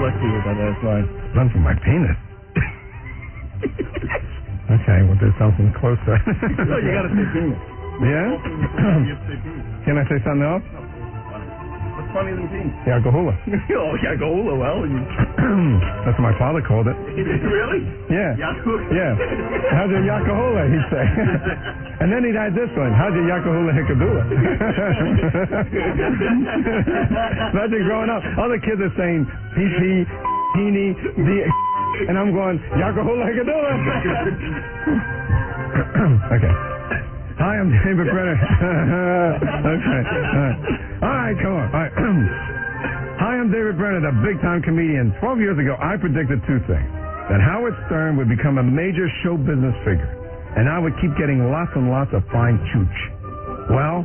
lucky with that last line. Run for my penis. Okay, well, there's something closer. No, you gotta say penis. Yeah? Can I say something else? What's funnier than penis? Yakahula. Oh, Yakahula, well. That's what my father called it. Really? Yeah. Yakahula? Yeah. How's your Yakahula, he'd say. And then he'd add this one. How's your Yakahula Hickadula? Imagine growing up, other kids are saying pee-pee, teeny, and I'm going, Yakahula Hickadula. Okay. Hi, I'm David Brenner. Okay. All right, come on. All right. Hi, I'm David Brenner, the big-time comedian. 12 years ago, I predicted two things. That Howard Stern would become a major show business figure, and I would keep getting lots and lots of fine chooch. Well,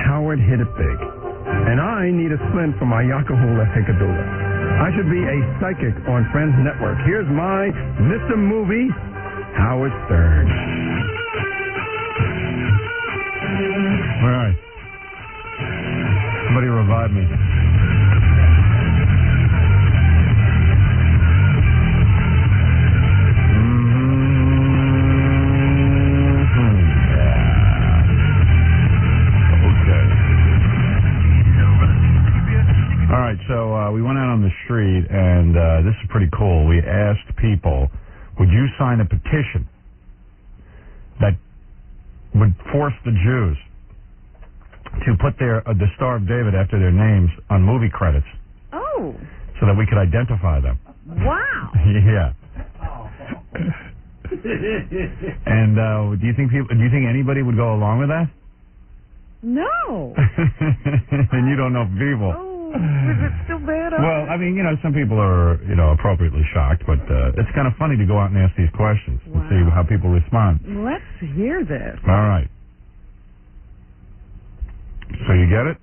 Howard hit it big, and I need a splint for my Yakahula Hickadula. I should be a psychic on Friends Network. Here's my Mr. Movie, Howard Stern. All right. Somebody revive me. All right, so we went out on the street, and this is pretty cool. We asked people, would you sign a petition that would force the Jews to put the Star of David after their names on movie credits? Oh. So that we could identify them. Wow. Yeah. And do you think anybody would go along with that? No. And you don't know people. Oh. Was it still bad? Well, I mean, some people are, appropriately shocked, but it's kind of funny to go out and ask these questions and see how people respond. Let's hear this. All right. So you get it?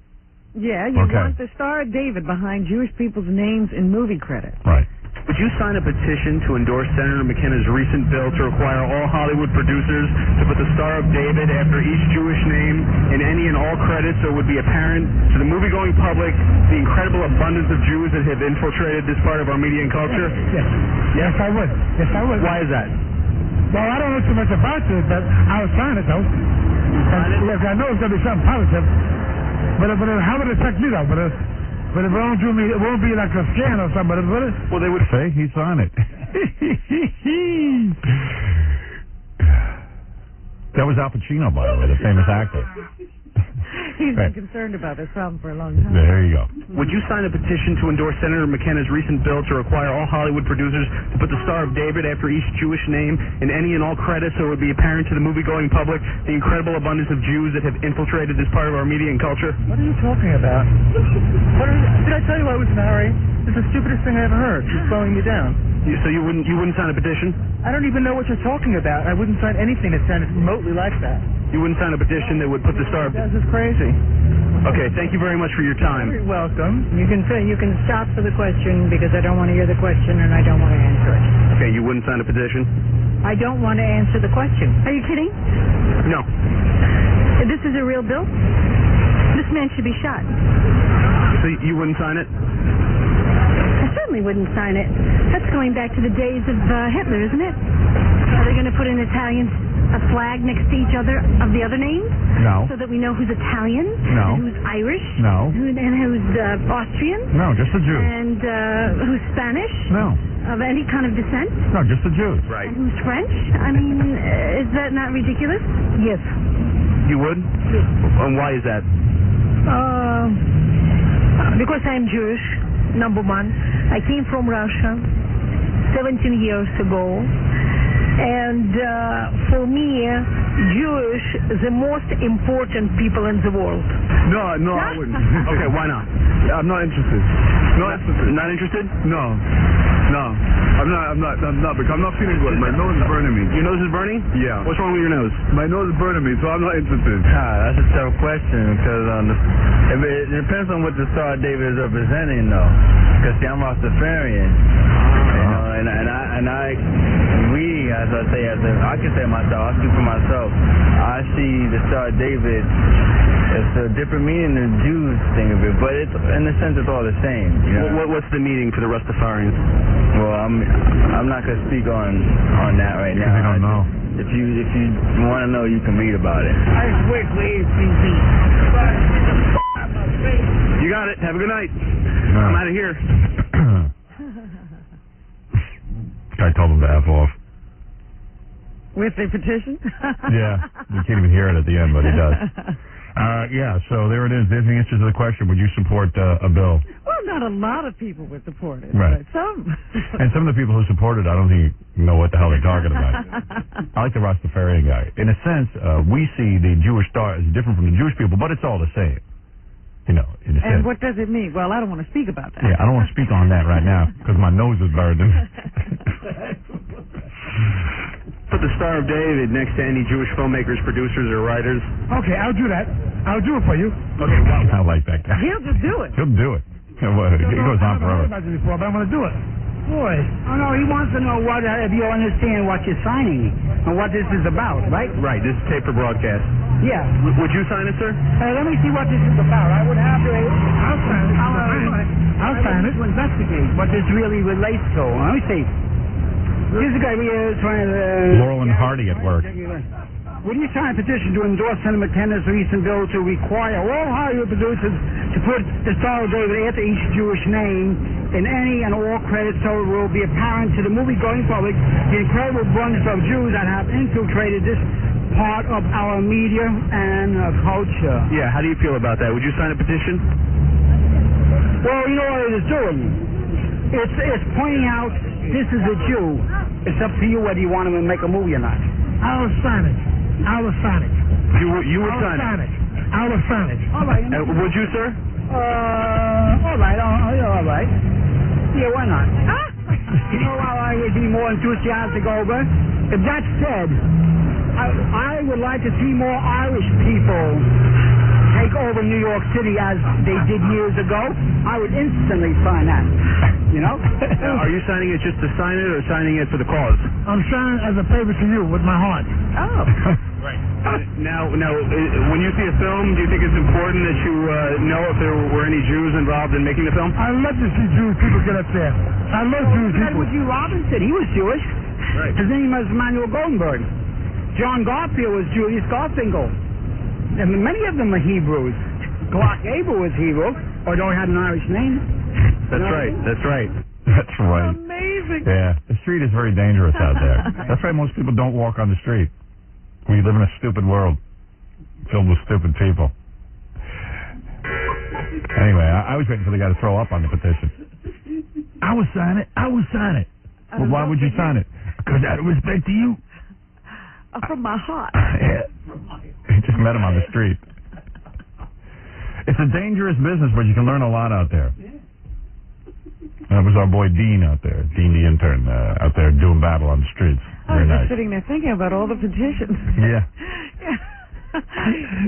Yeah, you want the Star of David behind Jewish people's names in movie credits. Right. Would you sign a petition to endorse Senator McKenna's recent bill to require all Hollywood producers to put the Star of David after each Jewish name in any and all credits so it would be apparent to the movie-going public the incredible abundance of Jews that have infiltrated this part of our media and culture? Yes, I would. Yes, I would. Why is that? Well, I don't know too much about it, but I'll sign it, though. Yes, I know it's going to be something positive. But how would it affect me, though? But if it won't do me, it won't be like a scan or something. Well, they would say he's on it. That was Al Pacino, by the way, the famous actor. He's been concerned about this problem for a long time. There you go. Would you sign a petition to endorse Senator McKenna's recent bill to require all Hollywood producers to put the Star of David after each Jewish name in any and all credits so it would be apparent to the movie-going public the incredible abundance of Jews that have infiltrated this part of our media and culture? What are you talking about? Did I tell you I was in a hurry? It's the stupidest thing I ever heard. You're slowing me down. So you wouldn't sign a petition? I don't even know what you're talking about. I wouldn't sign anything that sounded remotely like that. You wouldn't sign a petition that would put the Star of... This is crazy. Okay, thank you very much for your time. You're welcome. You can stop for the question because I don't want to hear the question and I don't want to answer it. Okay, you wouldn't sign a petition? I don't want to answer the question. Are you kidding? No. This is a real bill? This man should be shot. So you wouldn't sign it? I certainly wouldn't sign it. That's going back to the days of Hitler, isn't it? Are they going to put in a flag next to each other of the other names? No. So that we know who's Italian? No. And who's Irish? No. And who's Austrian? No, just a Jew. And who's Spanish? No. Of any kind of descent? No, just a Jew. Right. And who's French? I mean, is that not ridiculous? Yes. You would? Yes. And why is that? Because I'm Jewish, number one. I came from Russia 17 years ago. And for me, Jewish is the most important people in the world. No, I wouldn't. Okay, why not? I'm not interested. Not interested? No. I'm not, because I'm not feeling good. My nose is burning me. Your nose is burning? Yeah. What's wrong with your nose? My nose is burning me, so I'm not interested. That's a tough question, because it depends on what the Star of David is representing, though. Because, see, I'm Rastafarian. As I say, I can say myself, I speak for myself. I see the Star of David It's a different meaning than the Jews think of it, but it's in a sense it's all the same. You know? What's the meaning for the Rastafarians? Well, I'm not gonna speak on that right now. I don't know. If you want to know, you can read about it. I work for ACC. You got it. Have a good night. I'm out of here. Guy told him to F off. With the petition? Yeah, you can't even hear it at the end, but he does. Yeah, so there it is. There's the answer to the question. Would you support a bill? Well, not a lot of people would support it, Right. but some. And some of the people who support it, I don't think know what the hell they're talking about. I like the Rastafarian guy. In a sense, we see the Jewish star as different from the Jewish people, but it's all the same. You know, in a sense. And what does it mean? Well, I don't want to speak about that. Yeah, I don't want to speak on that right now because my nose is burning. Put the Star of David next to any Jewish filmmakers, producers, or writers. Okay, I'll do that. I'll do it for you. Okay, wow. I like that guy. He'll just do it. He'll do it. He goes on I forever. don't know about this before, but I'm going to do it. Boy. Oh, no, he wants to know if you understand what you're signing and what this is about, right? Right, this is tape for broadcast. Yeah. Would you sign it, sir? Let me see what this is about. I would have to... I'll sign it. I'll sign it. To investigate what this really relates to. Let me see. Here's a guy here trying to... Laurel and Hardy at work. Would you sign a petition to endorse Senator McKenna's recent bill to require all Hollywood producers to put the Star of David after each Jewish name in any and all credits so it will be apparent to the movie-going public the incredible abundance of Jews that have infiltrated this part of our media and culture? Yeah, how do you feel about that? Would you sign a petition? Well, you know what it is doing? It's pointing out this is a Jew. It's up to you whether you want him to make a movie or not. I'll sign it. I will sign it. You would sign it? I will sign it. All right. Would you, sir? All right. All right. Yeah, why not? You know how I would be more enthusiastic over? If that's said, I would like to see more Irish people take over New York City as they did years ago. I would instantly sign that. You know? Are you signing it just to sign it or signing it for the cause? I'm signing as a favor to you with my heart. Oh. Right. Now, when you see a film, do you think it's important that you know if there were any Jews involved in making the film? I love to see Jewish people get up there. I love Jewish That's people. what Hugh Robinson. He was Jewish. Right. His name was Emmanuel Goldenberg. John Garfield was Julius Garfinkel. And many of them are Hebrews. Clark Gable was Hebrew, although he had an Irish name. That's right. That's right. That's right. Amazing. Yeah, the street is very dangerous out there. That's why most people don't walk on the street. We live in a stupid world filled with stupid people. Anyway, I was waiting for the guy to throw up on the petition. I would sign it. I would sign it. Well, why would you sign it? Because out of respect to you. From my heart. Yeah. He just met him on the street. It's a dangerous business, but you can learn a lot out there. That was our boy Dean out there, Dean the intern, out there doing battle on the streets. I was Very just nice. sitting there thinking about all the petitions. Yeah.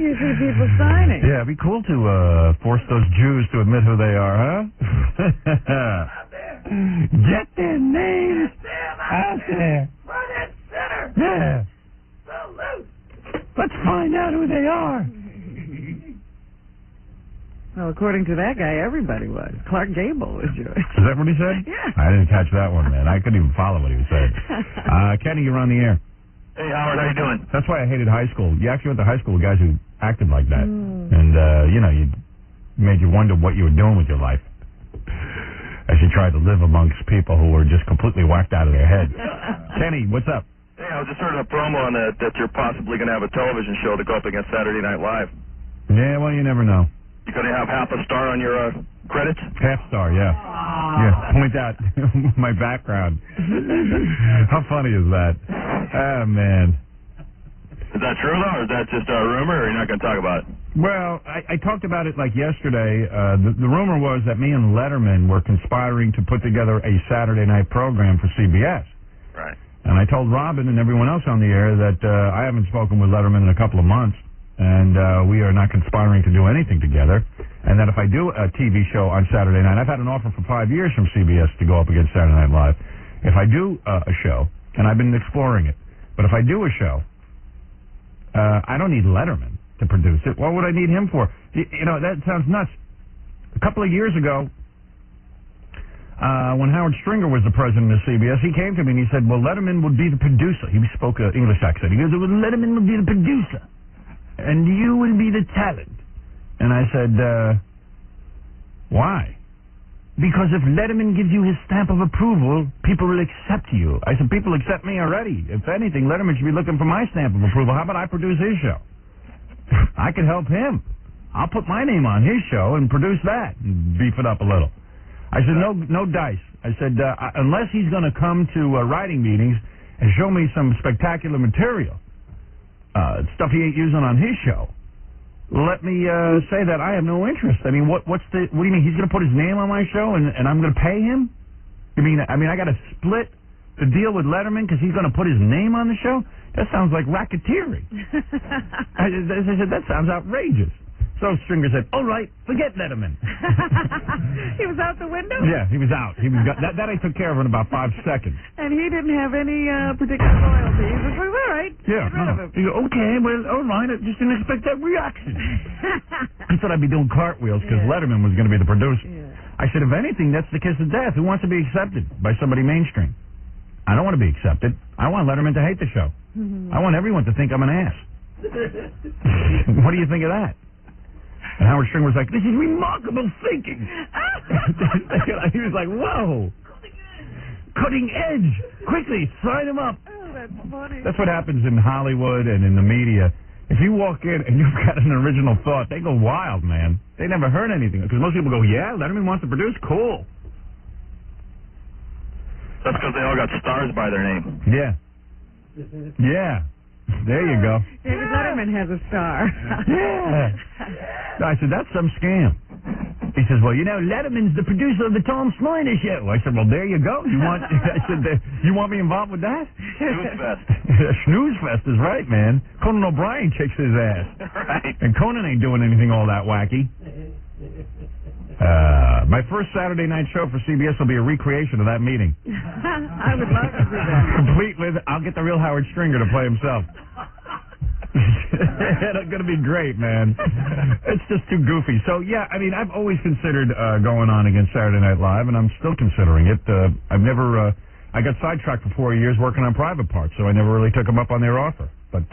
You see people signing. Yeah, it'd be cool to force those Jews to admit who they are, huh? Get their names out there. Yeah. Let's find out who they are. Well, according to that guy, everybody was. Clark Gable was Jewish. Is that what he said? Yeah. I didn't catch that one, man. I couldn't even follow what he was saying. Kenny, you're on the air. Hey, Howard, how you doing? That's why I hated high school. You actually went to high school with guys who acted like that. And, you made you wonder what you were doing with your life as you tried to live amongst people who were just completely whacked out of their heads. Kenny, what's up? Hey, I was just heard a promo on that you're possibly going to have a television show to go up against Saturday Night Live. Yeah, well, you never know. You going to have half a star on your credits? Half star, yeah. Yeah, point out my background. How funny is that? Oh, man. Is that true, though, or is that just a rumor, or you're not going to talk about it? Well, I talked about it like yesterday. The rumor was that me and Letterman were conspiring to put together a Saturday night program for CBS. Right. And I told Robin and everyone else on the air that I haven't spoken with Letterman in a couple of months, and we are not conspiring to do anything together, and that if I do a TV show on Saturday night, I've had an offer for 5 years from CBS to go up against Saturday Night Live. If I do a show, and I've been exploring it, but if I do a show, I don't need Letterman. to produce it. What would I need him for? You know, that sounds nuts. A couple of years ago, when Howard Stringer was the president of CBS, he came to me and he said, well, Letterman would be the producer. He spoke an English accent. He goes, well, Letterman would be the producer, and you would be the talent. And I said, why? Because if Letterman gives you his stamp of approval, people will accept you. I said, people accept me already. If anything, Letterman should be looking for my stamp of approval. How about I produce his show? I could help him. I'll put my name on his show and produce that and beef it up a little. I said, no dice. I said, unless he's going to come to writing meetings and show me some spectacular material, stuff he ain't using on his show, let me say that I have no interest. I mean, what do you mean? He's going to put his name on my show and I'm going to pay him? You mean, I got to split the deal with Letterman because he's going to put his name on the show? That sounds like racketeering. I said, that sounds outrageous. So Stringer said, all right, forget Letterman. He was out the window? Yeah, he was out. That I took care of in about 5 seconds. And he didn't have any particular loyalty. He was like, all right, yeah, get rid of him. He go, okay, well, all right, I just didn't expect that reaction. He thought I'd be doing cartwheels because Letterman was going to be the producer. Yeah. I said, if anything, that's the kiss of death. Who wants to be accepted by somebody mainstream? I don't want to be accepted. I want Letterman to hate the show. I want everyone to think I'm an ass. What do you think of that? And Howard Stringer was like, this is remarkable thinking. He was like, whoa. Cutting edge. Quickly, sign him up. Oh, that's funny. That's what happens in Hollywood and in the media. If you walk in and you've got an original thought, they go wild, man. They never heard anything. Because most people go, yeah, Letterman wants to produce? Cool. That's because they all got stars by their name. Yeah. Yeah. There you go. David Letterman has a star. Yeah. I said, that's some scam. He says, well, you know, Letterman's the producer of the Tom Snyder Show. I said, well, there you go. I said, you want me involved with that? Snooze Fest. Snooze Fest is right, man. Conan O'Brien kicks his ass. Right. And Conan ain't doing anything all that wacky. My first Saturday night show for CBS will be a recreation of that meeting. I would love to do that. Complete with, I'll get the real Howard Stringer to play himself. It's going to be great, man. It's just too goofy. So, yeah, I mean, I've always considered going on against Saturday Night Live, and I'm still considering it. I've never, I got sidetracked for 4 years working on Private Parts, so I never really took them up on their offer. But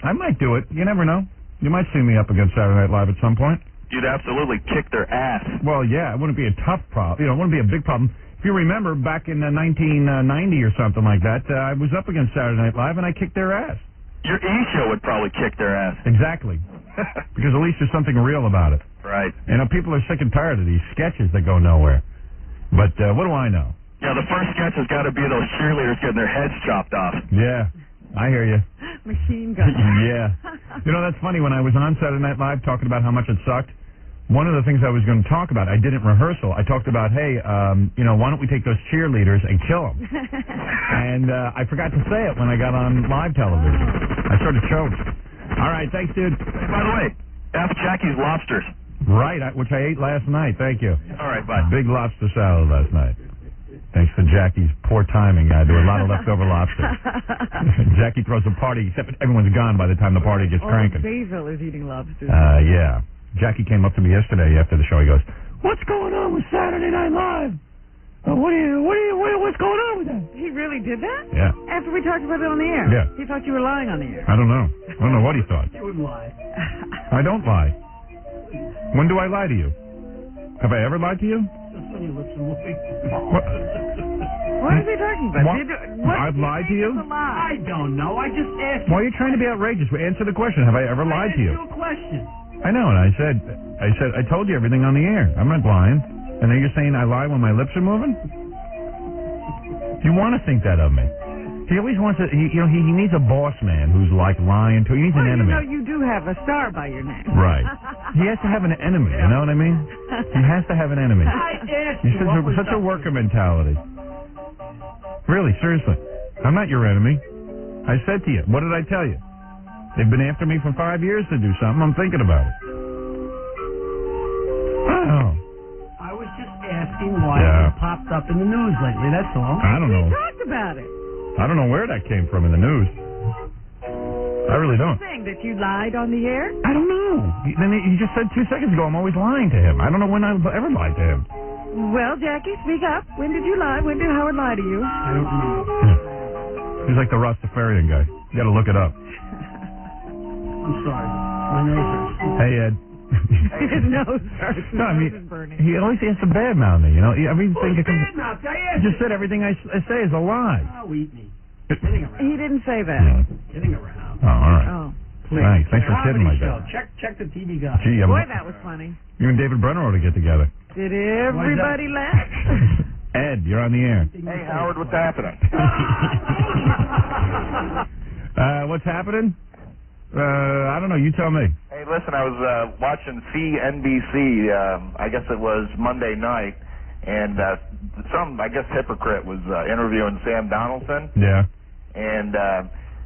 I might do it. You never know. You might see me up against Saturday Night Live at some point. You'd absolutely kick their ass. Well, yeah, it wouldn't be a tough problem. You know, it wouldn't be a big problem. If you remember, back in 1990 or something like that, I was up against Saturday Night Live, and I kicked their ass. Your E-show would probably kick their ass. Exactly. Because at least there's something real about it. Right. You know, people are sick and tired of these sketches that go nowhere. But what do I know? Yeah, the first sketch has got to be those cheerleaders getting their heads chopped off. Yeah, I hear you. Machine gun. Yeah. You know, that's funny. When I was on Saturday Night Live talking about how much it sucked, one of the things I was going to talk about, I did it in rehearsal. I talked about, hey, you know, why don't we take those cheerleaders and kill them? And I forgot to say it when I got on live television. I sort of choked. All right, thanks, dude. By the way, F. Jackie's Lobsters. Right, which I ate last night. Thank you. All right, bye. Big lobster salad last night. Thanks to Jackie's poor timing. There were a lot of leftover lobster. Jackie throws a party, except everyone's gone by the time the party gets cranking. Basil is eating lobsters. Yeah. Jackie came up to me yesterday after the show. He goes, what's going on with Saturday Night Live? What's going on with that? He really did that? Yeah. After we talked about it on the air? Yeah. He thought you were lying on the air. I don't know. I don't know what he thought. You wouldn't lie. I don't lie. When do I lie to you? Have I ever lied to you? Just when you listen to me. What? What is he talking about? What? I've lied to you? I don't know. I just asked you. Why are you trying to be outrageous? Answer the question. Have I ever lied to you? I asked you a question. I know, and I said, I told you everything on the air. I'm not lying. And then you're saying I lie when my lips are moving? You want to think that of me. He always wants to, he needs a boss man who's like lying to, he needs an enemy. You know, you do have a star by your name. Right. He has to have an enemy, you know what I mean? He has to have an enemy. I asked You're you. such a worker mentality. Really, seriously. I'm not your enemy. I said to you, what did I tell you? They've been after me for 5 years to do something. I'm thinking about it. Oh. I was just asking why it popped up in the news lately, that's all. I don't know. We talked about it. I don't know where that came from in the news. I really don't. Saying that you lied on the air? I don't know. Then he just said 2 seconds ago I'm always lying to him. I don't know when I've ever lied to him. Well, Jackie, speak up. When did you lie? When did Howard lie to you? I don't know. He's like the Rastafarian guy. You got to look it up. I'm sorry. My nose hurts. Hey, Ed. His nose hurts. His No, I nose mean, is burning. he always has to badmouth me, you know? Everything Who's bad now? I just said everything I say is a lie. Oh, eat me. Kidding around. He didn't say that. Yeah. Kidding around. Oh, all right. Oh. Thanks. Thanks for kidding like Show. that. Check the TV guy. Gee, Boy, that was funny. you and David Brenner ought to get together. Did everybody laugh? Ed, you're on the air. Hey, Howard, what's happening? What's happening? I don't know. You tell me. Hey, listen, I was watching CNBC, I guess it was Monday night, and some, I guess, hypocrite was interviewing Sam Donaldson, Yeah. and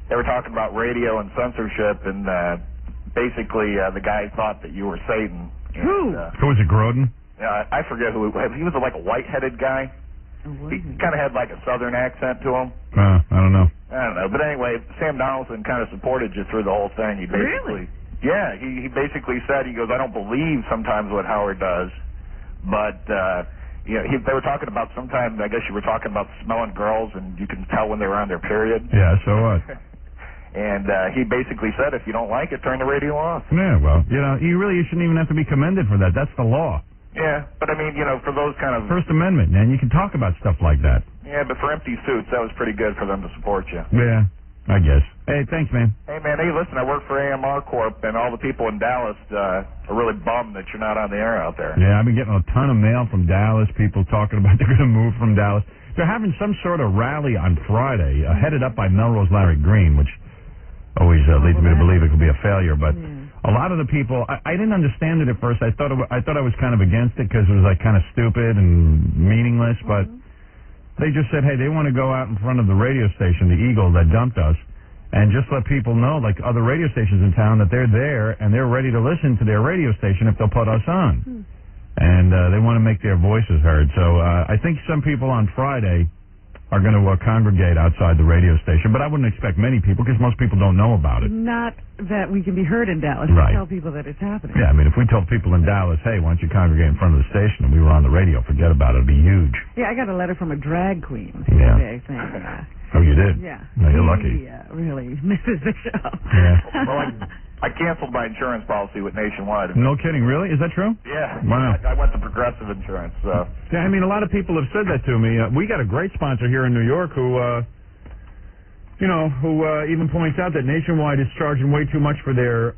they were talking about radio and censorship, and basically the guy thought that you were Satan. Who? Who was it, Grodin? I forget who he was, like a white-headed guy. He kind of had like a southern accent to him. I don't know. I don't know, but anyway, Sam Donaldson kind of supported you through the whole thing. He basically, yeah, he basically said, he goes, I don't believe sometimes what Howard does, but you know, they were talking about sometimes, I guess you were talking about smelling girls, and you can tell when they were on their period. Yeah, so what? And he basically said, if you don't like it, turn the radio off. Yeah, well, you shouldn't even have to be commended for that. That's the law. Yeah, but I mean, for those kind of... First Amendment, man. You can talk about stuff like that. Yeah, but for empty suits, that was pretty good for them to support you. Yeah, I guess. Hey, thanks, man. Hey, man, listen, I work for AMR Corp, and all the people in Dallas are really bummed that you're not on the air out there. Yeah, I've been getting a ton of mail from Dallas, people talking about they're going to move from Dallas. They're having some sort of rally on Friday, headed up by Melrose Larry Green, which always leads me to believe it could be a failure, but... A lot of the people, I didn't understand it at first. I thought I was kind of against it because it was like kind of stupid and meaningless. But they just said, hey, they want to go out in front of the radio station, the Eagle that dumped us, and just let people know, like other radio stations in town, that they're there and they're ready to listen to their radio station if they'll put us on. And they want to make their voices heard. So I think some people on Friday are going to congregate outside the radio station, but I wouldn't expect many people because most people don't know about it. Not that we can be heard in Dallas. Right. Tell people that it's happening. Yeah, I mean, if we told people in Dallas, hey, why don't you congregate in front of the station, and we were on the radio, forget about it. It'd be huge. Yeah, I got a letter from a drag queen Yeah. today saying, Oh, you did? yeah. No, you're lucky. Yeah, really misses the show. Yeah. Well, I canceled my insurance policy with Nationwide. No kidding, really? Is that true? Yeah. Wow. I went to Progressive Insurance, so... Yeah, I mean, a lot of people have said that to me. We got a great sponsor here in New York who even points out that Nationwide is charging way too much for their,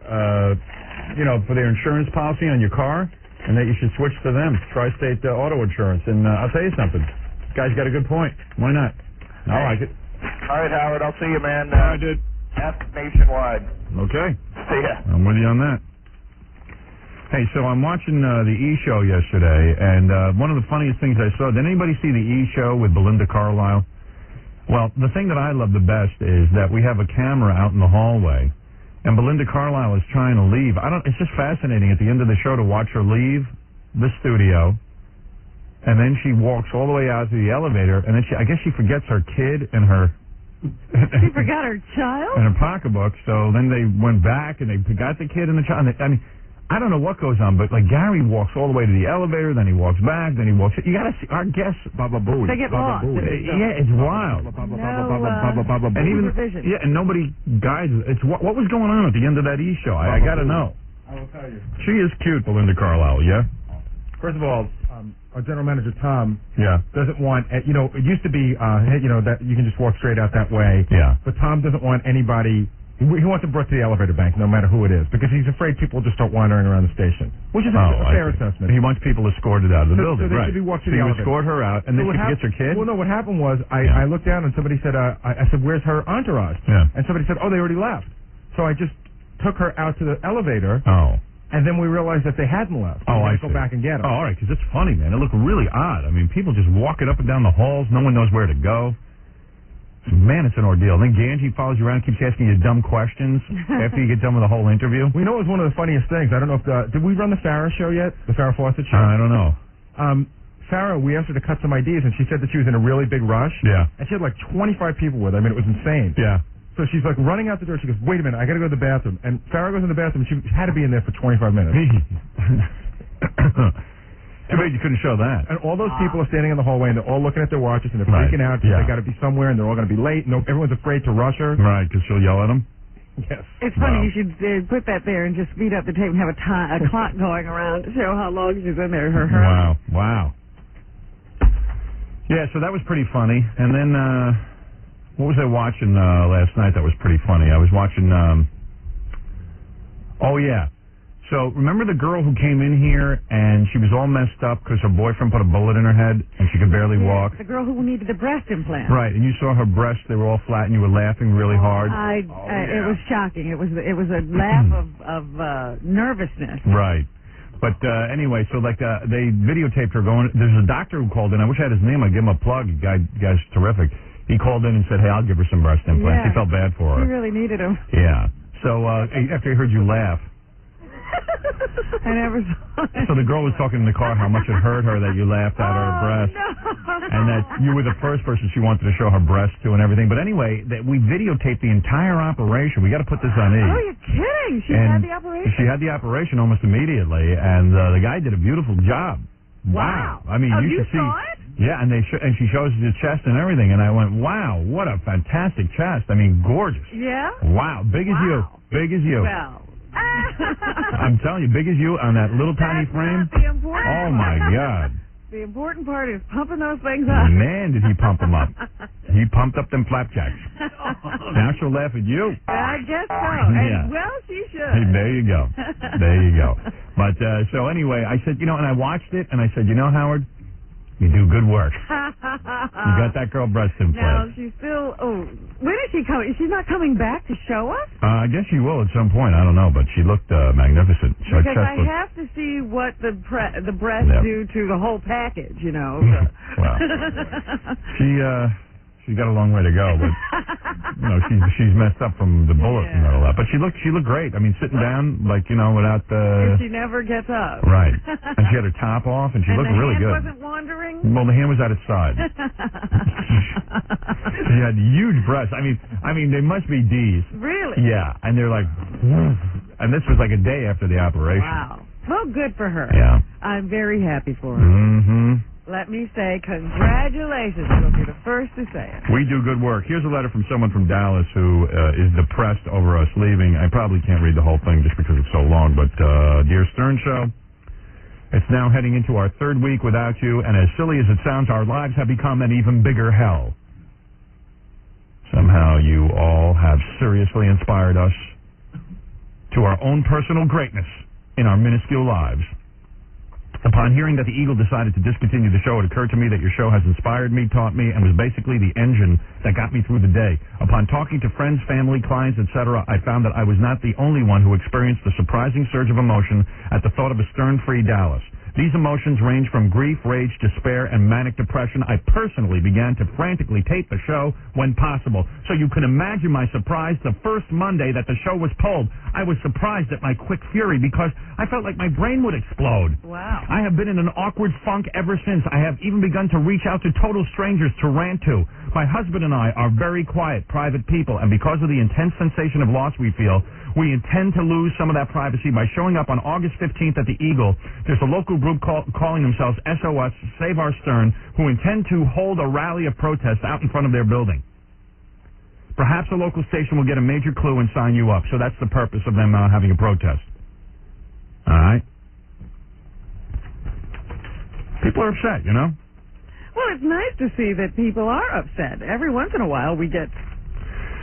for their insurance policy on your car, and that you should switch to them, Tri-State Auto Insurance. And I'll tell you something. This guy's got a good point. Why not? I like it. All right, Howard, I'll see you, man. I did. Ask Nationwide. Okay. See ya. I'm with you on that. Hey, so I'm watching the E! Show yesterday, and one of the funniest things I saw, did anybody see the E! Show with Belinda Carlisle? Well, the thing that I love the best is that we have a camera out in the hallway, and Belinda Carlisle is trying to leave. It's just fascinating at the end of the show to watch her leave the studio, and then she walks all the way out to the elevator, and then I guess she forgets her kid and her... She forgot her child? In her pocketbook, so then they went back and they got the kid and the child. I mean, I don't know what goes on, but like Gary walks all the way to the elevator, then he walks back, then he walks... You got to see our guests... They get lost. Yeah, it's wild. And even supervision. yeah, and nobody guides. It's what was going on at the end of that E! Show. I got to know. I will tell you. She is cute, Belinda Carlisle. Yeah. First of all, our general manager Tom Yeah. doesn't want, it used to be, that you can just walk straight out that way. Yeah. But Tom doesn't want anybody. He wants them brought to the elevator bank, no matter who it is, because he's afraid people just start wandering around the station, which is a fair assessment. He wants people escorted out of the building. So they right. should be walked to So the you elevator. escort her out, and then she forgets her kid. Well, no. What happened was I looked down and somebody said, I said, "Where's her entourage?" Yeah. And somebody said, "Oh, they already left." So I just took her out to the elevator. Oh. And then we realized that they hadn't left. Oh, I go see. back and get them. Oh, all right, because it's funny, man. It looked really odd. I mean, people just walking up and down the halls. No one knows where to go. Man, it's an ordeal. Then Ganji follows you around, keeps asking you dumb questions after you get done with the whole interview. We know it was one of the funniest things. I don't know if did we run the Farrah show yet? The Farrah Fawcett show? I don't know. Farrah, we asked her to cut some ideas, and she said that she was in a really big rush. Yeah. And she had like 25 people with her. I mean, it was insane. Yeah. So she's like running out the door. She goes, wait a minute, I got to go to the bathroom. And Farrah goes in the bathroom. She had to be in there for 25 minutes. Too bad you couldn't show that. And all those people are standing in the hallway, and they're all looking at their watches, and they're Right. freaking out because Yeah. they got to be somewhere, and they're all going to be late. And everyone's afraid to rush her. Right, because she'll yell at them. Yes. It's funny. Wow. You should put that there and just speed up the tape and have a clock going around to show how long she's in there. Wow. Yeah, so that was pretty funny. And then, what was I watching last night that was pretty funny? I was watching, oh, yeah. So, remember the girl who came in here and she was all messed up because her boyfriend put a bullet in her head and she could barely walk? The girl who needed the breast implant. Right, and you saw her breasts, they were all flat and you were laughing really hard. It was shocking. It was a laugh of nervousness. Right. But anyway, so like they videotaped her going. There's a doctor who called in. I wish I had his name. I'd give him a plug. Guy's terrific. He called in and said, "Hey, I'll give her some breast implants." Yeah. He felt bad for her. She really needed them. Yeah. So after he heard you laugh, I never saw it. so the girl was talking in the car how much it hurt her that you laughed at her breast, and that you were the first person she wanted to show her breast to and everything. But anyway, that we videotaped the entire operation. We got to put this on E. Oh, you're kidding? She had the operation? She had the operation almost immediately, and the guy did a beautiful job. Wow. I mean, you should see. saw it? Yeah, and and she shows the chest and everything, and I went, wow, what a fantastic chest. I mean, gorgeous. Yeah? Wow, big as you. Big as you. Well. I'm telling you, big as you on that little tiny frame. The important Oh, my God. The important part is pumping those things up. Man, did he pump them up. He pumped up them flapjacks. Now she'll laugh at you. I guess so. Yeah. And, well, she should. Hey, there you go. There you go. But, so anyway, I said, and I watched it, and I said, Howard, you do good work. You got that girl breast Now, implant. she's still, when is she coming? She's not coming back to show us? I guess she will at some point. I don't know, but she looked magnificent. Her Because chest I looked- have to see what the breasts Yep. do to the whole package, Well, she got a long way to go, but she's messed up from the bullet and all that. But she looked great. I mean, sitting down without the. She never gets up. Right, and she had her top off, and she looked really the good. hand wasn't wandering. Well, the hand was at its side. She had huge breasts. I mean, they must be D's. Really? Yeah, and they're like, and this was like a day after the operation. Wow. Well, good for her. Yeah. I'm very happy for her. Mm-hmm. Let me say congratulations. You'll be the first to say it. We do good work. Here's a letter from someone from Dallas who is depressed over us leaving. I probably can't read the whole thing just because it's so long, but Dear Stern Show, it's now heading into our third week without you, and as silly as it sounds, our lives have become an even bigger hell. Somehow you all have seriously inspired us to our own personal greatness in our minuscule lives. Upon hearing that the Eagle decided to discontinue the show, it occurred to me that your show has inspired me, taught me, and was basically the engine that got me through the day. Upon talking to friends, family, clients, etc., I found that I was not the only one who experienced the surprising surge of emotion at the thought of a Stern-free Dallas. These emotions range from grief, rage, despair, and manic depression. I personally began to frantically tape the show when possible. So you can imagine my surprise the first Monday that the show was pulled. I was surprised at my quick fury because I felt like my brain would explode. Wow. I have been in an awkward funk ever since. I have even begun to reach out to total strangers to rant to. My husband and I are very quiet, private people, and because of the intense sensation of loss we feel, we intend to lose some of that privacy by showing up on August 15th at the Eagle. There's a local group calling themselves SOS, Save Our Stern, who intend to hold a rally of protest out in front of their building. Perhaps a local station will get a major clue and sign you up. So that's the purpose of them having a protest. All right? People are upset, Well, it's nice to see that people are upset. Every once in a while we get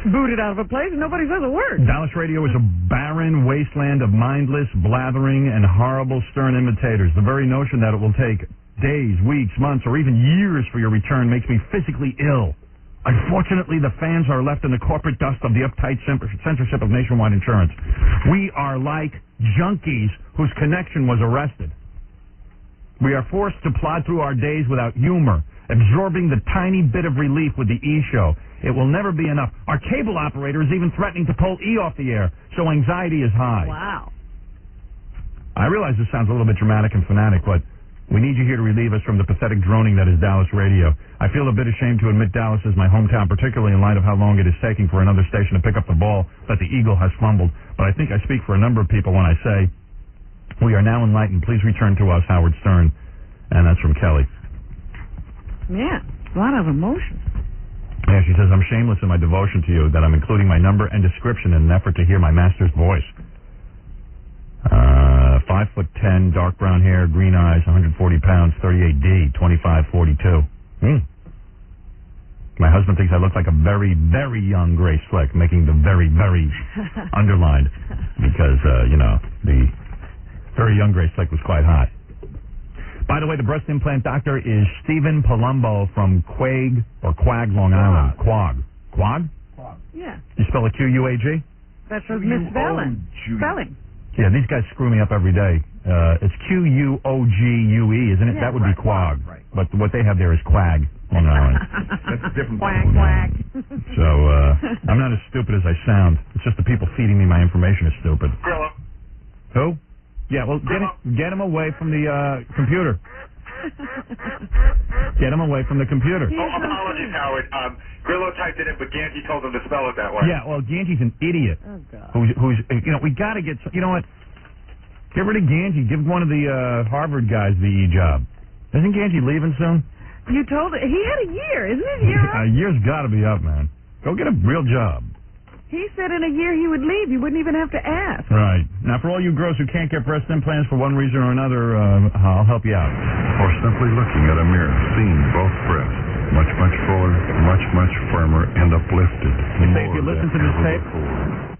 booted out of a place and nobody says a word. Dallas radio is a barren wasteland of mindless, blathering, and horrible Stern imitators. The very notion that it will take days, weeks, months, or even years for your return makes me physically ill. Unfortunately, the fans are left in the corporate dust of the uptight censorship of Nationwide Insurance. We are like junkies whose connection was arrested. We are forced to plod through our days without humor, absorbing the tiny bit of relief with the E! Show. It will never be enough. Our cable operator is even threatening to pull E! off the air, so anxiety is high. Wow. I realize this sounds a little bit dramatic and fanatic, but We need you here to relieve us from the pathetic droning that is Dallas radio. I feel a bit ashamed to admit Dallas is my hometown, particularly in light of how long it is taking for another station to pick up the ball that the Eagle has fumbled. But I think I speak for a number of people when I say, we are now enlightened. Please return to us, Howard Stern. And that's from Kelly. Yeah, a lot of emotion. Yeah, she says, I'm shameless in my devotion to you that I'm including my number and description in an effort to hear my master's voice. 5'10", dark brown hair, green eyes, 140 pounds, 38D, 2542. My husband thinks I look like a very, very young Grace Slick, making the very, very underlined because, the very young Grace Slick was quite hot. By the way, the breast implant doctor is Stephen Palumbo from Quag, Long Island. Quag. Quag? Yeah. You spell it Q-U-A-G? That's misspelling. Spelling. Yeah, these guys screw me up every day. It's Q-U-O-G-U-E, isn't it? Yeah, that would be Quag. Right. But what they have there is Quag, Long Island. That's a different Quack, quack. So, I'm not as stupid as I sound. It's just the people feeding me my information is stupid. Grillo. Who? Yeah, well, get him away from the computer. Get him away from the computer. Apologies, Howard. Grillo typed it in, but Ganty told him to spell it that way. Yeah, well, Ganty's an idiot. Oh, God. Who's we got to get, you know what? Get rid of Ganty. Give one of the Harvard guys the job. Isn't Ganty leaving soon? You told it. He had a year. Isn't his year up? A year's got to be up, man. Go get a real job. He said in a year he would leave. You wouldn't even have to ask. Right. Now, for all you girls who can't get breast implants for one reason or another, I'll help you out. Or simply looking at a mirror, seeing both breasts, much, much fuller, much, much firmer, and uplifted. You say if you listen to this tape,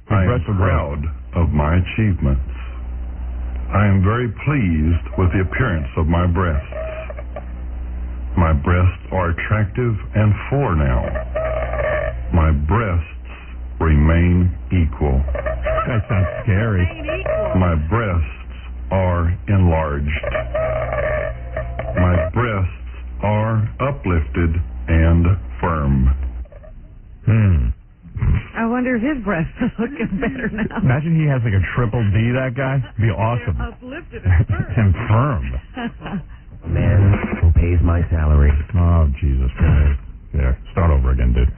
I am proud of my achievements. I am very pleased with the appearance of my breasts. My breasts are attractive and fuller now. My breasts remain equal. That sounds scary. My breasts are enlarged. My breasts are uplifted and firm. I wonder if his breasts are looking better now. Imagine he has like a triple D, that guy. Be awesome. Uplifted and firm. And firm. Man who pays my salary. Oh, Jesus Christ. There. Start over again, dude.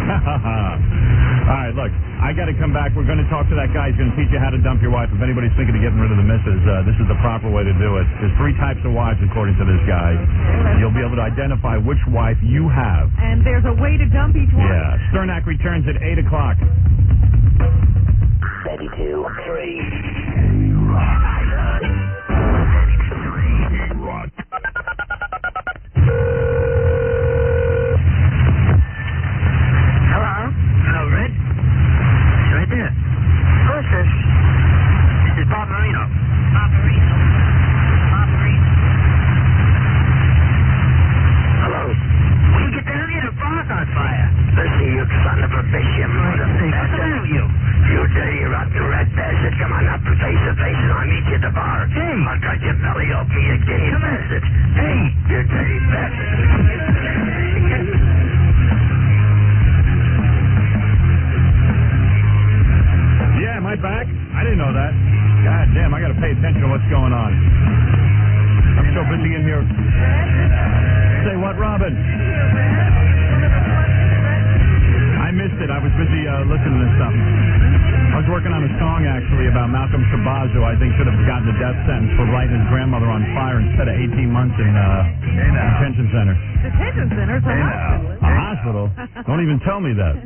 All right, look, I got to come back. We're going to talk to that guy. He's going to teach you how to dump your wife. If anybody's thinking of getting rid of the missus, this is the proper way to do it. There's 3 types of wives, according to this guy. You'll be able to identify which wife you have. And there's a way to dump each one. Yeah. Sternak returns at 8 o'clock. Ready, 2, 3. Hello, Red? It's right there. Who's this? This is Bob Marino. Bob Marino. Bob Marino. Hello. Will you get down here? The bar's on fire. Listen, you son of a bitch, you mother. What's the matter with you? You dirty, rotten rat bastard. Come on up face to face and I'll meet you at the bar. Hey. I'll cut your belly open, you gay bastard. Hey. You dirty bastard. Yeah, am I back? I didn't know that. God damn, I got to pay attention to what's going on. I'm so busy in here. Say what, Robin? I missed it. I was busy listening to something. I was working on a song, actually, about Malcolm Shabazz, who I think should have gotten a death sentence for lighting his grandmother on fire instead of 18 months in detention center. Detention center? It's a hospital. A hospital? Don't even tell me that.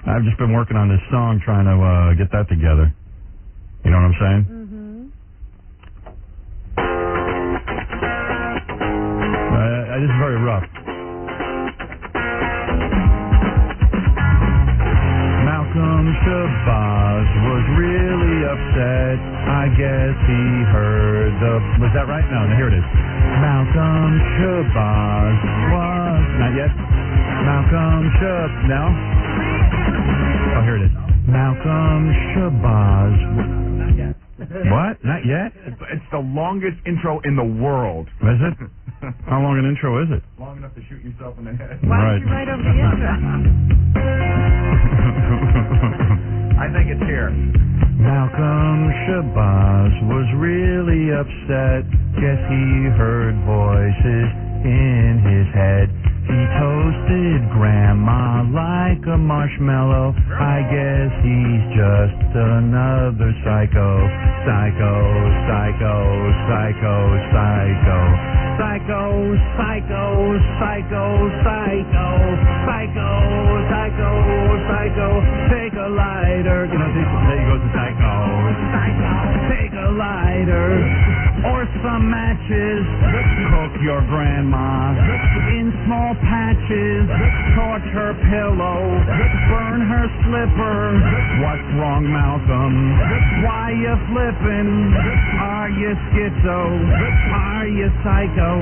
I've just been working on this song, trying to get that together. You know what I'm saying? This is very rough. Malcolm Shabazz was really upset. I guess he heard the... Was that right? No, here it is. Malcolm Shabazz was... Not yet? Malcolm No? Oh, here it is. Malcolm Shabazz. Not yet. What? Not yet? It's the longest intro in the world. Is it? How long an intro is it? Long enough to shoot yourself in the head. Why don't you write over the intro? I think it's here. Malcolm Shabazz was really upset. Guess he heard voices in his head. He toasted Grandma like a marshmallow. I guess he's just another psycho. Psycho, psycho, psycho, psycho. Psycho, psycho, psycho, psycho. Psycho, psycho, psycho. Take a lighter. You know, there you go to psycho. Psycho. Take a lighter. Or some matches. Cook your grandma in small patches. Torch her pillow. Burn her slipper. What's wrong, Malcolm? Why you flippin'? Are you schizo? Are you psycho?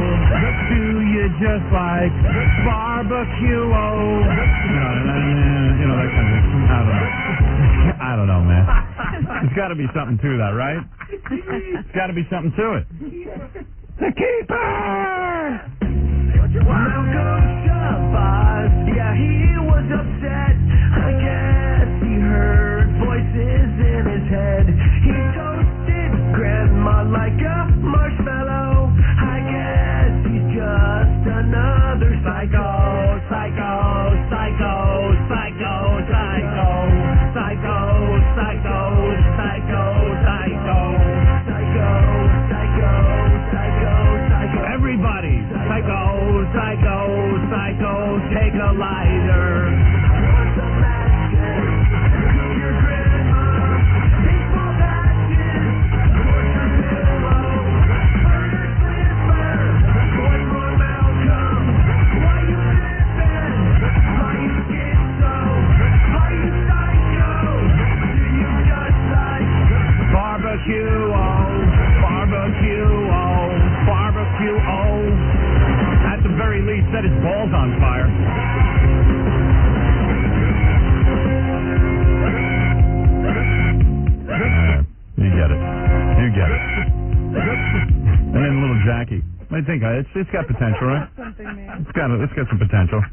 Do you just like barbecue? You know, that kind of thing. I don't know, man. There's got to be something to that, right? There's got to be something to it. The keeper! Malcolm Shabazz, yeah, he was upset. I guess he heard voices in his head. He toasted Grandma like a marshmallow. I guess he's just another psycho. Psycho, psycho, psycho, psycho. Psycho, psycho, psycho, psycho. Psycho, psycho, psycho, psycho. Everybody! Psycho, psycho, psycho, take a lighter. At the very least, set his balls on fire. You get it. You get it. And then little Jackie. I think it's got potential, right? It's got some potential.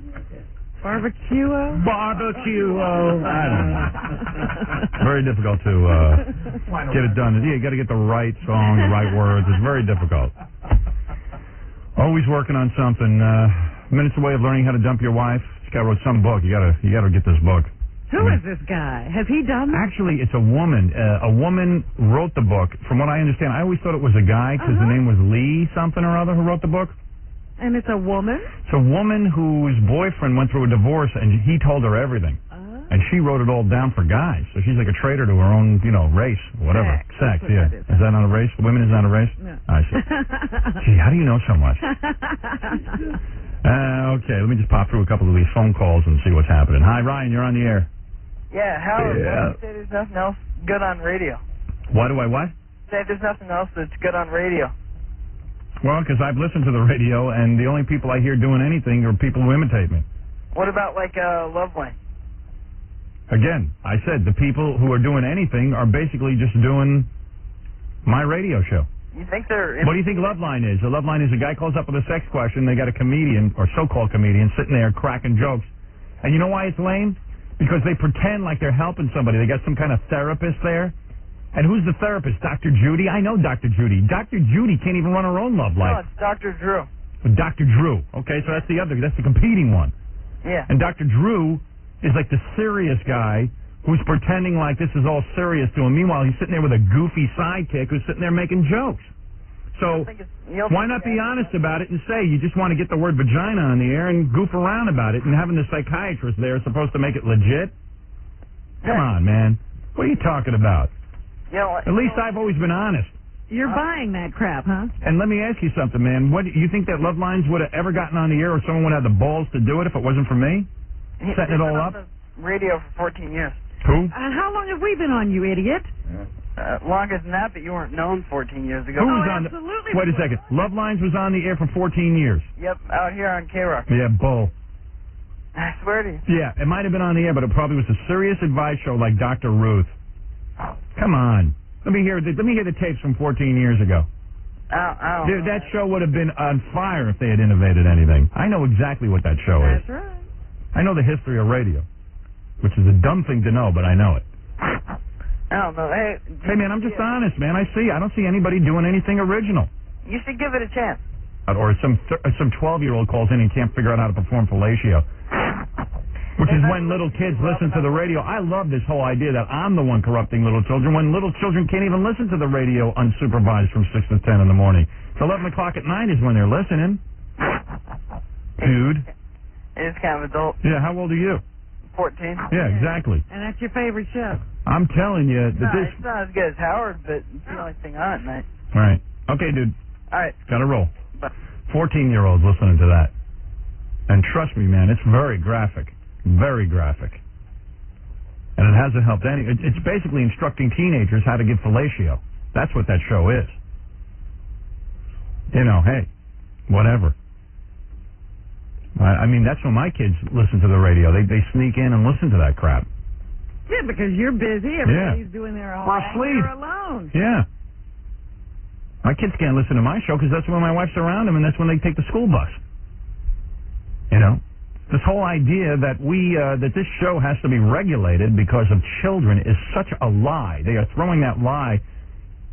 Barbecue-o? Barbecue-o. I don't know. Very difficult to get it done. Yeah, you got to get the right song, the right words. It's very difficult. Always working on something. Minutes away of learning how to dump your wife. This guy wrote some book. You got to get this book. Who is this guy? Has he done that? Actually, it's a woman. A woman wrote the book. From what I understand, I always thought it was a guy because the name was Lee something or other who wrote the book. And it's a woman? It's a woman whose boyfriend went through a divorce, and he told her everything. And she wrote it all down for guys. So she's like a traitor to her own, race, whatever. Sex, yeah. Is that not a race? Women is not a race? No. I see. Gee, how do you know so much? Okay, let me just pop through a couple of these phone calls and see what's happening. Hi, Ryan, you're on the air. Yeah, Howard, Yeah. why do you say there's nothing else good on radio? Why do I what? Say there's nothing else that's good on radio. Well, because I've listened to the radio, and the only people I hear doing anything are people who imitate me. What about, like, Loveline? Again, I said the people who are doing anything are basically just doing my radio show. You think they're... What do you think Loveline is? A Loveline is a guy calls up with a sex question, they got a comedian, or so-called comedian, sitting there cracking jokes. And you know why it's lame? Because they pretend like they're helping somebody. They got some kind of therapist there. And who's the therapist? Dr. Judy? I know Dr. Judy. Dr. Judy can't even run her own love life. No, it's Dr. Drew. Dr. Drew. Okay, so that's the competing one. Yeah. And Dr. Drew is like the serious guy who's pretending like this is all serious to him. Meanwhile, he's sitting there with a goofy sidekick who's sitting there making jokes. So why not be honest about it and say you just want to get the word vagina on the air and goof around about it, and having the psychiatrist there is supposed to make it legit? Come on, man. What are you talking about? At least I've always been honest. You're buying that crap, huh? And let me ask you something, man. What you think that Love Lines would have ever gotten on the air, or someone would have the balls to do it if it wasn't for me? Setting it all up? Radio for 14 years. Who? How long have we been on, you idiot? Longer than that, but you weren't known 14 years ago. Who was on? Wait a second. Love Lines was on the air for 14 years. Yep, out here on K-Rock. Yeah, bull. I swear to you. Yeah, it might have been on the air, but it probably was a serious advice show like Dr. Ruth. Come on. Let me hear the tapes from 14 years ago. Dude, that show would have been on fire if they had innovated anything. I know exactly what that show is. That's right. I know the history of radio, which is a dumb thing to know, but I know it. I don't know. Hey, man, I'm just honest, man. I don't see anybody doing anything original. You should give it a chance. Or some 12-year-old calls in and can't figure out how to perform fellatio. Which is when little kids listen to the radio. I love this whole idea that I'm the one corrupting little children when little children can't even listen to the radio unsupervised from 6 to 10 in the morning. It's 11 o'clock at night is when they're listening. Dude. It's kind of adult. Yeah, how old are you? 14. Yeah, exactly. And that's your favorite show. I'm telling you that this... It's not as good as Howard, but it's the only thing on it, mate. Right. Okay, dude. All right. Gotta roll. Bye. 14-year-olds listening to that. And trust me, man, it's very graphic. Very graphic. And it hasn't helped any... It's basically instructing teenagers how to give fellatio. That's what that show is. You know, hey, whatever. I mean, that's when my kids listen to the radio. They sneak in and listen to that crap. Yeah, because you're busy. Everybody's doing their own Or thing. asleep. You're alone. Yeah. My kids can't listen to my show because that's when my wife's around them and that's when they take the school bus. You know? This whole idea that that this show has to be regulated because of children is such a lie. They are throwing that lie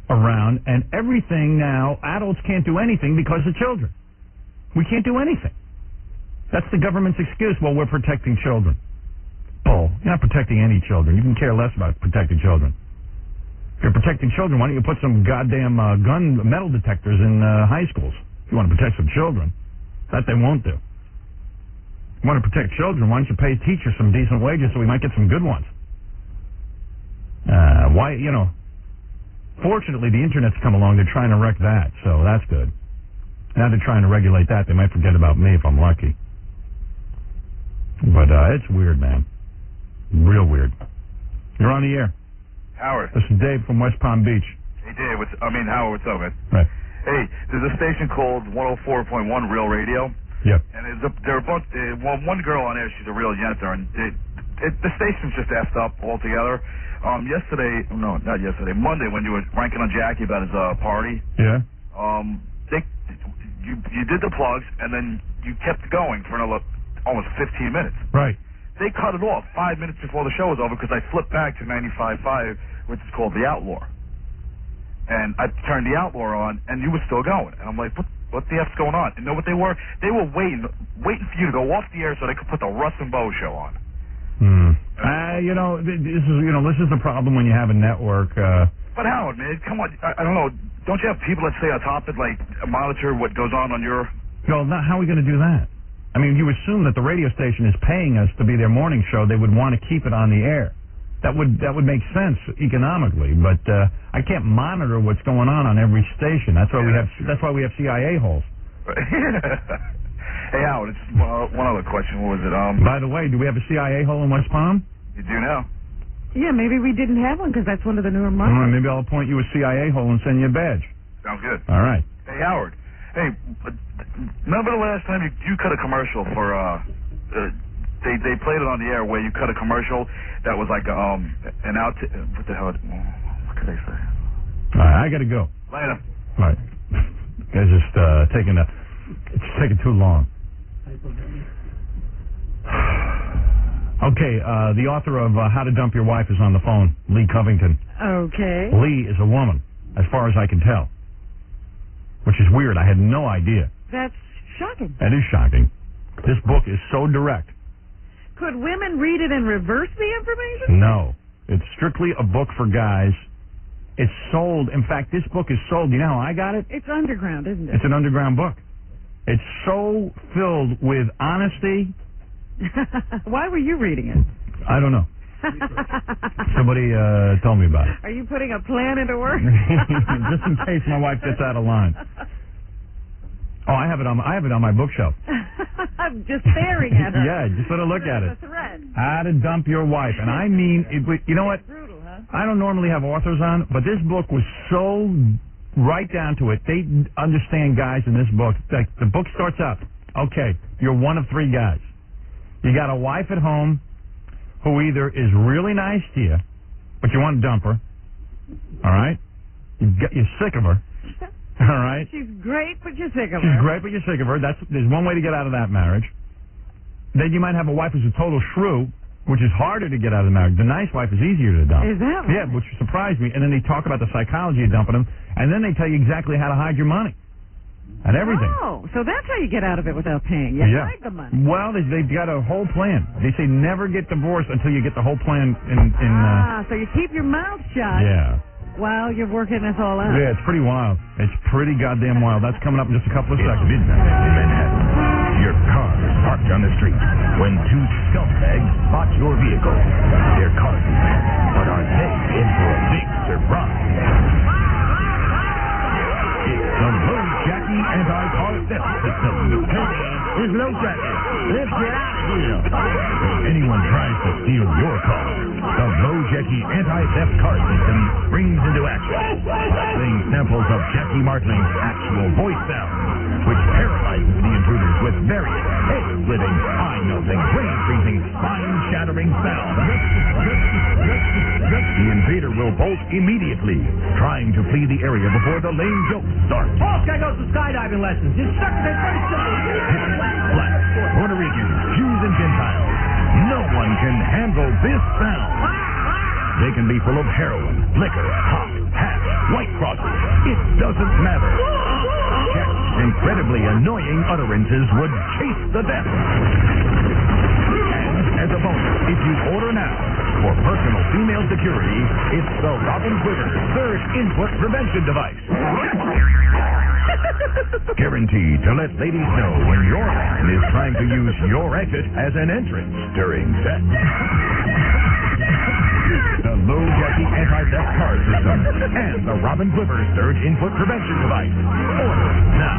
around, and everything now, adults can't do anything because of children. We can't do anything. That's the government's excuse. Well, we're protecting children. Bull. You're not protecting any children. You can care less about protecting children. If you're protecting children, why don't you put some goddamn metal detectors in high schools? If you want to protect some children. That they won't do. You want to protect children, why don't you pay teachers some decent wages so we might get some good ones? Fortunately, the internet's come along. They're trying to wreck that, so that's good. Now they're trying to regulate that. They might forget about me if I'm lucky. But it's weird, man. Real weird. You're on the air. Howard. This is Dave from West Palm Beach. Hey, Dave. Howard, what's up, man? Right. Hey, there's a station called 104.1 Real Radio. Yep. And there are both, one girl on there, she's a real yenter, and the station's just effed up altogether. Monday, when you were ranking on Jackie about his party. Yeah. You did the plugs, and then you kept going for another almost 15 minutes. Right. They cut it off 5 minutes before the show was over because I flipped back to 95.5, which is called The Outlaw. And I turned The Outlaw on, and you were still going. And I'm like, what the F's going on? You know what they were? They were waiting for you to go off the air so they could put the Russ and Bo show on. This is the problem when you have a network. But Howard, man, come on. I don't know. Don't you have people that stay on top of it, like monitor what goes on your... No, how are we going to do that? I mean, you assume that the radio station is paying us to be their morning show. They would want to keep it on the air. That would make sense economically, but I can't monitor what's going on every station. That's why we have CIA holes. Hey Howard, it's one other question. What was it? By the way, do we have a CIA hole in West Palm? You do now. Yeah, maybe we didn't have one because that's one of the newer models. All right, maybe I'll appoint you a CIA hole and send you a badge. Sounds good. All right. Hey Howard. Hey, remember the last time you cut a commercial for They played it on the air where you cut a commercial that was like an out. What the hell? What could they say? All right, I got to go. Later. All right. Guys, just it's taking too long. Okay, the author of How to Dump Your Wife is on the phone, Lee Covington. Okay. Lee is a woman, as far as I can tell, which is weird. I had no idea. That's shocking. That is shocking. This book is so direct. Could women read it and reverse the information? No. It's strictly a book for guys. It's sold. In fact, this book is sold. You know how I got it? It's underground, isn't it? It's an underground book. It's so filled with honesty. Why were you reading it? I don't know. Somebody told me about it. Are you putting a plan into work? Just in case my wife gets out of line. Oh, I have it on my bookshelf. I'm just staring at it. Yeah, just let her look at it. It's a thread. How to Dump Your Wife. And I mean, you know what? Brutal, huh? I don't normally have authors on, but this book was so right down to it. They understand guys in this book. Like, the book starts out, okay, you're one of three guys. You got a wife at home who either is really nice to you, but you want to dump her, all right? You're sick of her. All right. She's great, but you're sick of her. She's great, but you're sick of her. There's one way to get out of that marriage. Then you might have a wife who's a total shrew, which is harder to get out of the marriage. The nice wife is easier to dump. Is that right? Yeah, which surprised me. And then they talk about the psychology of dumping them, and then they tell you exactly how to hide your money and everything. Oh, so that's how you get out of it without paying. You hide the money. Well, they've got a whole plan. They say never get divorced until you get the whole plan in so you keep your mouth shut while you're working this all out. Yeah, it's pretty wild. It's pretty goddamn wild. That's coming up in just a couple of seconds. Midnight in Manhattan. Your car is parked on the street when two scumbags spot your vehicle. They're car thieves, but are they in for a big surprise? It's the Low Jackie Anti-Car Theft System. There's Low Jackie. Let's get out of here. If anyone tries to steal your car, the Low Jackie Anti-Theft Car System springs into action, playing samples of Jackie Martling's actual voice sound, which paralyzes the intruders with various head-splitting, eye-melting, brain-freezing, spine-shattering sounds. The invader will bolt immediately, trying to flee the area before the lame jokes start. Oh, guy goes to skydiving lessons. It's very simple. Black, Puerto Ricans, Jews, and Gentiles. No one can handle this sound. They can be full of heroin, liquor, hop, hash, white crosses. It doesn't matter. Jack's incredibly annoying utterances would chase the death. And as a bonus, if you order now for personal female security, it's the Robin Quiver third input prevention device. Guaranteed to let ladies know when your man is trying to use your exit as an entrance during sex. The Low Jackie Anti-Theft Car System and the Robin Quiver third input prevention device. Order now.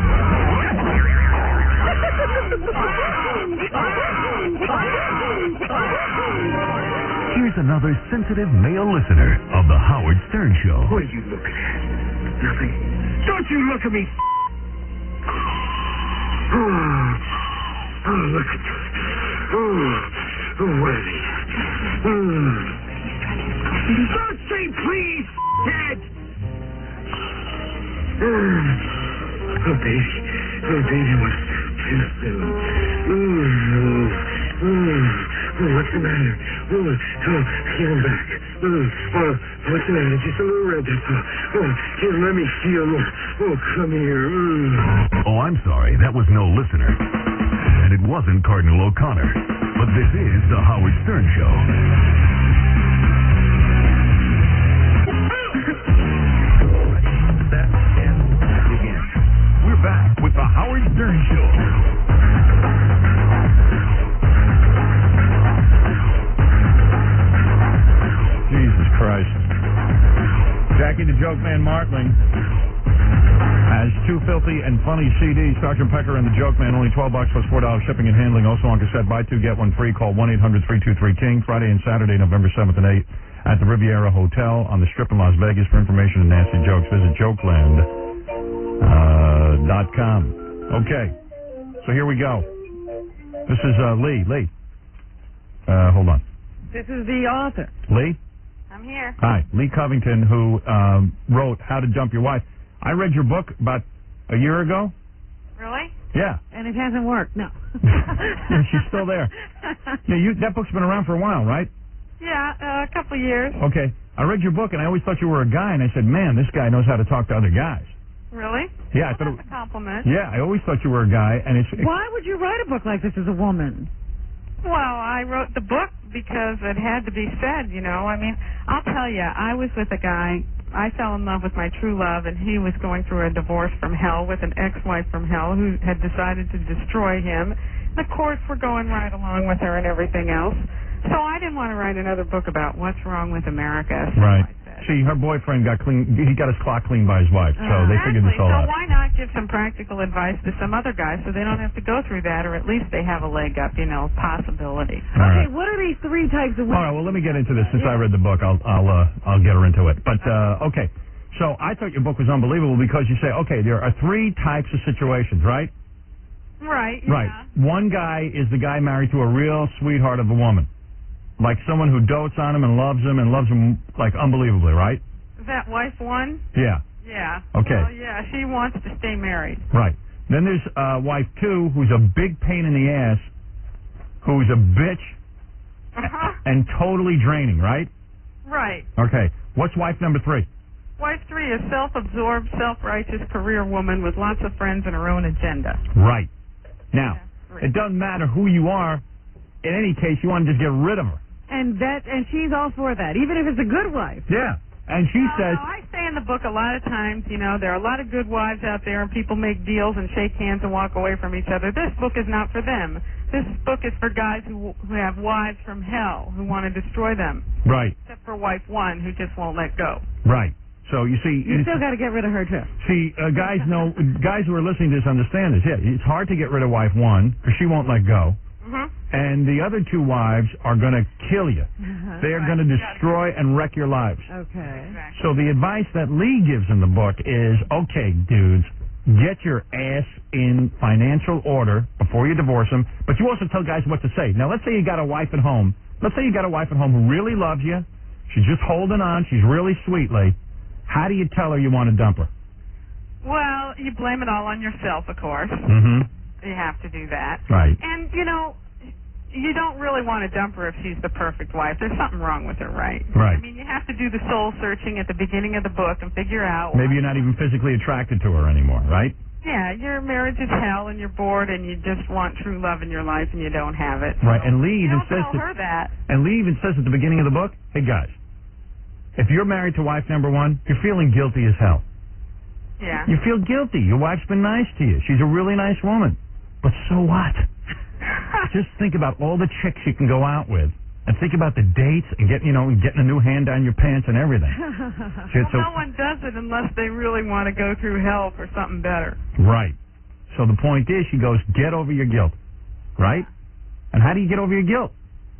Here's another sensitive male listener of the Howard Stern Show. What are you looking at? Nothing. Don't you look at me. Oh, look at this. What are they? Don't say please, Dad. Oh, baby. Oh, baby, what's too soon? What's the matter? Give him back. What's the matter? Just a little red, that's all. Here, let me feel. Come here. Oh, I'm sorry. That was no listener. And it wasn't Cardinal O'Connor. But this is the Howard Stern Show. Set and begin. We're back with the Howard Stern Show. Jesus Christ. Jackie the Joke Man Martling has two filthy and funny CDs. Sergeant Pecker and the Joke Man, only $12 plus $4 shipping and handling. Also on cassette, buy two, get one free. Call 1-800-323-KING. Friday and Saturday, November 7th and 8th at the Riviera Hotel on the Strip in Las Vegas. For information and nasty jokes, visit jokeland.com. Okay, so here we go. This is Lee. Hold on. This is the author. Lee? I'm here. Hi, Lee Covington, who wrote How to Dump Your Wife. I read your book about a year ago. Really? Yeah. And it hasn't worked, no. She's still there. Yeah, that book's been around for a while, right? Yeah, a couple years. Okay. I read your book, and I always thought you were a guy, and I said, man, this guy knows how to talk to other guys. Really? Yeah, I thought That's a compliment. Yeah, I always thought you were a guy, and it's Why would you write a book like this as a woman? Well, I wrote the book because it had to be said, you know. I mean, I'll tell you, I was with a guy. I fell in love with my true love, and he was going through a divorce from hell with an ex-wife from hell who had decided to destroy him. The courts were going right along with her and everything else. So I didn't want to write another book about what's wrong with America. So right. I said, See, her boyfriend got clean. He got his clock cleaned by his wife, so they figured this all so out. why not give some practical advice to some other guys so they don't have to go through that, or at least they have a leg up, you know, possibility. All right. What are these three types of women? All right, well, let me get into this. Since I read the book, I'll get her into it. But, okay. So I thought your book was unbelievable because you say, okay, there are three types of situations, right? Right, Right. One guy is the guy married to a real sweetheart of a woman. Like someone who dotes on him and loves him like unbelievably, right? Is that wife one? Yeah. Yeah. Okay. Well, yeah, she wants to stay married. Right. Then there's wife two, who's a big pain in the ass, who's a bitch, and totally draining, right? Right. Okay. What's wife number 3? Wife 3 is self-absorbed, self-righteous career woman with lots of friends and her own agenda. Right. Now, it doesn't matter who you are. In any case, you want to just get rid of her. And she's all for that, even if it's a good wife. Yeah. And she says... I say in the book a lot of times, there are a lot of good wives out there, and people make deals and shake hands and walk away from each other. This book is not for them. This book is for guys who have wives from hell, who want to destroy them. Right. Except for wife 1, who just won't let go. Right. So, you see... You still got to get rid of her, too. See, guys who are listening to this understand this. Yeah, it's hard to get rid of wife 1, because she won't let go. Mm-hmm. And the other 2 wives are going to kill you. They are going to destroy and wreck your lives. Okay. So the advice that Lee gives in the book is, okay, dudes, get your ass in financial order before you divorce them, but you also tell guys what to say. Now, let's say you got a wife at home. Let's say you got a wife at home who really loves you. She's just holding on. She's really sweet, Lee. How do you tell her you want to dump her? Well, you blame it all on yourself, of course. Mm-hmm. You have to do that. Right. And, you don't really want to dump her if she's the perfect wife. There's something wrong with her, right? Right. I mean, you have to do the soul searching at the beginning of the book and figure out... Maybe you're not even physically attracted to her anymore, right? Yeah, your marriage is hell and you're bored and you just want true love in your life and you don't have it. Right, and Lee even says... Tell her that. And Lee even says at the beginning of the book, hey, guys, if you're married to wife number 1, you're feeling guilty as hell. Yeah. You feel guilty. Your wife's been nice to you. She's a really nice woman. But so what? Just think about all the chicks you can go out with, and think about the dates and getting a new hand down your pants and everything. No one does it unless they really want to go through hell for something better. Right. So the point is, she goes, get over your guilt. Right? And how do you get over your guilt?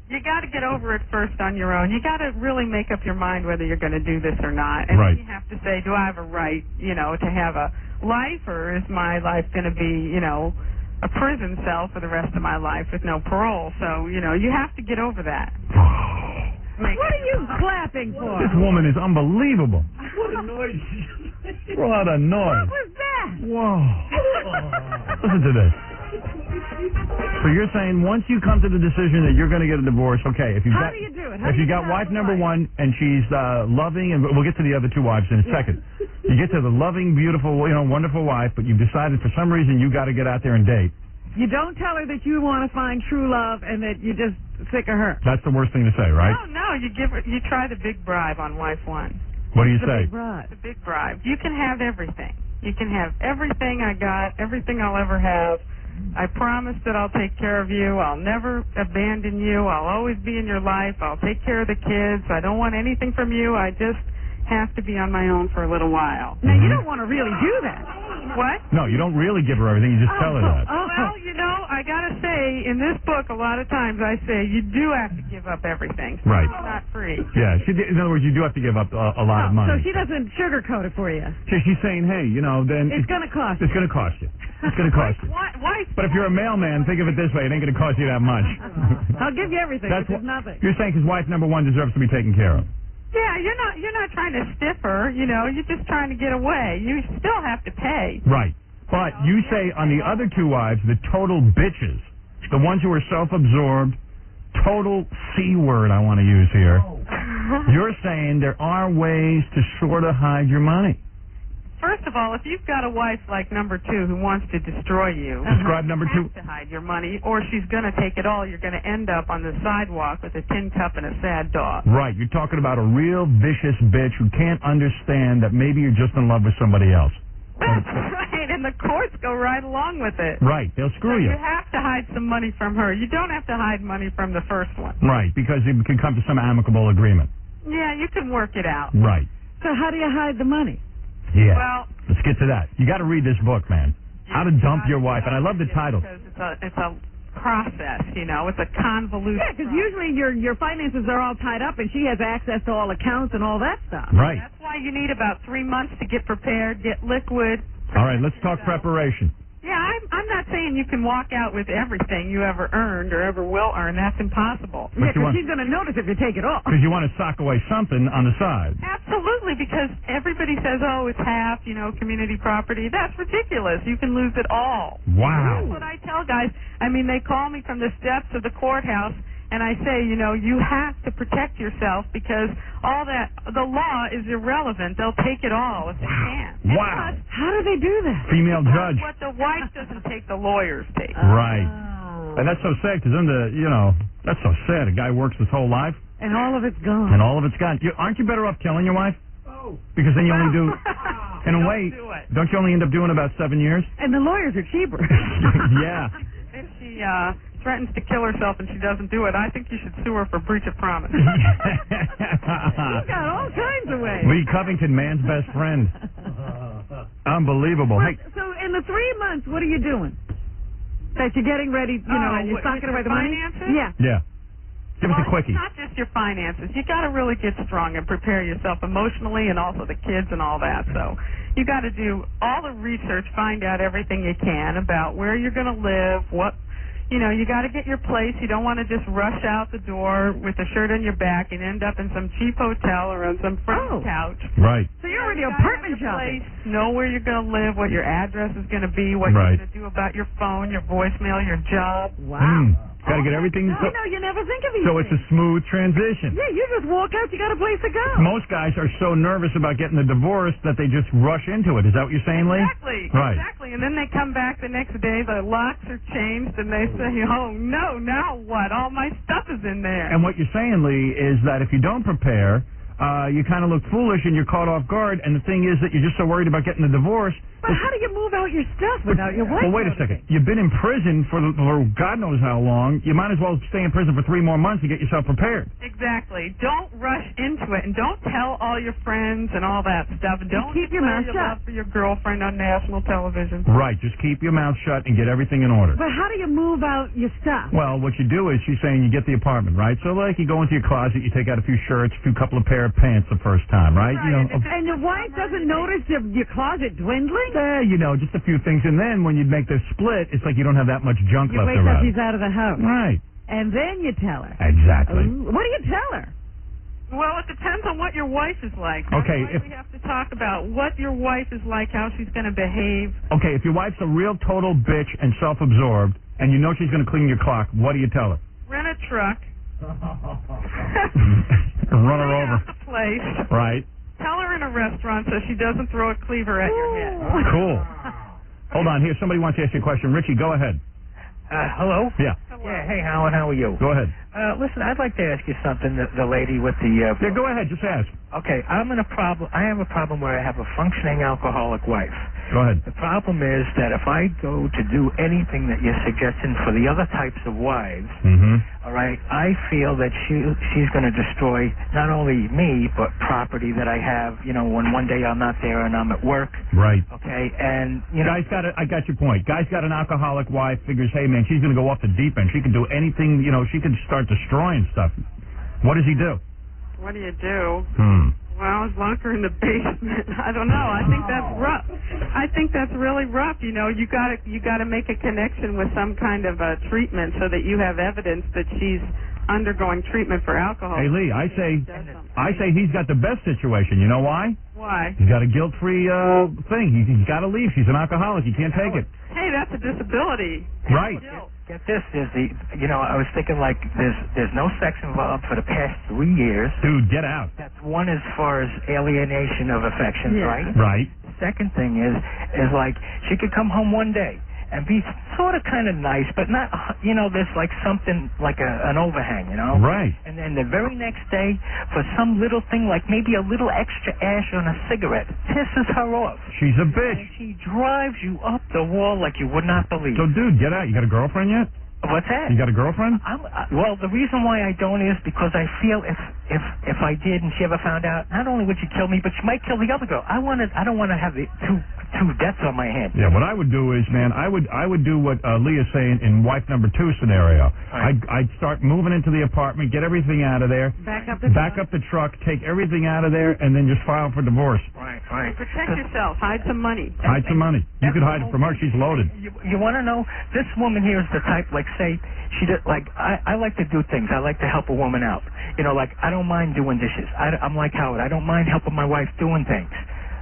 You got to get over it first on your own. You got to really make up your mind whether you're going to do this or not. And right. Then you have to say, do I have a right, to have a life, or is my life going to be, a prison cell for the rest of my life with no parole? So, you have to get over that. What are you clapping for? This woman is unbelievable. What a noise. What a noise. What was that? Whoa. Listen to this. So you're saying once you come to the decision that you're going to get a divorce, okay, if you How do you do it? How if do you got wife number 1 and she's loving, and we'll get to the other 2 wives in a second. You get to the loving, beautiful, wonderful wife, but you've decided for some reason you got to get out there and date. You don't tell her that you want to find true love and that you're just sick of her. That's the worst thing to say, right? No, you try the big bribe on wife 1. What do you the say? Big bribe? The big bribe. You can have everything. You can have everything I got, everything I'll ever have. I promise that I'll take care of you. I'll never abandon you. I'll always be in your life. I'll take care of the kids. I don't want anything from you. I just have to be on my own for a little while. Now, you don't want to really do that. What? No, you don't really give her everything. You just tell her that. Well, I got to say, in this book, a lot of times I say you do have to give up everything. Right. It's not free. Yeah. In other words, you do have to give up a lot of money. So she doesn't sugarcoat it for you. So she's saying, hey, then... It's going to cost you. It's going to cost you. It's going to cost you. Why? But if you're a mailman, think of it this way. It ain't going to cost you that much. I'll give you everything, That's which is nothing. You're saying because wife number 1 deserves to be taken care of. Yeah, you're not trying to stiff her, you're just trying to get away. You still have to pay. Right. But you say on the other 2 wives, the total bitches, the ones who are self-absorbed, total C word I want to use here, you're saying there are ways to sort of hide your money. First of all, if you've got a wife like number 2 who wants to destroy you, describe number 2. You have to hide your money, or she's going to take it all. You're going to end up on the sidewalk with a tin cup and a sad dog. Right. You're talking about a real vicious bitch who can't understand that maybe you're just in love with somebody else. That's right, and the courts go right along with it. Right. They'll screw you. You have to hide some money from her. You don't have to hide money from the first one. Right, because you can come to some amicable agreement. Yeah, you can work it out. Right. So how do you hide the money? Yeah. Well, let's get to that. You got to read this book, man. How to Dump Your Wife. And I love the title. Because it's a process, It's a convoluted. Yeah, because usually your finances are all tied up, and she has access to all accounts and all that stuff. Right. That's why you need about 3 months to get prepared, get liquid. All right, let's talk preparation. Yeah, I'm not saying you can walk out with everything you ever earned or ever will earn. That's impossible. Yeah, because she's going to notice if you take it off. Because you want to sock away something on the side. Absolutely, because everybody says, oh, it's half, community property. That's ridiculous. You can lose it all. Wow. That's what I tell guys. I mean, they call me from the steps of the courthouse, And I say, you know, you have to protect yourself because all that, the law is irrelevant. They'll take it all if they can. Wow. How do they do that? Female judge. What the wife doesn't take, the lawyers take. Right. And that's so sad because that's so sad. A guy works his whole life. And all of it's gone. And all of it's gone. Aren't you better off killing your wife? Oh. Because then you only do, in a way, don't you only end up doing about 7 years? And the lawyers are cheaper. Yeah. If she threatens to kill herself and she doesn't do it, I think you should sue her for breach of promise. You've got all kinds of ways. Lee Covington, man's best friend. Unbelievable. Hey, So in the 3 months, what are you doing? That you're getting ready, and you're stocking away the money? Finances? Yeah. Yeah. Give us a quickie. It's not just your finances. You got to really get strong and prepare yourself emotionally and also the kids and all that. So you got to do all the research, find out everything you can about where you're going to live, you got to get your place. You don't want to just rush out the door with a shirt on your back and end up in some cheap hotel or on some friend's couch. Right. So you're already apartment shopping. Know where you're going to live, what your address is going to be, what you're going to do about your phone, your voicemail, your job. Wow. Got to get everything. You never think of these So it's a smooth transition. Yeah, you just walk out, you got a place to go. Most guys are so nervous about getting the divorce that they just rush into it. Is that what you're saying, Lee? Exactly. Right. Exactly. And then they come back the next day, the locks are changed, and they say, oh, no, now what? All my stuff is in there. And what you're saying, Lee, is that if you don't prepare, you kind of look foolish and you're caught off guard. And the thing is that you're just so worried about getting the divorce. But how do you move out your stuff without your wife? Well, wait a second. You've been in prison for God knows how long. You might as well stay in prison for 3 more months to get yourself prepared. Exactly. Don't rush into it, and don't tell all your friends and all that stuff. And don't keep your mouth declare your love for your girlfriend on national television. Right. Just keep your mouth shut and get everything in order. But how do you move out your stuff? Well, what you do is she's saying you get the apartment, right? So, like, you go into your closet, you take out a few shirts, a couple of pair of pants the first time, right? And your wife doesn't notice your closet dwindling? Just a few things. And then when you make the split, it's like you don't have that much junk you left wait around. till she's out of the house. Right. And then you tell her. Exactly. What do you tell her? Well, it depends on what your wife is like. Okay. We have to talk about what your wife is like, how she's going to behave. Okay, if your wife's a real total bitch and self-absorbed, and you know she's going to clean your clock, what do you tell her? Rent a truck. Run her over. Out the place. Right. Tell her in a restaurant so she doesn't throw a cleaver at your head. Cool. Hold on. Here, somebody wants to ask you a question. Richie, go ahead. Hello? Yeah. Yeah, hey, Howard, how are you? Go ahead. Listen, I'd like to ask you something, the lady with the... Yeah, go ahead. Just ask. Okay, I have a problem where I have a functioning alcoholic wife. Go ahead. The problem is that if I go to do anything that you're suggesting for the other types of wives, all right, I feel that she's going to destroy not only me, but property that I have, when one day I'm not there and I'm at work. Right. Okay, and, I got your point. Guy's got an alcoholic wife, figures, hey, man, she's going to go off the deep end. She can do anything, she can start destroying stuff. What does he do? What do you do? Well, lock her in the basement. I don't know. I think that's rough. I think that's really rough. You gotta make a connection with some kind of a treatment so that you have evidence that she's undergoing treatment for alcohol. Hey, Lee, I say he's got the best situation. You know why? Why? He's got a guilt-free thing. He's got to leave. She's an alcoholic. He can't take it. Hey, that's a disability. Right. Get this, I was thinking like there's no sex involved for the past 3 years. Dude, get out. That's one as far as alienation of affections, right? Right. Second thing is like she could come home one day and be sort of kind of nice, but not, there's like something like an overhang, Right. And then the very next day, for some little thing like maybe a little extra ash on a cigarette, pisses her off. She's a bitch. And she drives you up the wall like you would not believe. So, dude, get out. You got a girlfriend yet? What's that? You got a girlfriend? Well, the reason why I don't is because I feel if I did and she ever found out, not only would she kill me, but she might kill the other girl. I don't want to have the two deaths on my hands. Yeah, what I would do is, man, I would do what Leah's saying in wife number 2 scenario. Right. I'd start moving into the apartment, get everything out of there, back up the truck, take everything out of there, and then just file for divorce. Right. Protect yourself. Hide some money. Hide some money. You could hide it from her. She's loaded. You want to know? This woman here is the type, like, say, she did, like, I like to do things. I like to help a woman out. Like, I don't mind doing dishes. I'm like Howard. I don't mind helping my wife doing things.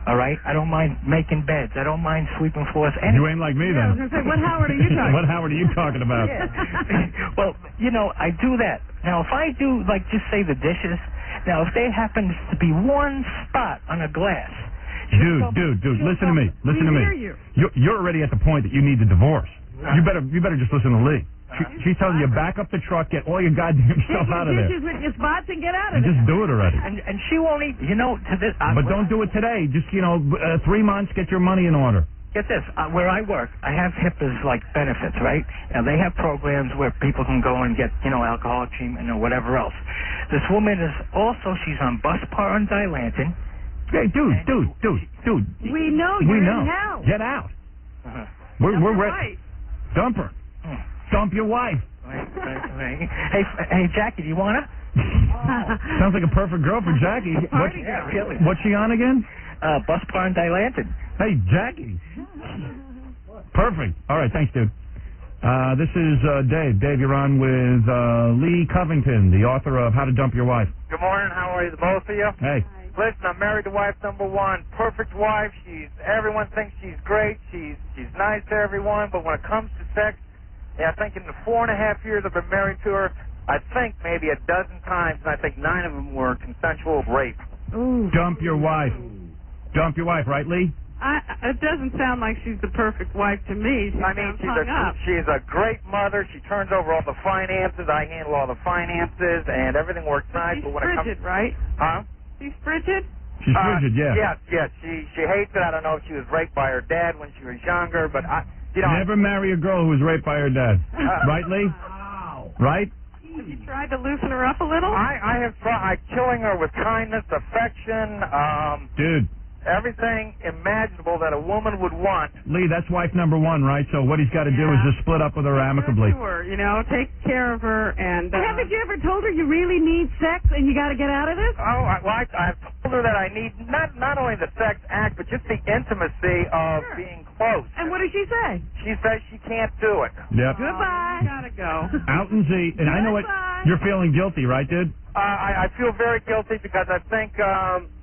All right? I don't mind making beds. I don't mind sweeping floors. You ain't like me, then. I was going to say, what Howard are you talking What Howard are you talking about? Well, I do that. Now, if I do, like, just say the dishes, now, if there happens to be one spot on a glass... Dude, listen to me. Listen to me. You're already at the point that you need the divorce. You better just listen to Lee. She's telling you, back up the truck, get all your goddamn stuff out of there. Take your dishes with your spots and get out of there. Just do it already. And she won't eat, to this... But don't do it today. Just, 3 months, get your money in order. Get this, where I work, I have HIPAA's, like, benefits, right? And they have programs where people can go and get, alcoholic treatment or whatever else. This woman is also, she's on Buspar and Dilantin. Hey, dude. We know you're in hell. Get out. We're ready. Dump her. Dump your wife. Hey, Jackie, do you want to? Sounds like a perfect girl for Jackie. Really. What's she on again? Buspar and Dilantin. Hey, Jackie. Perfect. All right, thanks, dude. This is Dave. Dave, you're on with Lee Covington, the author of How to Dump Your Wife. Good morning. How are you, the both of you? Hey. Listen, I'm married to wife number one. Perfect wife. Everyone thinks she's great. She's nice to everyone. But when it comes to sex, I think in the 4.5 years I've been married to her, I think maybe a dozen times, and I think 9 of them were consensual rape. Ooh. Dump your wife. Dump your wife, right, Lee? It doesn't sound like she's the perfect wife to me. She's a great mother. She turns over all the finances. I handle all the finances, and everything works nice. She's but when frigid, it comes, right? Huh? She's frigid? She's frigid, yeah. Yes. She hates it. I don't know if she was raped by her dad when she was younger, but never marry a girl who was raped by her dad. Right, Lee? Right? Have you tried to loosen her up a little? I have tried killing her with kindness, affection, dude, everything imaginable that a woman would want. Lee, that's wife number one, right? So what he's got to do is just split up with her amicably. Sure, take care of her and... Haven't you ever told her you really need sex and you got to get out of this? Oh, I've told her that I need not only the sex act, but just the intimacy of being close. And what does she say? She says she can't do it. Yep. Goodbye. Gotta go. Out and Z. And I know what you're feeling guilty, right, dude? I feel very guilty because I think...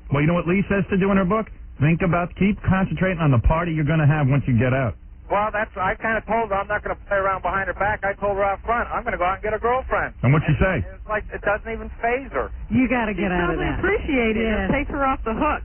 Well, you know what Lee says to do in her book? Keep concentrating on the party you're going to have once you get out. Well, I kind of told her I'm not going to play around behind her back. I told her out front, I'm going to go out and get a girlfriend. And what'd she say? It's like, it doesn't even faze her. You got to get out of that. Appreciate it. Yeah. Take her off the hook.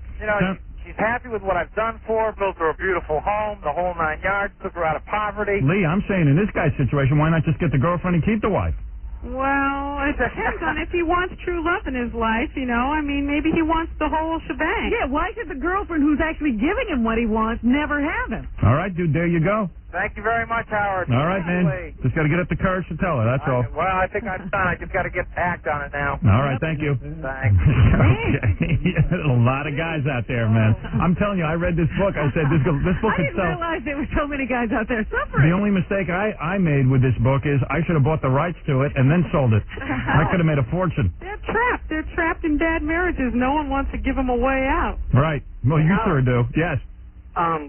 She's happy with what I've done for her, built her a beautiful home, the whole 9 yards, took her out of poverty. Lee, I'm saying in this guy's situation, why not just get the girlfriend and keep the wife? Well, it depends on if he wants true love in his life, maybe he wants the whole shebang. Yeah, why should the girlfriend who's actually giving him what he wants never have him? All right, dude, there you go. Thank you very much, Howard. All right, man. Just got to get up the courage to tell her, that's all. Well, I think I'm done. I just got to get act on it now. All right, thank you. Thanks. Okay. A lot of guys out there, man. I'm telling you, I read this book. I said, this book could sell. I didn't realize there were so many guys out there suffering. The only mistake I made with this book is I should have bought the rights to it and then sold it. I could have made a fortune. They're trapped. They're trapped in bad marriages. No one wants to give them a way out. Right. Well, you sure do. Yes.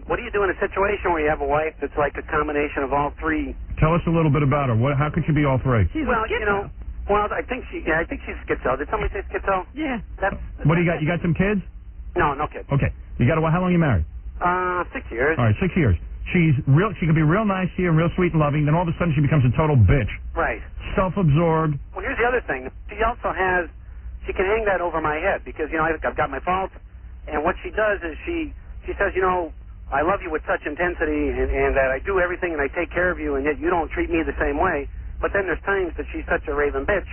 What do you do in a situation where you have a wife that's like a combination of all three? Tell us a little bit about her. How could she be all three? She's a schizo. I think she's schizo. Did somebody say schizo? Yeah. What do you got? You got some kids? No kids. Okay. You got how long you married? 6 years. All right, 6 years. She can be real nice to you and real sweet and loving. Then all of a sudden she becomes a total bitch. Right. Self-absorbed. Well, here's the other thing. She also she can hang that over my head because I've got my faults, and what she does is she says, I love you with such intensity and that I do everything and I take care of you and yet you don't treat me the same way. But then there's times that she's such a raving bitch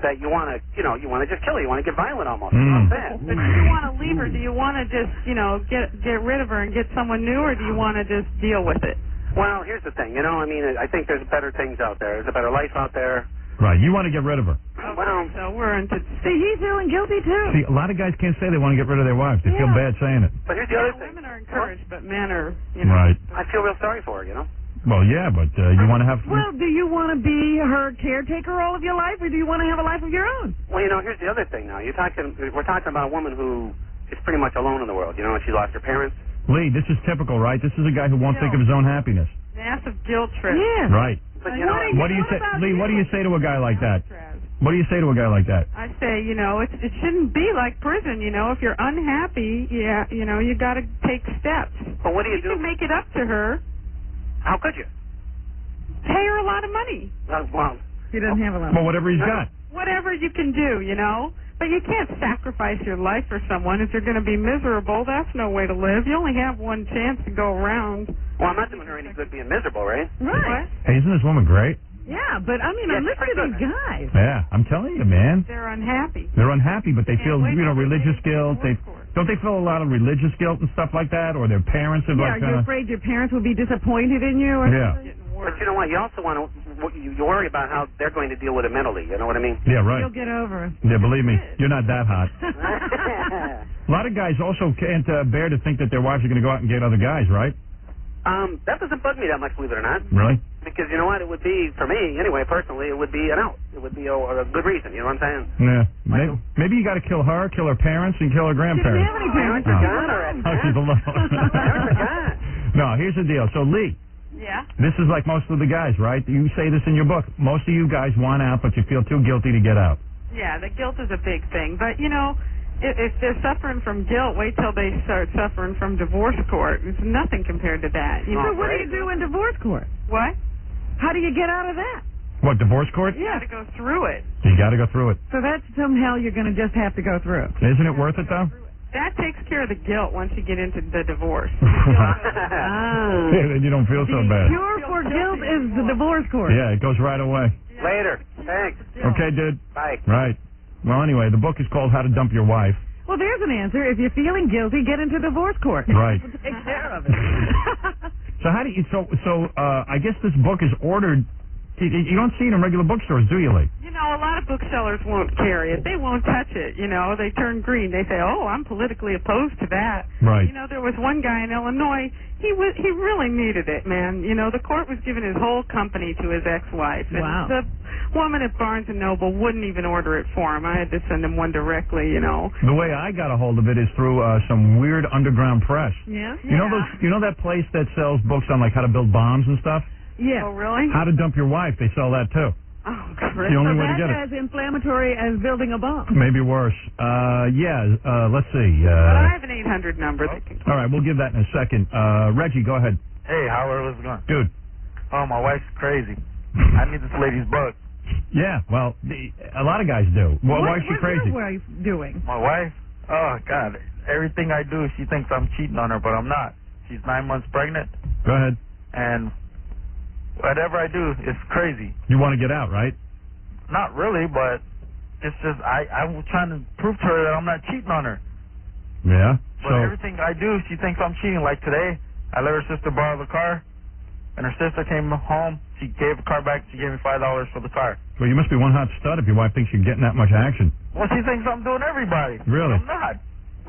that you want to just kill her. You want to get violent almost. But do you want to leave her? Do you want to just, get rid of her and get someone new, or do you want to just deal with it? Well, here's the thing. I think there's better things out there. There's a better life out there. Right. You want to get rid of her. So we're into... See, he's feeling guilty, too. See, a lot of guys can't say they want to get rid of their wives. They feel bad saying it. But here's the other thing. Women are encouraged, but men are, Right. I feel real sorry for her, Well, yeah, but you want to have... Well, do you want to be her caretaker all of your life, or do you want to have a life of your own? Well, here's the other thing now. We're talking about a woman who is pretty much alone in the world. She lost her parents. Lee, this is typical, right? This is a guy who won't think of his own happiness. Massive guilt trip. Yeah. Right. But, what do you say, Lee, what do you say to a guy like that? What do you say to a guy like that? I say, it shouldn't be like prison, If you're unhappy, you got to take steps. But what do you do? You can make it up to her. How could you? Pay her a lot of money. Well, he doesn't have a lot. Well, whatever he's got. Whatever whatever you can do, you know. But you can't sacrifice your life for someone if you're going to be miserable. That's no way to live. You only have one chance to go around. Well, I'm not doing her any good being miserable, right? Right. Hey, isn't this woman great? Yeah, but I mean, Yeah, listen to these guys. Yeah, I'm telling you, man. They're unhappy. They're unhappy, but they feel, wait till they religious get guilt. Don't they feel a lot of religious guilt and stuff like that? Or their parents have Yeah, are you afraid your parents will be disappointed in you? Or Yeah. something? But you know what? You also want to you worry about how they're going to deal with it mentally. You know what I mean? Yeah, right. You'll get over it. Yeah, believe me, you're not that hot. A lot of guys also can't bear to think that their wives are going to go out and get other guys, right? That doesn't bug me that much, believe it or not. Really? Because you know what? It would be, for me, anyway, personally, it would be an out. It would be a good reason. You know what I'm saying? Yeah. Maybe you got to kill her, kill her parents, and kill her grandparents. How many parents are gone already? Oh, she's alone. Parents are gone. No, here's the deal. So, Lee, Yeah. this is like most of the guys, right? You say this in your book. Most of you guys want out, but you feel too guilty to get out. Yeah, the guilt is a big thing. But, you know, if they're suffering from guilt, wait till they start suffering from divorce court. It's nothing compared to that. You So know, what do you do in divorce court? What? How do you get out of that? What, divorce court? You got to go through it. You got to go through it. So that's some hell you're going to just have to go through. Isn't it worth it, though? That takes care of the guilt once you get into the divorce. Yeah, then you don't feel so bad. Cure for guilt is the divorce court. Yeah, it goes right away. Later. Thanks. Okay, dude. Bye. Right. Well, anyway, the book is called How to Dump Your Wife. Well, there's an answer. If you're feeling guilty, get into divorce court. Right. Take care of it. So how do you? I guess this book is ordered. You don't see it in regular bookstores, do you, Lee? You know, a lot of booksellers won't carry it. They won't touch it. You know, they turn green. They say, "Oh, I'm politically opposed to that." Right. You know, there was one guy in Illinois. He really needed it, man. You know, the court was giving his whole company to his ex-wife, and Wow. the woman at Barnes and Noble wouldn't even order it for him. I had to send him one directly. You know. The way I got a hold of it is through some weird underground press. Yeah. You know those? You know that place that sells books on like how to build bombs and stuff? Yeah. Oh, really? How to Dump Your Wife. They sell that too. Oh, It's the only way to get That's as inflammatory as building a bomb. Maybe worse. Let's see. But I have an 800 number. That can... All right, we'll give that in a second. Reggie, go ahead. Hey, Howard, what's going on? Dude. Oh, my wife's crazy. I need this lady's book. Yeah, well, a lot of guys do. Well, why is she crazy? What's your wife doing? My wife? Oh, God. Everything I do, she thinks I'm cheating on her, but I'm not. She's 9 months pregnant. Go ahead. And whatever I do, it's crazy. You want to get out, right? Not really, but it's just I'm trying to prove to her that I'm not cheating on her. Yeah. But everything I do, she thinks I'm cheating. Like today, I let her sister borrow the car, and her sister came home. She gave the car back. She gave me $5 for the car. Well, you must be one hot stud if your wife thinks you're getting that much action. Well, she thinks I'm doing everybody. Really? I'm not.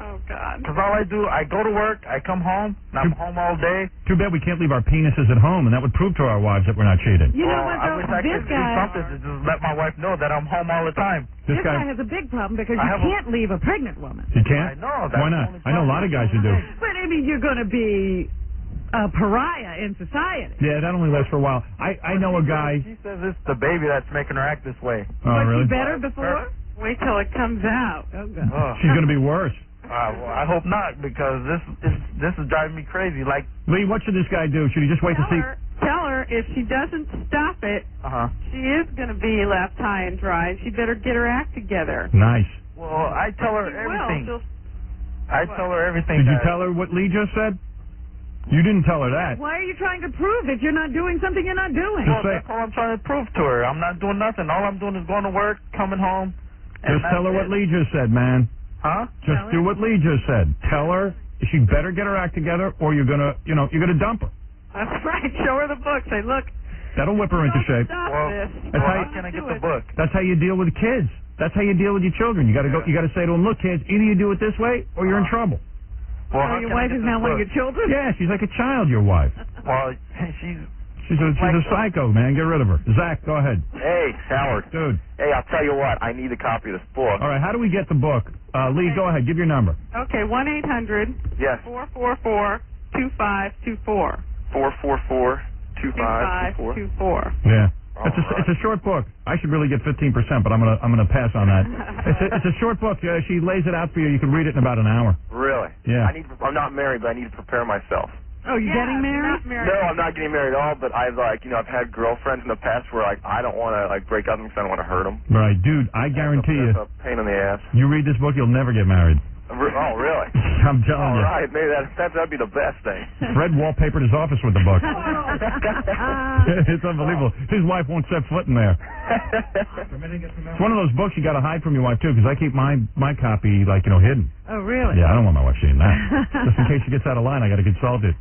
Oh, God. Because all I do, I go to work, I come home, and I'm home all day. Too bad we can't leave our penises at home, and that would prove to our wives that we're not cheating. You know Well, what, I though? wish I This could do guy, something to just let my wife know that I'm home all the time. this guy has a big problem because I you have a- can't leave a pregnant woman. You can't? I know. That's Why the not? only I know a lot of guys who do. But, I mean, you're going to be a pariah in society. Yeah, that only lasts for a while. I know a guy. She says it's the baby that's making her act this way. Oh, Was really? she better before? Wait till it comes out. Oh, God. Oh. She's going to be worse. Well, I hope not, because this is driving me crazy. Like, Lee, what should this guy do? Should he just wait to see? Tell her if she doesn't stop it, she is going to be left high and dry, and she better get her act together. Nice. well, I tell her She everything. will. I tell her everything. Did you that- tell her what Lee just said? You didn't tell her that. Why are you trying to prove that you're not doing something you're not doing? Well, that's all I'm trying to prove to her. I'm not doing nothing. All I'm doing is going to work, coming home. Just tell her what Lee just said, man. Huh? Just do what Lee just said. Tell her she better get her act together, or you're gonna dump her. That's right. Show her the book. Say, look. That'll whip her into shape. Stop this. That's how How can I get the book? That's how you deal with kids. That's how you deal with your children. You got to go. You got to say to them, look, kids, either you do it this way, or you're in trouble. Well, So how your can I wife get is this now one of book? your children? Yeah, she's like a child. Your wife. Well, she's a psycho, man. Get rid of her. Zach, go ahead. Hey, Howard. Dude. Hey, I'll tell you what. I need a copy of this book. All right, how do we get the book? Lee, go ahead. Give your number. Okay, 1-800. Yes. 444-2524. 444-2524. Yeah. It's a short book. I should really get 15%, but I'm gonna pass on that. It's a short book. She lays it out for you. You can read it in about an hour. Really? Yeah. I'm not married, but I need to prepare myself. Oh, you getting married? Not married. No, I'm not getting married at all, but I've had girlfriends in the past where I don't want to break up because I don't want to hurt them. Right, dude, I guarantee you, That's a pain in the ass. you read this book, you'll never get married. Oh, really? I'm telling you. All right, maybe that'd be the best thing. Fred wallpapered his office with the book. It's unbelievable. His wife won't set foot in there. It's one of those books you got to hide from your wife, too, because I keep my copy, hidden. Oh, really? Yeah, I don't want my wife seeing that. Just in case she gets out of line, I got to consult it.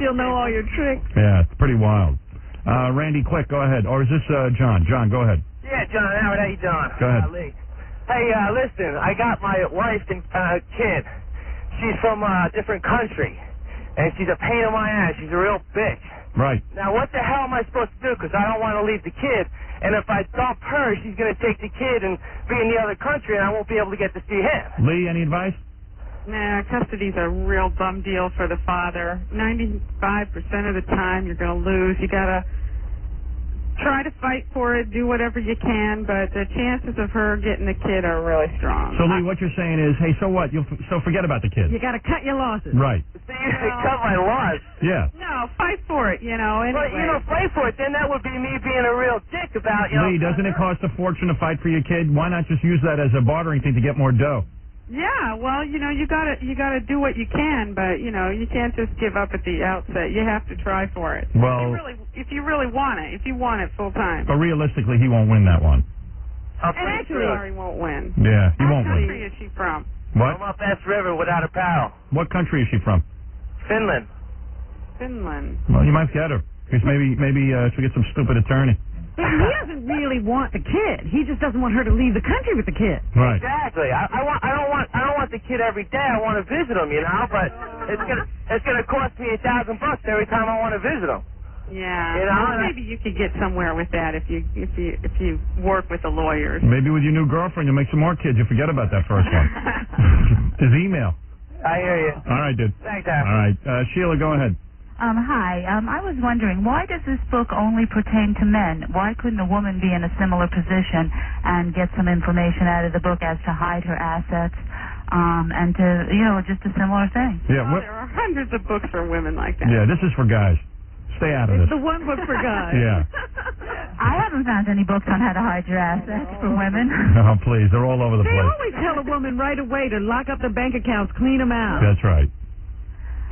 She'll know all your tricks. Yeah, it's pretty wild. Randy, quick, go ahead. Or is this John? John, go ahead. Yeah, John Howard, how you doing? Go ahead. Lee. Hey, listen, I got my wife and kid. She's from a different country, and she's a pain in my ass. She's a real bitch. Right. Now, what the hell am I supposed to do? Because I don't want to leave the kid, and if I dump her, she's going to take the kid and be in the other country, and I won't be able to get to see him. Lee, any advice? Nah, custody's a real bum deal for the father. 95% of the time, you're going to lose. You got to try to fight for it, do whatever you can, but the chances of her getting the kid are really strong. So, Lee, what you're saying is, hey, so what? So forget about the kid. You got to cut your losses. Right. See, you can cut my loss. Yeah. No, fight for it, anyway. But, fight for it, then that would be me being a real dick about, Lee, doesn't it cost a fortune to fight for your kid? Why not just use that as a bartering thing to get more dough? Yeah, well, you gotta do what you can, but you can't just give up at the outset. You have to try for it. Well, if you really want it, if you want it full time. But realistically, he won't win that one. I'm And pretty actually, sure. he won't win. Yeah, he won't What win. country is she from? What? I'm up East River without a paddle. What country is she from? Finland. Finland. Well, you might get her. Because maybe she'll get some stupid attorney. He doesn't really want the kid. He just doesn't want her to leave the country with the kid. Right. Exactly. I don't want the kid every day. I want to visit him, but it's gonna cost me $1,000 every time I want to visit him. Yeah. Well, maybe you could get somewhere with that if you work with the lawyers. Maybe with your new girlfriend, you'll make some more kids. You forget about that first one. His email. I hear you. All right, dude. Thanks, Al. All right. Sheila, go ahead. Hi. I was wondering, why does this book only pertain to men? Why couldn't a woman be in a similar position and get some information out of the book as to hide her assets, and to, just a similar thing? Yeah. There are hundreds of books for women like that. Yeah, this is for guys. Stay out of It's this. the one book for guys. Yeah. I haven't found any books on how to hide your assets for women. Oh, please. They're all over the They place. always tell a woman right away to lock up the bank accounts, clean them out. That's right.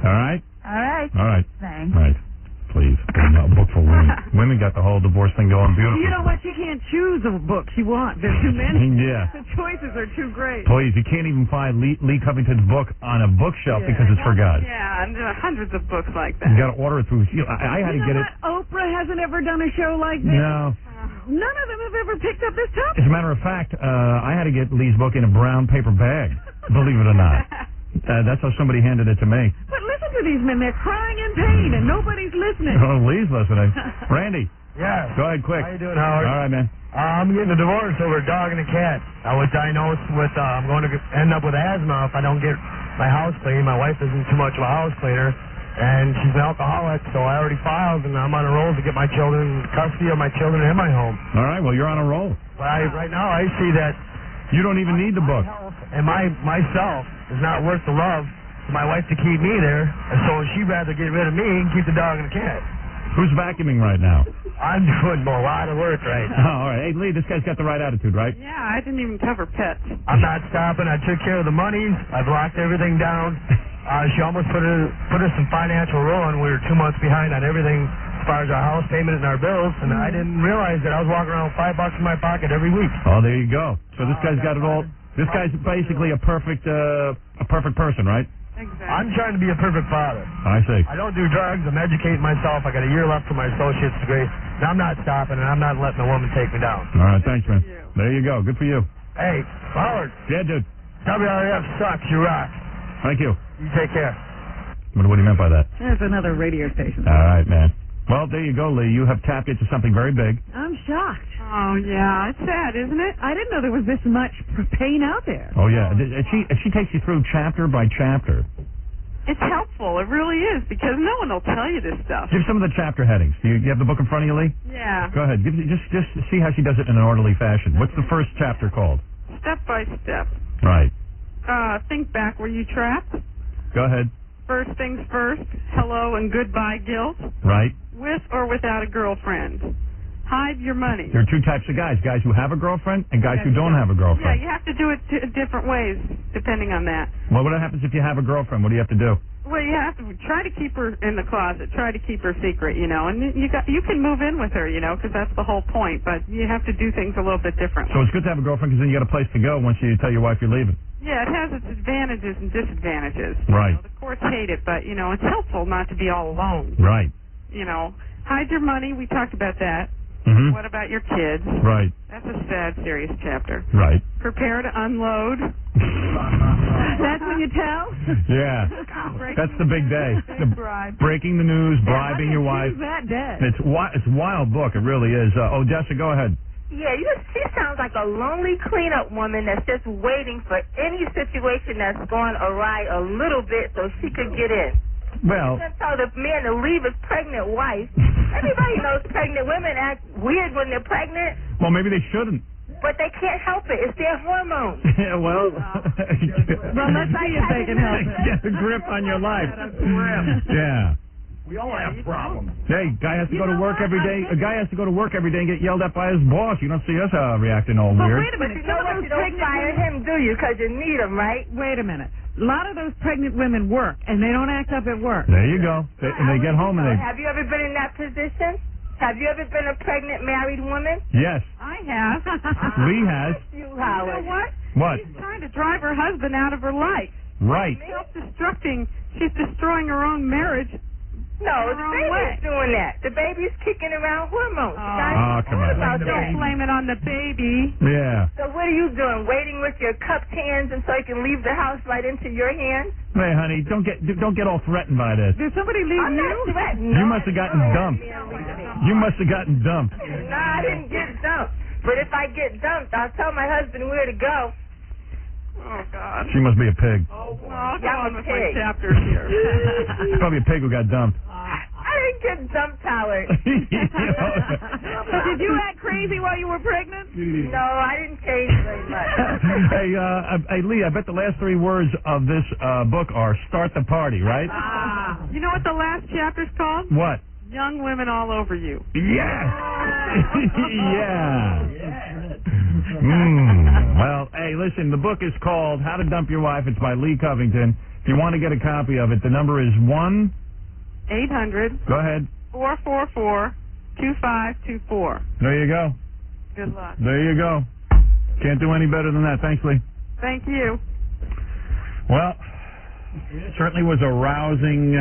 All right? All right. All right. Thanks. All right. Please. A book for women. Women got the whole divorce thing going beautifully. You know what? You can't choose a book you want. There's too many. Yeah. The choices are too great. Please, you can't even find Lee Covington's book on a bookshelf because it's for guys. Yeah, and there are hundreds of books like You that. got to order it through. I had to get it. Oprah hasn't ever done a show like this. No. None of them have ever picked up this topic. As a matter of fact, I had to get Lee's book in a brown paper bag. Believe it or not. That's how somebody handed it to me. But listen to these men. They're crying in pain, and nobody's listening. Oh, Lee's listening. Randy. Yeah. Go ahead, quick. How you doing, Howard? All right, man. I'm getting a divorce over a dog and a cat. I was diagnosed with, I'm going to end up with asthma if I don't get my house clean. My wife isn't too much of a house cleaner, and she's an alcoholic, so I already filed, and I'm on a roll to get my children, custody of my children in my home. All right, well, you're on a roll. But right now I see that you don't even need the book. And myself is not worth the love for my wife to keep me there, and so she'd rather get rid of me and keep the dog and the cat. Who's vacuuming right now? I'm doing a lot of work right now. Oh, all right. Hey, Lee, this guy's got the right attitude, right? Yeah, I didn't even cover pets. I'm not stopping. I took care of the monies. I've locked everything down. She almost put us in financial ruin. We were 2 months behind on everything as far as our house payment and our bills, and I didn't realize that I was walking around with $5 in my pocket every week. Oh, there you go. So this guy's got it all. This guy's basically a perfect person, right? Exactly. I'm trying to be a perfect father. I see. I don't do drugs. I'm educating myself. I got a year left for my associate's degree. And I'm not stopping, and I'm not letting a woman take me down. All right, thanks, man. There you go. Good for you. Hey, Howard. Yeah, dude. WRF sucks. You rock. Thank you. You take care. What do you meant by that? There's another radio station. All right, man. Well, there you go, Lee. You have tapped into something very big. I'm shocked. Oh, yeah. It's sad, isn't it? I didn't know there was this much pain out there. Oh, yeah. If she takes you through chapter by chapter. It's helpful. It really is, because no one will tell you this stuff. Give some of the chapter headings. Do you have the book in front of you, Lee? Yeah. Go ahead. Just see how she does it in an orderly fashion. What's the first chapter called? Step by step. Right. Think back. Were you trapped? Go ahead. first things first, hello and goodbye guilt, Right. with or without a girlfriend. Hide your money. There are two types of guys who have a girlfriend and guys who don't have a Yeah, girlfriend. you have to do it different ways depending on that. Well, what happens if you have a girlfriend? What do you have to do? Well, you have to try to keep her in the closet, try to keep her secret, and you can move in with her, because that's the whole point, but you have to do things a little bit differently. So it's good to have a girlfriend because then you got a place to go once you tell your wife you're leaving. Yeah, it has its advantages and disadvantages. Right. The courts hate it, but, it's helpful not to be all alone. Right. Hide your money, we talked about that. Mm-hmm. What about your kids? Right. That's a sad, serious chapter. Right. Prepare to unload. That's when you tell? Yeah. That's the big day. Breaking the news, bribing your wife. Who's that dead? It's a wild book. It really is. Odessa, go ahead. Yeah, she sounds like a lonely cleanup woman that's just waiting for any situation that's going awry a little bit so she could get in. Well, She told the man to leave his pregnant wife. Everybody knows pregnant women act weird when they're pregnant, well, maybe they shouldn't. but they can't help it. It's their hormones. Yeah, well, Well, let's see if they can help it. get a grip on your life. Yeah. We all have problems. Hey, guy has to go to work every day. A guy has to go to work every day and get yelled at by his boss. You don't see us reacting all But weird. wait a minute. You know what? You don't fire him, do you? Because you need him, right? Wait a minute. A lot of those pregnant women work, and they don't act up at work. There you go. And they get home and they... Have you ever been in that position? Have you ever been a pregnant married woman? Yes. I have. Lee has. You, You Howard. know what? What? She's trying to drive her husband out of her life. Right. Self-destructing. She's destroying her own marriage. No, the baby's doing that. The baby's kicking around hormones. Come on. About that. Don't blame it on the baby. Yeah. So what are you doing? Waiting with your cupped hands and so you can leave the house right into your hands? Hey, honey, don't get all threatened by this. Did somebody leave I'm you? not threatened. You must have gotten dumped. You must have gotten dumped. No, I didn't get dumped. But if I get dumped, I'll tell my husband where to go. Oh, God. She must be a pig. Oh, I'll go Yeah, on with my pig. chapters here. She's probably a pig who got dumped. I didn't get dumped, Howard. Did you act crazy while you were pregnant? No, I didn't change very much. Hey, Lee, I bet the last three words of this book are "start the party," right? You know what the last chapter's called? What? Young women all over you. Yes. Yeah. Well, hey, listen, the book is called How to Dump Your Wife. It's by Lee Covington. If you want to get a copy of it, the number is 800. Go ahead. 444-2524. There you go. Good luck. There you go. Can't do any better than that. Thanks, Lee. Thank you. Well, it certainly was a rousing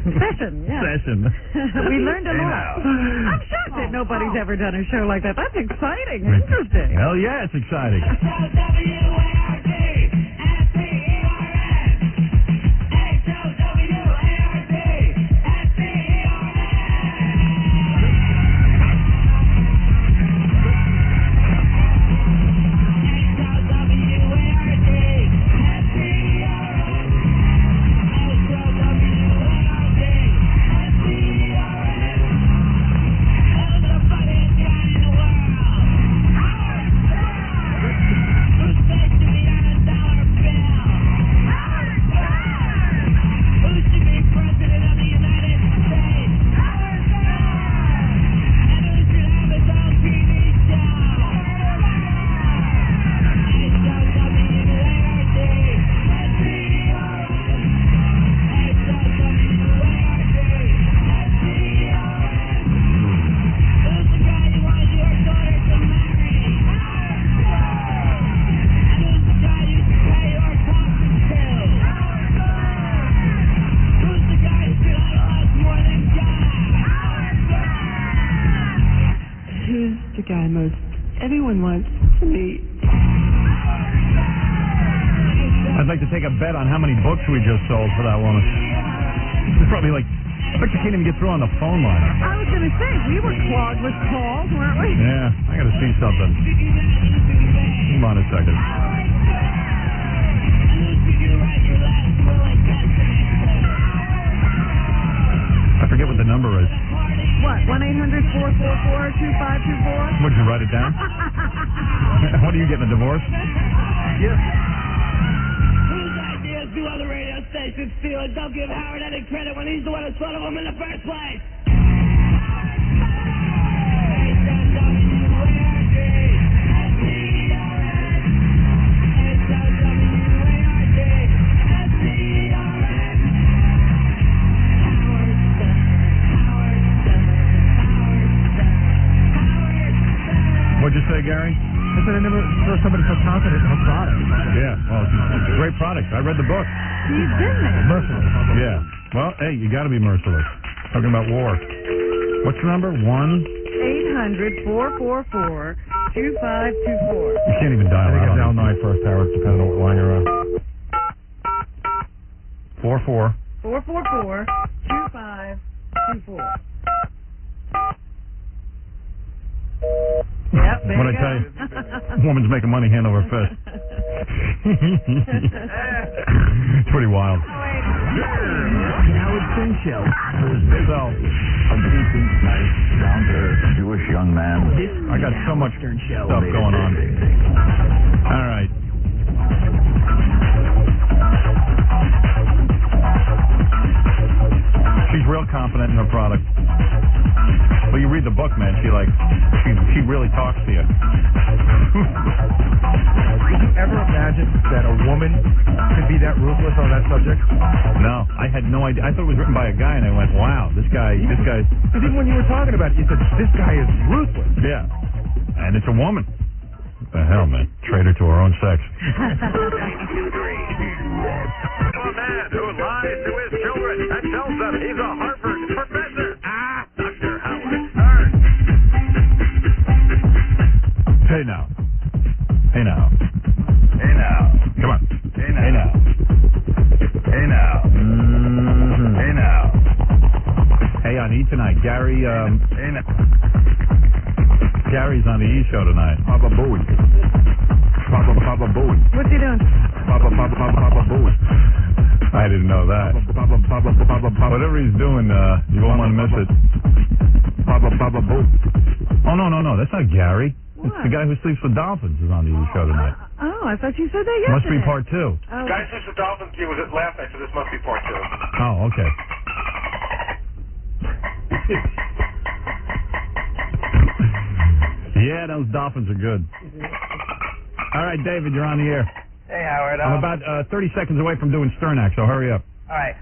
Session, yeah. session. We learned a lot. I'm shocked that nobody's ever done a show like that. That's exciting and interesting. Hell yeah, it's exciting. Who's the guy everyone wants to meet? I'd like to take a bet on how many books we just sold for that woman. It's probably like, I bet you can't even get through on the phone line. I was going to say, we were clogged with calls, weren't we? Yeah, I got to see something. Hold on a second. I forget what the number is. What, 1-800-444-2524? Would you write it down? What are you getting, a divorce? Yes. Whose ideas do other radio stations guys should steal it. Don't give Howard any credit when he's the one who thought of him in the first place. What'd you say, Gary? I said I never saw somebody so confident in her product. Yeah, well, it's a great product. I read the book. He's been there. Merciless. Yeah. Well, hey, you got to be merciless. Talking about war. What's the number? 800-444-2524. You can't even dial out. Dial 9 first, Howard, depending on what line you're on. 44. 444-2524. Yep, there What I you tell go. you, woman's making money hand over fist. It's pretty wild. Howard Stern Show. So, A decent, nice, down-to-earth Jewish young man. I got so much stuff going on. All right. She's real confident in her product. Well, you read the book, man. She really talks to you. Did you ever imagine that a woman could be that ruthless on that subject? No, I had no idea. I thought it was written by a guy, and I went, "Wow, this guy." Because even when you were talking about it, you said this guy is ruthless. Yeah, and it's a woman. The hell, man, traitor to her own sex. A man who lies to his children and tells them he's a Harvard professor. Dr. Howard Stern. Hey now. Hey now. Hey now. Come on. Hey now. Hey now. Hey now. Hey now. Hey, on E tonight, Gary. Hey now. Gary's on the E show tonight. Papa Bowie. Papa Bowie. What's he doing? Papa Bowie. I didn't know that. Whatever he's doing, you won't want to miss it. Papa Bowie. Oh, no, that's not Gary. It's the guy who sleeps with dolphins is on the E show tonight. Oh, I thought you said that yesterday. Must be part 2. Oh. Guy Sleeps with Dolphins was it last night, so this must be part 2. Oh, okay. Yeah, those dolphins are good. All right, David, you're on the air. Hey, Howard. I'm about 30 seconds away from doing Sternak, so hurry up. All right.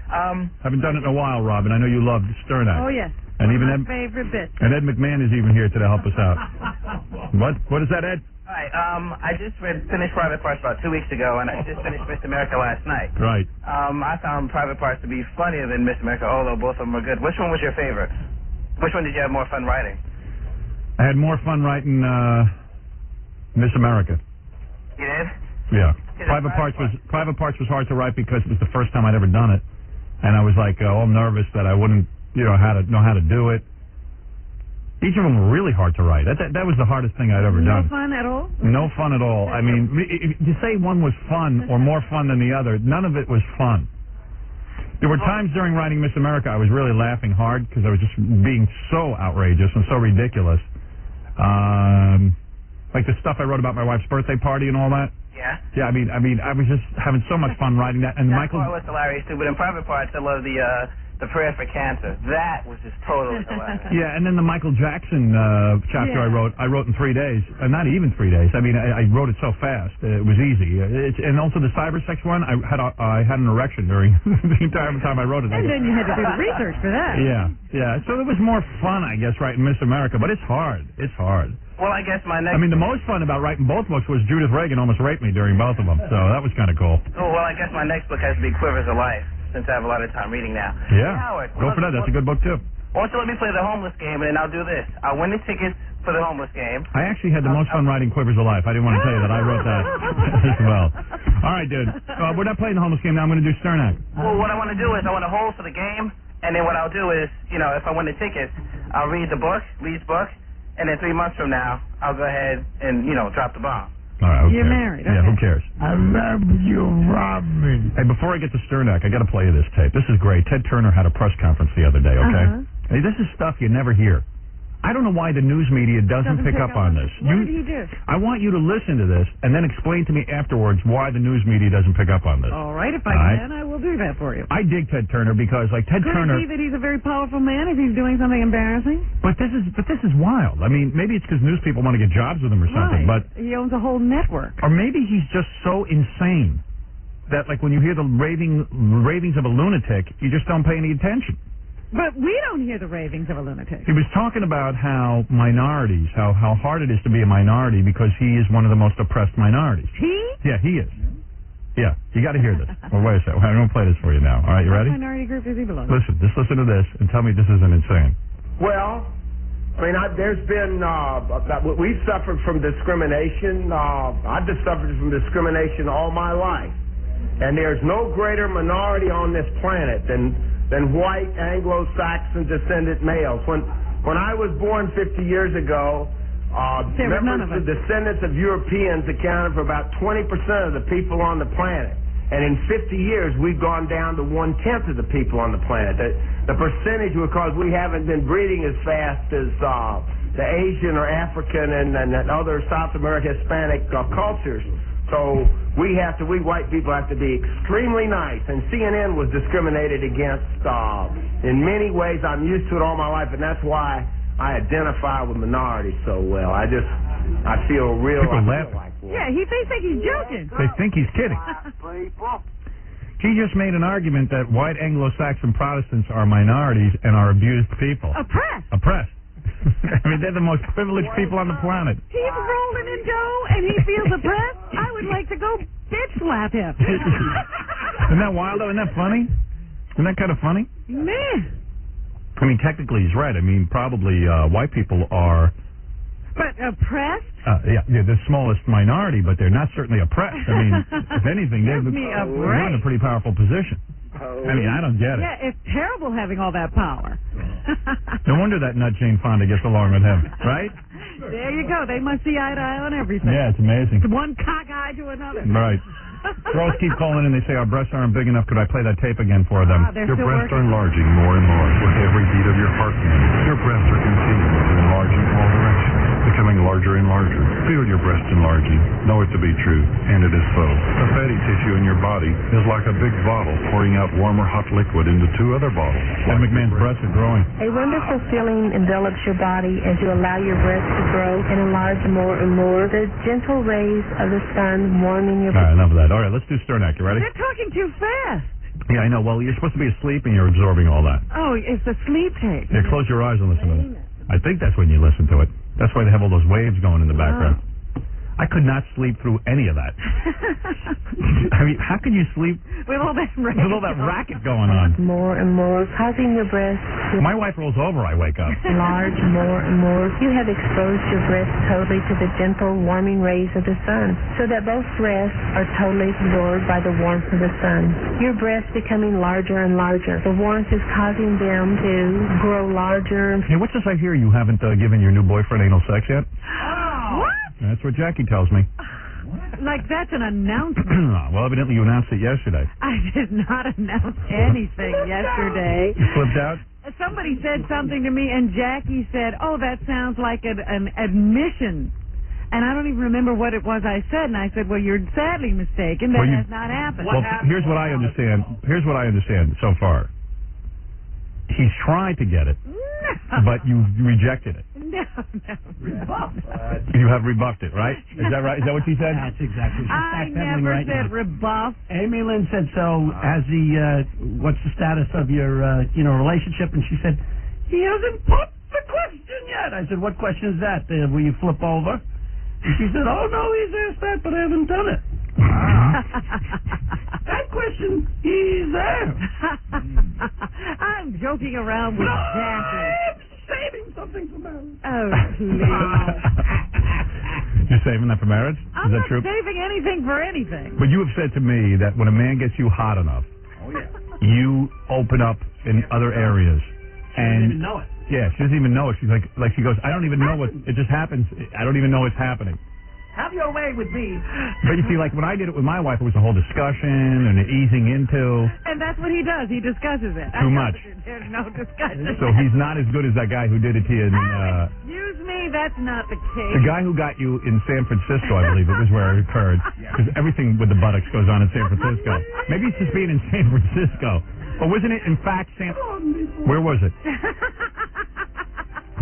Haven't done it in a while, Robin. I know you love Sternak. Oh, yes. And even my Ed, favorite bit. and Ed McMahon is even here to help us out. What is that, Ed? All right. I just finished Private Parts about 2 weeks ago, and I just finished Miss America last night. Right. I found Private Parts to be funnier than Miss America, although both of them are good. Which one was your favorite? Which one did you have more fun writing? I had more fun writing Miss America. You did? Yeah. Private Parts was hard to write because it was the first time I'd ever done it, and I was like all nervous that I wouldn't know how to do it. Each of them were really hard to write. That was the hardest thing I'd ever done. No fun at all? No fun at all. I mean, to say one was fun or more fun than the other, none of it was fun. There were times during writing Miss America I was really laughing hard because I was just being so outrageous and so ridiculous. Like the stuff I wrote about my wife's birthday party and all that. Yeah. Yeah, I mean, I was just having so much fun writing that. And That Michael. part was hilarious too. But in Private Parts, I love the prayer for cancer. That was just totally hilarious. Yeah, and then the Michael Jackson chapter I wrote in 3 days. Not even 3 days. I mean, I wrote it so fast. It was easy. And also the cybersex one, I had an erection during the entire time I wrote it. And then you had to do the research for that. Yeah. So it was more fun, I guess, writing Miss America. But it's hard. It's hard. Well, I guess my next. I mean, the most fun about writing both books was Judith Reagan almost raped me during both of them. So that was kind of cool. Oh, well, I guess my next book has to be Quivers of Life, since I have a lot of time reading now. Yeah. Howard, Go for that. That's a good book, too. Why don't you let me play the homeless game, and then I'll do this. I'll win the tickets for the homeless game. I actually had the most fun writing Quivers of Life. I didn't want to tell you that I wrote that as well. All right, dude. We're not playing the homeless game now. I'm going to do Sternak. Well, what I want to do is I want to hold for the game, and then what I'll do is, if I win the tickets, I'll read the book, Lee's book, and then 3 months from now, I'll go ahead and, drop the bomb. All right, You're married. Yeah, okay. who cares? I love you, Robin. Hey, before I get to Sternak, I got to play you this tape. This is great. Ted Turner had a press conference the other day, okay? Hey, this is stuff you never hear. I don't know why the news media doesn't pick up on this. What did he do? I want you to listen to this and then explain to me afterwards why the news media doesn't pick up on this. All right, if I can, I will do that for you. I dig Ted Turner because, like, Ted Could Turner. it be that he's a very powerful man if he's doing something embarrassing? But this is wild. I mean, maybe it's because news people want to get jobs with him or something. Right. But He owns a whole network. or maybe he's just so insane that, like, when you hear the ravings of a lunatic, you just don't pay any attention. But we don't hear the ravings of a lunatic. He was talking about how minorities, how hard it is to be a minority because he is one of the most oppressed minorities. He? Yeah, he is. Yeah, you got to hear this. Well, wait a second. I'm going to play this for you now. All right, you ready? What minority group does he belong to? Listen, just listen to this and tell me this isn't insane. Well, I mean, there's been, we've suffered from discrimination. I've just suffered from discrimination all my life. And there's no greater minority on this planet than white Anglo-Saxon descendant males. When I was born 50 years ago, the descendants of Europeans accounted for about 20% of the people on the planet. And in 50 years, we've gone down to 1/10 of the people on the planet. The percentage, because we haven't been breeding as fast as the Asian or African and other South American Hispanic cultures. So we white people have to be extremely nice. And CNN was discriminated against in many ways. I'm used to it all my life, and that's why I identify with minorities so well. I feel real. People laugh. Yeah, they think he's joking. They think he's kidding. He just made an argument that white Anglo-Saxon Protestants are minorities and are abused people. Oppressed. I mean, they're the most privileged people on the planet. He's rolling in dough and he feels oppressed. I would like to go bitch slap him. Isn't that wild, though? Isn't that funny? Isn't that kind of funny? Man. I mean, technically, he's right. I mean, probably white people are... But oppressed? Yeah, the smallest minority, but they're not certainly oppressed. I mean, if anything, they're in a pretty powerful position. I mean, I don't get it. Yeah, it's terrible having all that power. No wonder that nut Jane Fonda gets along with him, right? There you go. They must see eye to eye on everything. Yeah, it's amazing. One cock eye to another. Right. Girls keep calling in and they say, our breasts aren't big enough. Could I play that tape again for them? Your breasts are enlarging more and more with every beat of your heartbeat. Your breasts are continuing to enlarge in all directions, becoming larger and larger. Feel your breast enlarging. Know it to be true, and it is so. The fatty tissue in your body is like a big bottle pouring out warm or hot liquid into two other bottles. Ed McMahon's breasts are growing. A wonderful feeling envelops your body as you allow your breasts to grow and enlarge more and more. The gentle rays of the sun warming your All right, enough of that. All right, let's do Sternak. You ready? They're talking too fast. Yeah, I know. Well, you're supposed to be asleep and you're absorbing all that. Oh, it's the sleep tape. Yeah, close your eyes and listen to this. I think that's when you listen to it. That's why they have all those waves going in the background. I could not sleep through any of that. I mean, how can you sleep with all that racket going on? More and more, causing your breasts to My wife rolls over, I wake up. enlarge more and more. You have exposed your breasts totally to the gentle, warming rays of the sun, so that both breasts are totally absorbed by the warmth of the sun. Your breasts becoming larger and larger. The warmth is causing them to grow larger. Hey, what's this I hear? You haven't given your new boyfriend anal sex yet? What? That's what Jackie tells me. Like that's an announcement. Well, evidently you announced it yesterday. I did not announce anything yesterday. You flipped out? Somebody said something to me, and Jackie said, "Oh, that sounds like an admission." And I don't even remember what it was I said. And I said, "Well, you're sadly mistaken. That has not happened." Well, here's what I understand. Here's what I understand so far. He's tried to get it, but you rejected it. No. You have rebuffed it, right? Is that right? Is that what you said? That's exactly. She's I backpedaling never right said now. rebuff. Amy Lynn said, so has what's the status of your, relationship? And she said, he hasn't put the question yet. I said, what question is that? Will you flip over? And she said, oh, no, he's asked that, but I haven't done it. That question, he's there. I'm joking around with Jackie. I'm saving something for marriage. Oh, please. You're saving that for marriage? I'm Is that not true? saving anything for anything. But you have said to me that when a man gets you hot enough, you open up in other areas. She doesn't even know it. Yeah, she doesn't even know it. She's like she goes, I don't even know what, it just happens. I don't even know it's happening. Have your way with me. But you see, like when I did it with my wife, it was a whole discussion and easing into. And that's what he does. He discusses it. Too much. There's no discussion. So he's not as good as that guy who did it to you in. Excuse me, that's not the case. The guy who got you in San Francisco, I believe it was where it occurred. Because everything with the buttocks goes on in San Francisco. Maybe it's just being in San Francisco. Or wasn't it, in fact, Where was it?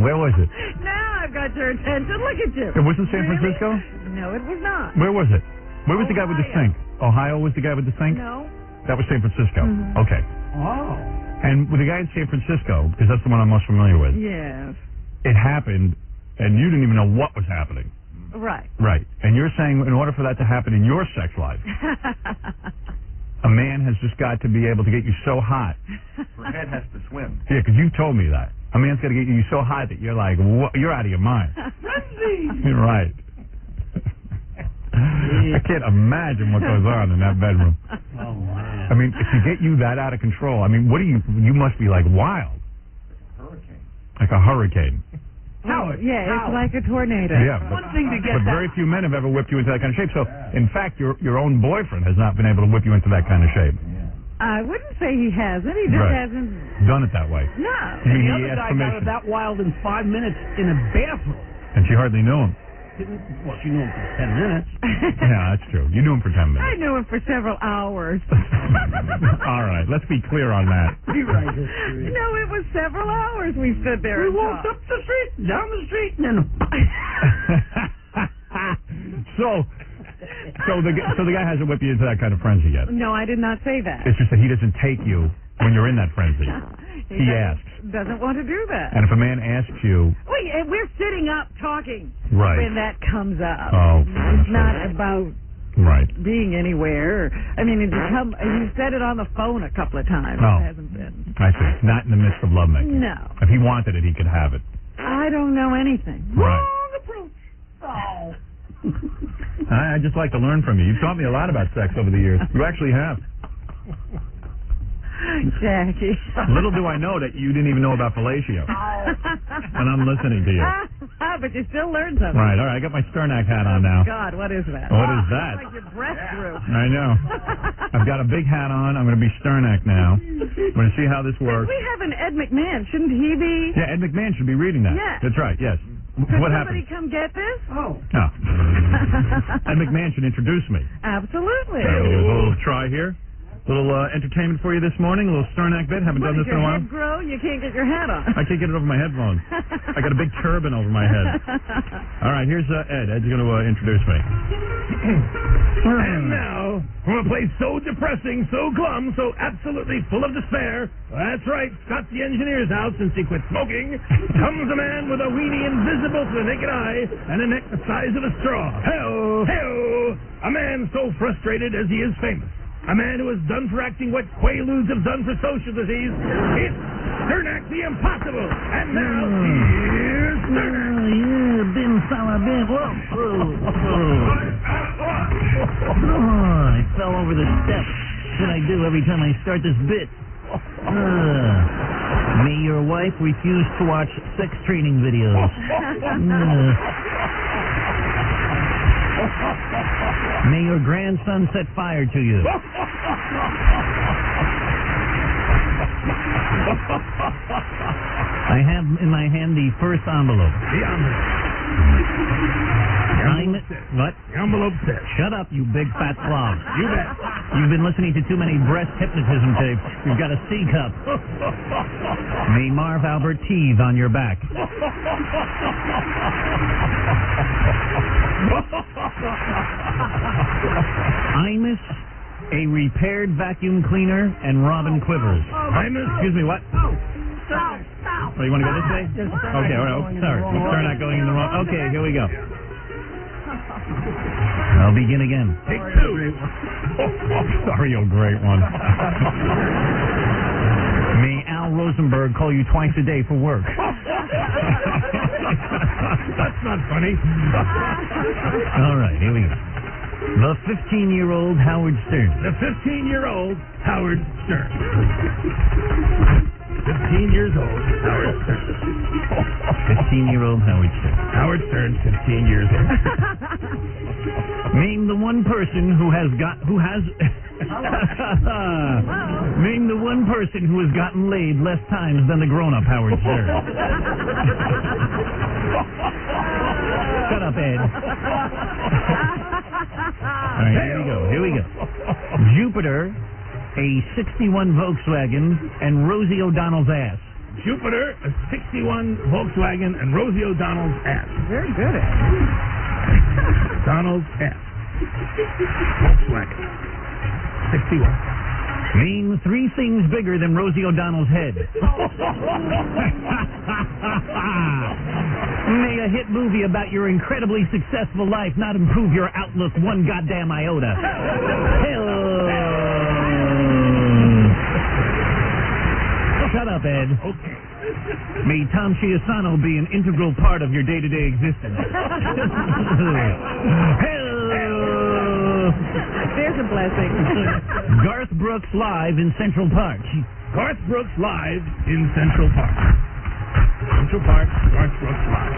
Where was it? Now I've got your attention. Look at you. It wasn't San Francisco? No, it was not. Where was it? Where was the guy with the sink? Ohio was the guy with the sink? No. That was San Francisco. Mhm. Okay. Oh. And with the guy in San Francisco, because that's the one I'm most familiar with, Yes. it happened, and you didn't even know what was happening. Right. Right. And you're saying in order for that to happen in your sex life, a man has just got to be able to get you so hot. Her head has to swim. Yeah, because you told me that. A man's got to get you so hot that you're like, what? You're out of your mind. You're right. I can't imagine what goes on in that bedroom. Oh, man. I mean, to get you that out of control, I mean, what do you must be like wild. Like a hurricane. Howard. Yeah, it's like a tornado. Yeah, but, One thing to get but that. very few men have ever whipped you into that kind of shape. So, in fact, your own boyfriend has not been able to whip you into that kind of shape. I wouldn't say he hasn't. He just Right. hasn't. Done it that way. No. He The other asked guy got permission. it that wild in 5 minutes in a bathroom. And she hardly knew him. Well, she knew him for 10 minutes. Yeah, that's true. You knew him for 10 minutes. I knew him for several hours. All right, let's be clear on that. Rewrite history. No, it was several hours we stood there We and walked talked. up the street, down the street, and then... So the guy hasn't whipped you into that kind of frenzy yet. No, I did not say that. It's just that he doesn't take you when you're in that frenzy. He asks. Doesn't want to do that. And if a man asks you, Wait, and we're sitting up talking Right. when that comes up. Oh, It's not about right. being anywhere. I mean, you said it on the phone a couple of times. Oh. It hasn't been. I see. Not in the midst of lovemaking. No. If he wanted it, he could have it. I don't know anything. Right. Oh. I just like to learn from you. You've taught me a lot about sex over the years. You actually have. Jackie. Little do I know that you didn't even know about fellatio. And I'm listening to you. But you still learned something. Right, all right. I got my Sternak hat on now. God, what is that? What is that? It's like your breast grew. I know. I've got a big hat on. I'm going to be Sternak now. I'm going to see how this works. We have an Ed McMahon. Shouldn't he be? Yeah, Ed McMahon should be reading that. Yes. That's right, yes. Could What somebody happened? come get this? Oh. No. Ed McMahon should introduce me. Absolutely. A little try here. A little entertainment for you this morning. A little Sternak bit. Haven't done What, this does in a your while. head grow? You can't get your hat on. I can't get it over my headphones. I got a big turban over my head. All right, here's Ed. Ed's going to introduce me. And now, from a place so depressing, so glum, so absolutely full of despair, that's right, Scott the engineer's house since he quit smoking, comes a man with a weenie invisible to the naked eye and a neck the size of a straw. Hell, hell, a man so frustrated as he is famous. A man who has done for acting what Quaaludes have done for social disease. It's Sternak the Impossible. And now, here's Sternak. Yeah, Bim Salah Bim. Whoa. Oh, I fell over the steps. What I do every time I start this bit. May your wife refuse to watch sex training videos. May your grandson set fire to you. I have in my hand the first envelope. The envelope. What? The envelope says. Shut up, you big fat slob. You bet. You've been listening to too many breast hypnotism tapes. You've got a C cup. May Marv Albert teethe on your back. Imus, a repaired vacuum cleaner, and Robin Quivers. Imus. Excuse me, what? Stop. Oh, you want to go this way? Okay, all right. Oh, sorry. We're not going in the wrong. Okay, here we go. I'll begin again. Take two. Sorry, oh great one. May Al Rosenberg call you twice a day for work. That's not funny. All right, here we go. The 15-year-old Howard Stern. The 15-year-old Howard Stern. 15 years old Howard Stern. 15-year-old Howard Stern. Howard Stern, 15 years old. Name the one person who has Name the one person who has gotten laid less times than the grown-up Howard Stern. Shut up, Ed. All right, here we go. Jupiter, a 61 Volkswagen, and Rosie O'Donnell's ass. Jupiter, a 61 Volkswagen, and Rosie O'Donnell's ass. Very good at Donald's ass. Volkswagen. 61. Name 3 things bigger than Rosie O'Donnell's head. May a hit movie about your incredibly successful life not improve your outlook one goddamn iota. Shut up, Ed. Okay. May Tom Chiasano be an integral part of your day-to-day existence. There's a blessing. Garth Brooks live in Central Park. Garth Brooks live in Central Park. Central Park, Garth Brooks live.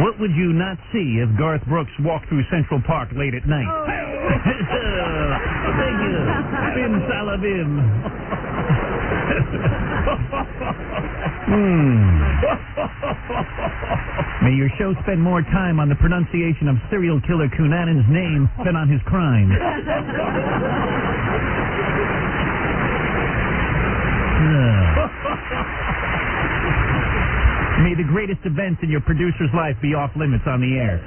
What would you not see if Garth Brooks walked through Central Park late at night? Thank you. Bim salabim. May your show spend more time on the pronunciation of serial killer Cunanan's name than on his crime. May the greatest events in your producer's life be off limits on the air.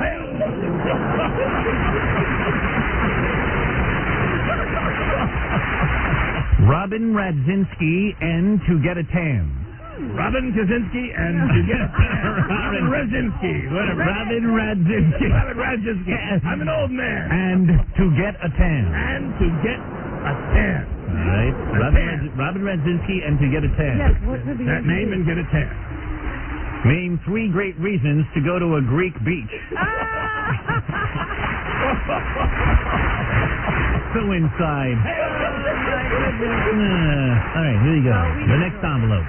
Robin Radzinski and To Get a Tan. Robin Kaczynski and To Get a Tan. Robin Radzinski. Robin Radzinski. Robin Radzinski. I'm an old man. And To Get a Tan. And To Get a Tan. All right. Robin Radzinski and To Get a Tan. Yes, what would that name and get a tan. Name 3 great reasons to go to a Greek beach. So inside. All right, here you go. The next envelope.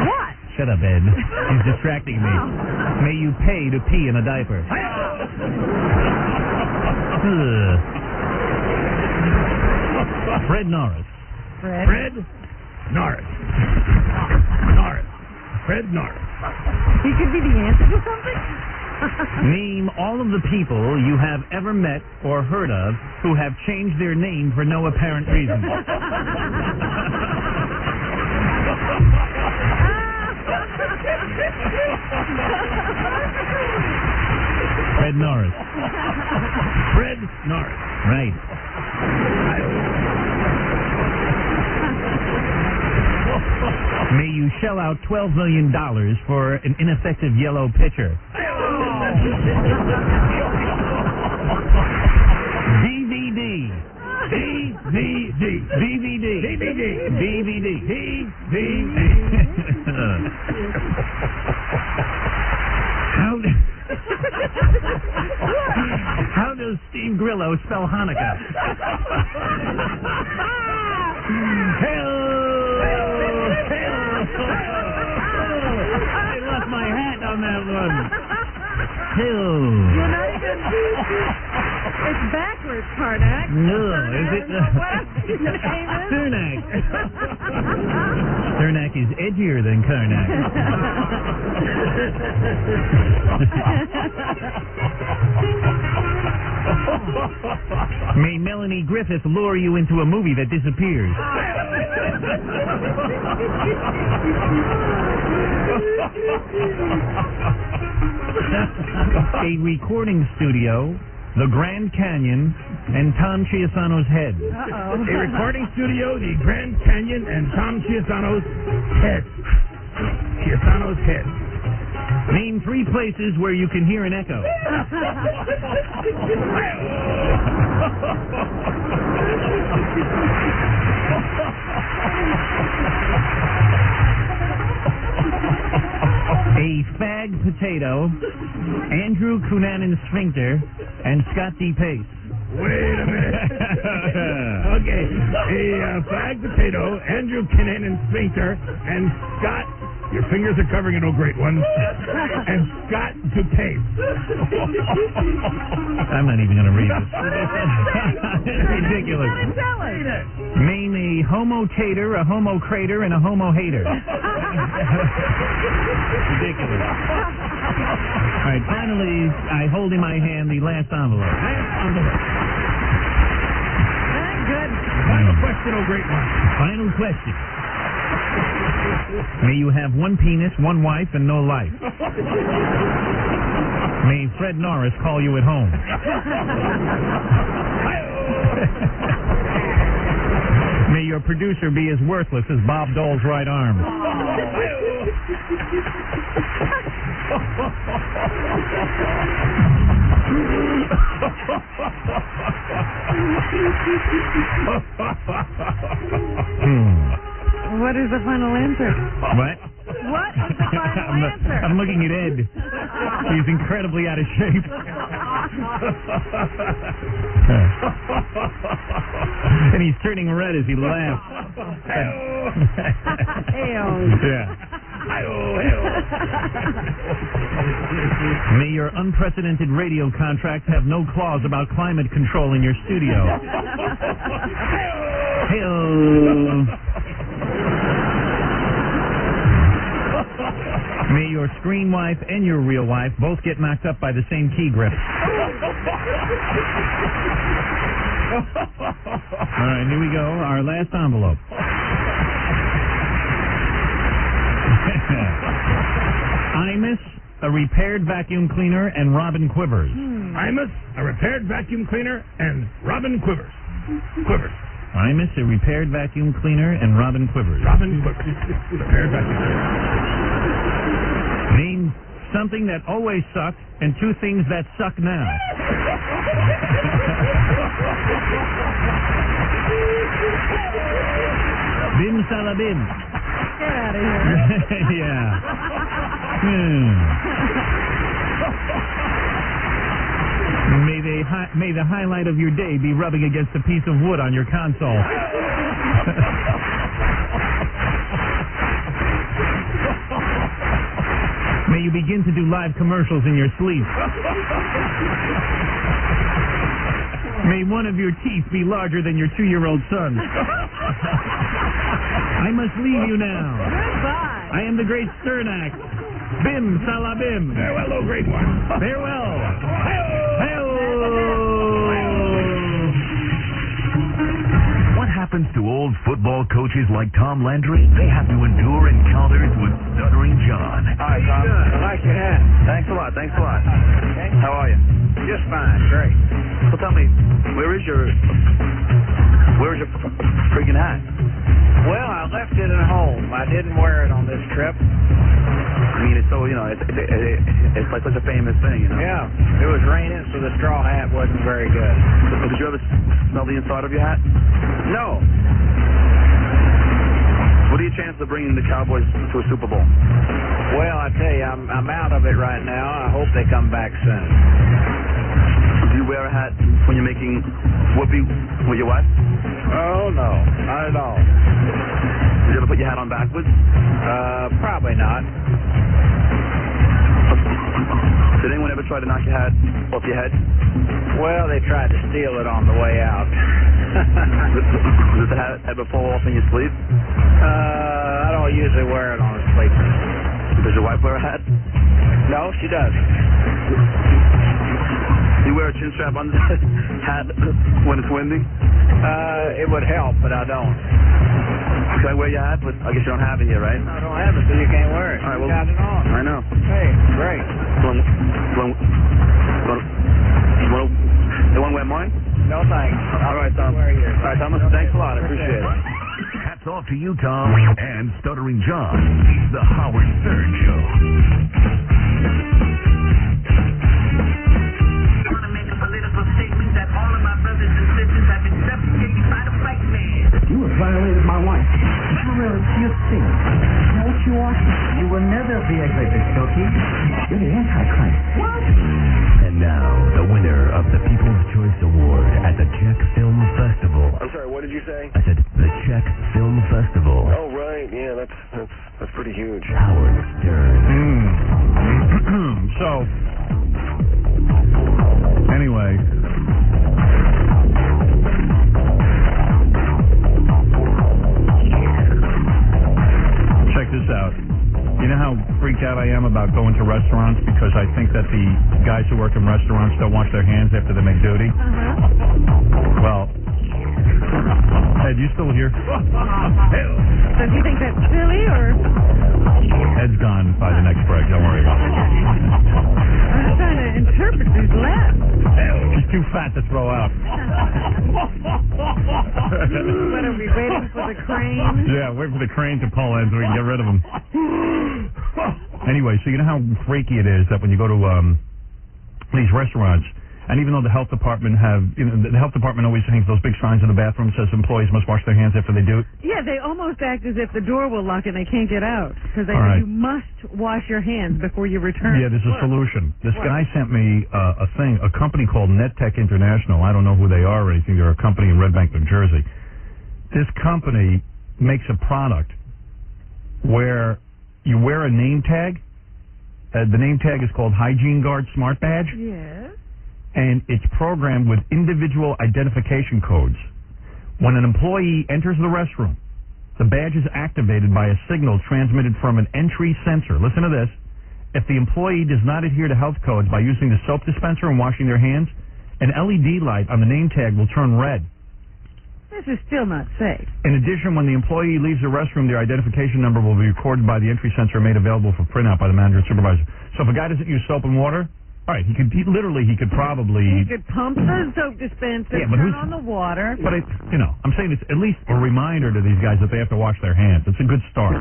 What? Shut up, Ed. He's distracting me. May you pay to pee in a diaper. Fred Norris. Fred Norris. Norris. Fred Norris. He could be the answer to something? Name all of the people you have ever met or heard of who have changed their name for no apparent reason. Fred Norris. Fred Norris. Right. May you shell out $12 million for an ineffective yellow pitcher. DVD. How does Steve Grillo spell Hanukkah? I left my hat on that one. You're not even... It's backwards, Karnak. No, is it? Cernak. Cernak is edgier than Karnak. May Melanie Griffith lure you into a movie that disappears. A recording studio, the Grand Canyon, and Tom Chiasano's head. A recording studio, the Grand Canyon, and Tom Chiasano's head. Chiasano's head. Name 3 places where you can hear an echo. A fag potato, Andrew Cunanan Sphincter, and Scott D. Pace. Wait a minute. Okay. A fag potato, Andrew Cunanan Sphincter, and Scott Your fingers are covering it, oh great ones. And Scott DuPace. I'm not even going to read this. It's ridiculous. Name a homo tater, a homo crater, and a homo hater. Ridiculous. All right, finally, I hold in my hand the last envelope. Good. Final question, oh great one. Final question. May you have one penis, one wife, and no life. May Fred Norris call you at home. May your producer be as worthless as Bob Dole's right arm. What is the final answer? What? What is the final answer? I'm looking at Ed. He's incredibly out of shape. And he's turning red as he laughs. Yeah. May your unprecedented radio contract have no clause about climate control in your studio. Hey-oh. May your screen wife and your real wife both get knocked up by the same key grip. All right, here we go. Our last envelope. Imus, a repaired vacuum cleaner, and Robin Quivers. Imus, a repaired vacuum cleaner, and Robin Quivers. Quivers. Imus, a repaired vacuum cleaner, and Robin Quivers. Robin Quivers. Repaired vacuum cleaner. Name something that always sucked and two things that suck now. Bim salabim. Get out of here. Yeah. May the highlight of your day be rubbing against a piece of wood on your console. May you begin to do live commercials in your sleep. May one of your teeth be larger than your 2-year-old son. I must leave you now. Goodbye. I am the great Sternak. Bim salabim. Farewell, oh great one. Farewell. Hey-oh. What happens to old football coaches like Tom Landry? They have to endure encounters with Stuttering John. Hi, Tom. I like your hat. Thanks a lot. Okay. How are you? Just fine. Great. So tell me, where is your freaking hat? Well, I left it at home. I didn't wear it on this trip. I mean, it's so, it's like such a famous thing, Yeah. It was raining, so the straw hat wasn't very good. Did you ever smell the inside of your hat? No. What are your chances of bringing the Cowboys to a Super Bowl? Well, I tell you, I'm out of it right now. I hope they come back soon. Do you wear a hat when you're making whoopee with your wife? Oh, no. Not at all. Did you ever put your hat on backwards? Probably not. Did anyone ever try to knock your hat off your head? Well, they tried to steal it on the way out. Does the hat ever fall off in your sleep? I don't usually wear it on a sleeper. Does your wife wear a hat? No, she doesn't. Do you wear a chin strap under the hat when it's windy? It would help, but I don't. Can I wear your hat? But I guess you don't have it here, right? I don't have it, so you can't wear it. All right, well, you got it on. I know. Hey, great. You want to wear mine? No, thanks. All right, Tom. Wear yours. All right, Thomas, thanks a lot. I appreciate it. Hats off to you, Tom, and Stuttering John. It's the Howard Stern Show. You have violated my wife. You think. You know what you are? You will never be executed, Cookie. You're the Antichrist. What? And now, the winner of the People's Choice Award at the Czech Film Festival. I'm sorry, what did you say? I said the Czech Film Festival. Oh, right. right. Yeah, that's pretty huge. Howard Stern. So, anyway. Check this out. You know how freaked out I am about going to restaurants because I think that the guys who work in restaurants don't wash their hands after they make duty? Well, Ed, you still here? So do you think that's silly, or? Ed's gone by the next break. Don't worry about it. I'm just trying to interpret these laughs. She's too fat to throw out. What are we waiting for the crane? Yeah, wait for the crane to pull in so we can get rid of him. Anyway, so you know how freaky it is that when you go to these restaurants, and even though the health department the health department always hangs those big signs in the bathroom that says employees must wash their hands after they do it. Yeah, they almost act as if the door will lock and they can't get out because they All say right. you must wash your hands before you return. Yeah, there's to a work. solution. This What? guy sent me a company called NetTech International. I don't know who they are or anything. They're a company in Red Bank, New Jersey. This company makes a product where you wear a name tag. The name tag is called Hygiene Guard Smart Badge. Yes. And it's programmed with individual identification codes. When an employee enters the restroom, the badge is activated by a signal transmitted from an entry sensor. Listen to this. If the employee does not adhere to health codes by using the soap dispenser and washing their hands, an LED light on the name tag will turn red. This is still not safe. In addition, when the employee leaves the restroom, their identification number will be recorded by the entry sensor and made available for printout by the manager and supervisor. So if a guy doesn't use soap and water, all right, he could probably... You could pump the soap dispenser, Yeah, but turn who's- on the water. But I'm saying it's at least a reminder to these guys that they have to wash their hands. It's a good start.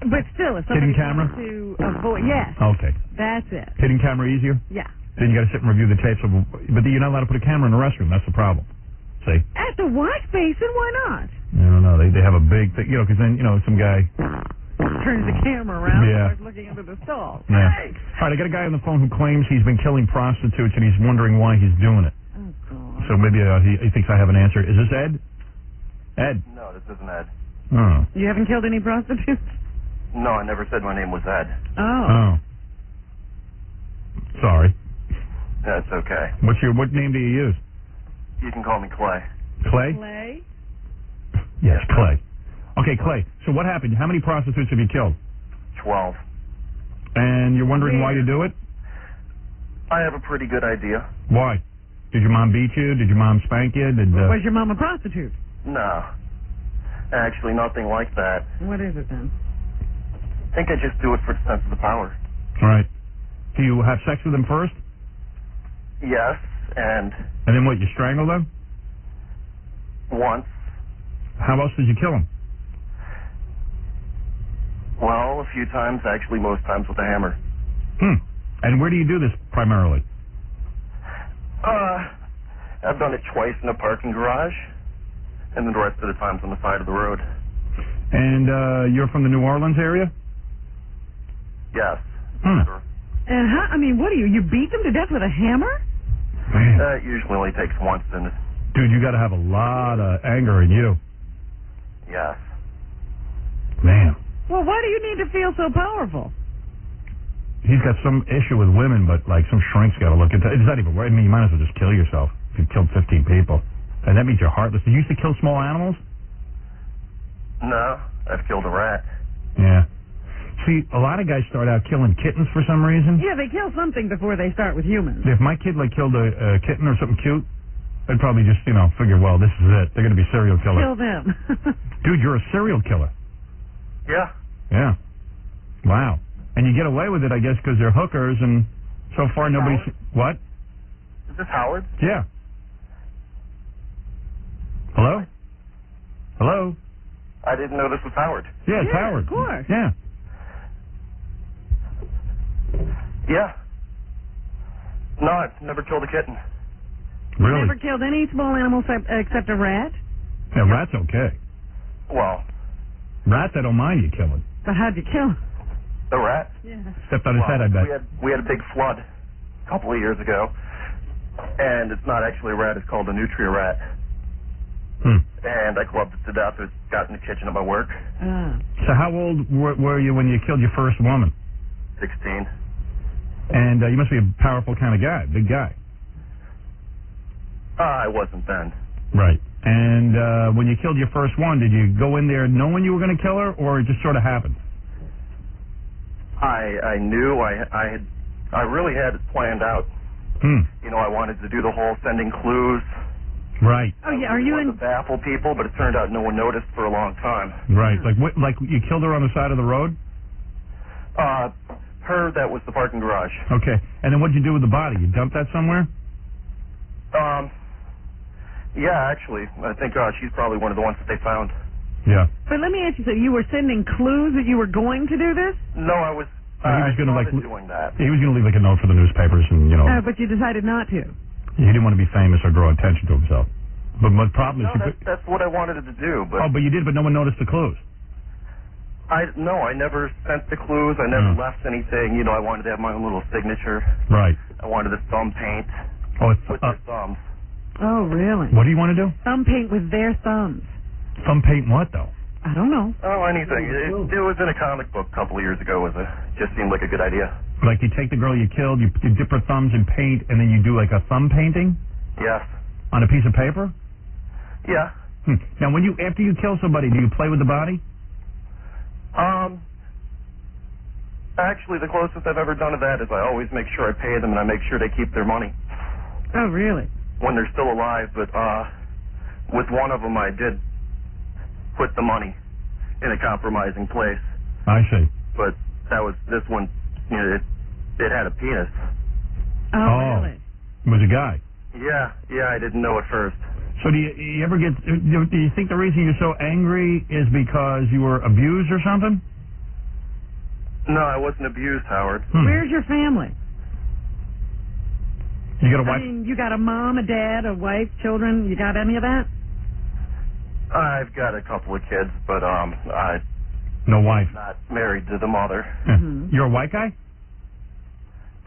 But still, if Hidden somebody camera? wants to avoid... Yes, Okay. that's it. Hidden camera easier? Yeah. Then you got to sit and review the tapes. But you're not allowed to put a camera in the restroom. That's the problem. See? At the wash basin, why not? I don't know. They have a big thing, because then, some guy... Turns the camera around Yeah. and starts looking into the stall. Yeah. All right, I got a guy on the phone who claims he's been killing prostitutes and he's wondering why he's doing it. Oh, God. So maybe he thinks I have an answer. Is this Ed? Ed? No, this isn't Ed. Oh. You haven't killed any prostitutes? No, I never said my name was Ed. Oh. Sorry. That's okay. What name do you use? You can call me Clay. Clay? Clay? Yes, Clay. Okay, Clay. So what happened? How many prostitutes have you killed? 12. And you're wondering why you do it? I have a pretty good idea. Why? Did your mom beat you? Did your mom spank you? Was your mom a prostitute? No. Actually, nothing like that. What is it then? I think I just do it for the sense of the power. All right. Do you have sex with them first? Yes, and And then what, you strangle them? once. How else did you kill them? Well, a few times, actually most times with a hammer. And where do you do this primarily? I've done it twice in a parking garage, and then the rest of the times on the side of the road. And you're from the New Orleans area? Yes. And how, what do you beat them to death with a hammer? Man. It usually only takes once, and Dude, you got to have a lot of anger in you. yes. Man. Well, why do you need to feel so powerful? He's got some issue with women, but some shrink's got to look into it. It's not even right. You might as well just kill yourself if you've killed 15 people. And that means you're heartless. Did you used to kill small animals? No, I've killed a rat. Yeah. See, a lot of guys start out killing kittens for some reason. Yeah, they kill something before they start with humans. If my kid killed a kitten or something cute, I'd probably just figure, well, this is it. They're going to be serial killers. Kill them. Dude, you're a serial killer. Yeah. Yeah. Wow. And you get away with it, I guess, because they're hookers, and so far nobody's... What? Is this Howard? Yeah. Hello? Hello? I didn't know this was Howard. Yeah, it's Howard. Of course. Yeah. Yeah. No, I've never killed a kitten. Really? Never killed any small animal except a rat? Yeah, rat's okay. Well, Rats, I don't mind you killing. But how'd you kill him? the rat. Yeah. Stepped on his head, I bet. We had a big flood a couple of years ago, and it's not actually a rat. It's called a nutria rat. Hmm. and I clubbed it to death. It got in the kitchen at my work. So how old were you when you killed your first woman? 16. And you must be a powerful kind of guy, big guy. I wasn't then. Right. And when you killed your first one, did you go in there knowing you were going to kill her, or it just sort of happened? I knew I really had it planned out. You know, I wanted to do the whole sending clues. Right. Oh yeah, are you in? To baffle people, but it turned out no one noticed for a long time. Right. Like you killed her on the side of the road? Her, that was the parking garage. Okay. And then what'd you do with the body? You dumped that somewhere? Yeah, actually, I think she's probably one of the ones that they found. Yeah. But let me ask you something. You were sending clues that you were going to do this? No, I was. He was going to doing that. He was going to leave like a note for the newspapers, and But you decided not to. He didn't want to be famous or draw attention to himself. But my problem is, That's what I wanted to do. But but you did, but no one noticed the clues. I never sent the clues. I never left anything. You know, I wanted to have my own little signature. Right. I wanted to thumb paint with their thumbs. Oh, really? What do you want to do? Thumb paint with their thumbs. Thumb paint what, though? I don't know. Oh, anything. It was in a comic book a couple of years ago. Just seemed like a good idea. Like you take the girl you killed, you dip her thumbs in paint, and then you do like a thumb painting? Yes. On a piece of paper? Yeah. Now, after you kill somebody, do you play with the body? Actually, the closest I've ever done to that is I always make sure I pay them and I make sure they keep their money. Oh, really? When they're still alive, but with one of them I did put the money in a compromising place. I see. But this one, you know, it had a penis. Oh, really? It was a guy. Yeah, I didn't know at first. So do you ever get, do you think the reason you're so angry is because you were abused or something? No, I wasn't abused, Howard. Where's your family? You got a wife? I mean, you got a mom, a dad, a wife, children. You got any of that? I've got a couple of kids, but no wife. Not married to the mother. You're a white guy?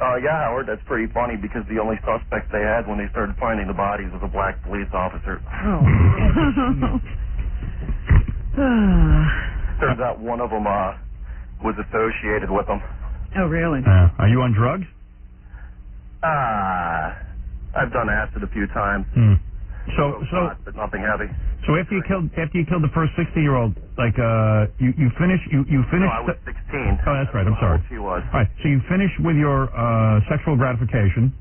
Yeah, Howard, that's pretty funny because the only suspect they had when they started finding the bodies was a black police officer. Oh. Turns out one of them was associated with them. Oh, really? Are you on drugs? I've done acid a few times. But nothing heavy. So after you killed the first 60-year-old, like you finished. No, I was 16. Oh, that's right. I'm sorry. She was. All right. So you finish with your sexual gratification,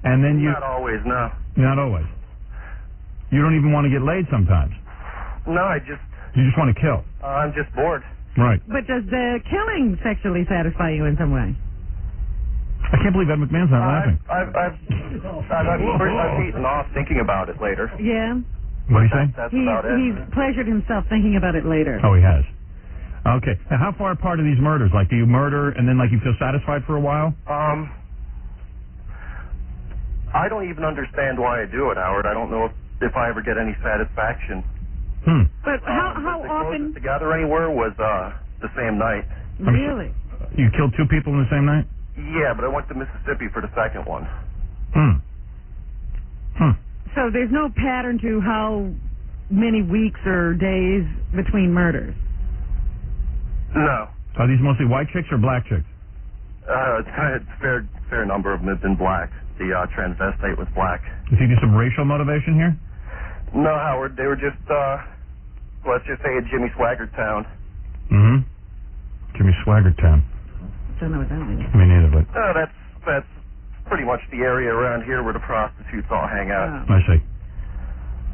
and then you. Not always, no. Not always. You don't even want to get laid sometimes. No, You just want to kill. I'm just bored. Right. But does the killing sexually satisfy you in some way? I can't believe Ed McMahon's not laughing. I've eaten off thinking about it later. Yeah. What do you say? That's about it. He's pleasured himself thinking about it later. Oh, he has. Okay. Now, how far apart are these murders? Like, do you murder and then, like, you feel satisfied for a while? I don't even understand why I do it, Howard. I don't know if I ever get any satisfaction. But how often? The gather anywhere was the same night. Really? You killed two people in the same night? Yeah, but I went to Mississippi for the second one. So there's no pattern to how many weeks or days between murders? No. Are these mostly white chicks or black chicks? It's kind of fair number of them have been black. The transvestite was black. You think there's some racial motivation here? No, Howard. They were just, let's just say a Jimmy Swaggart town. Jimmy Swaggart town. Don't know what that means. Me neither, but... That's pretty much the area around here where the prostitutes all hang out. I see.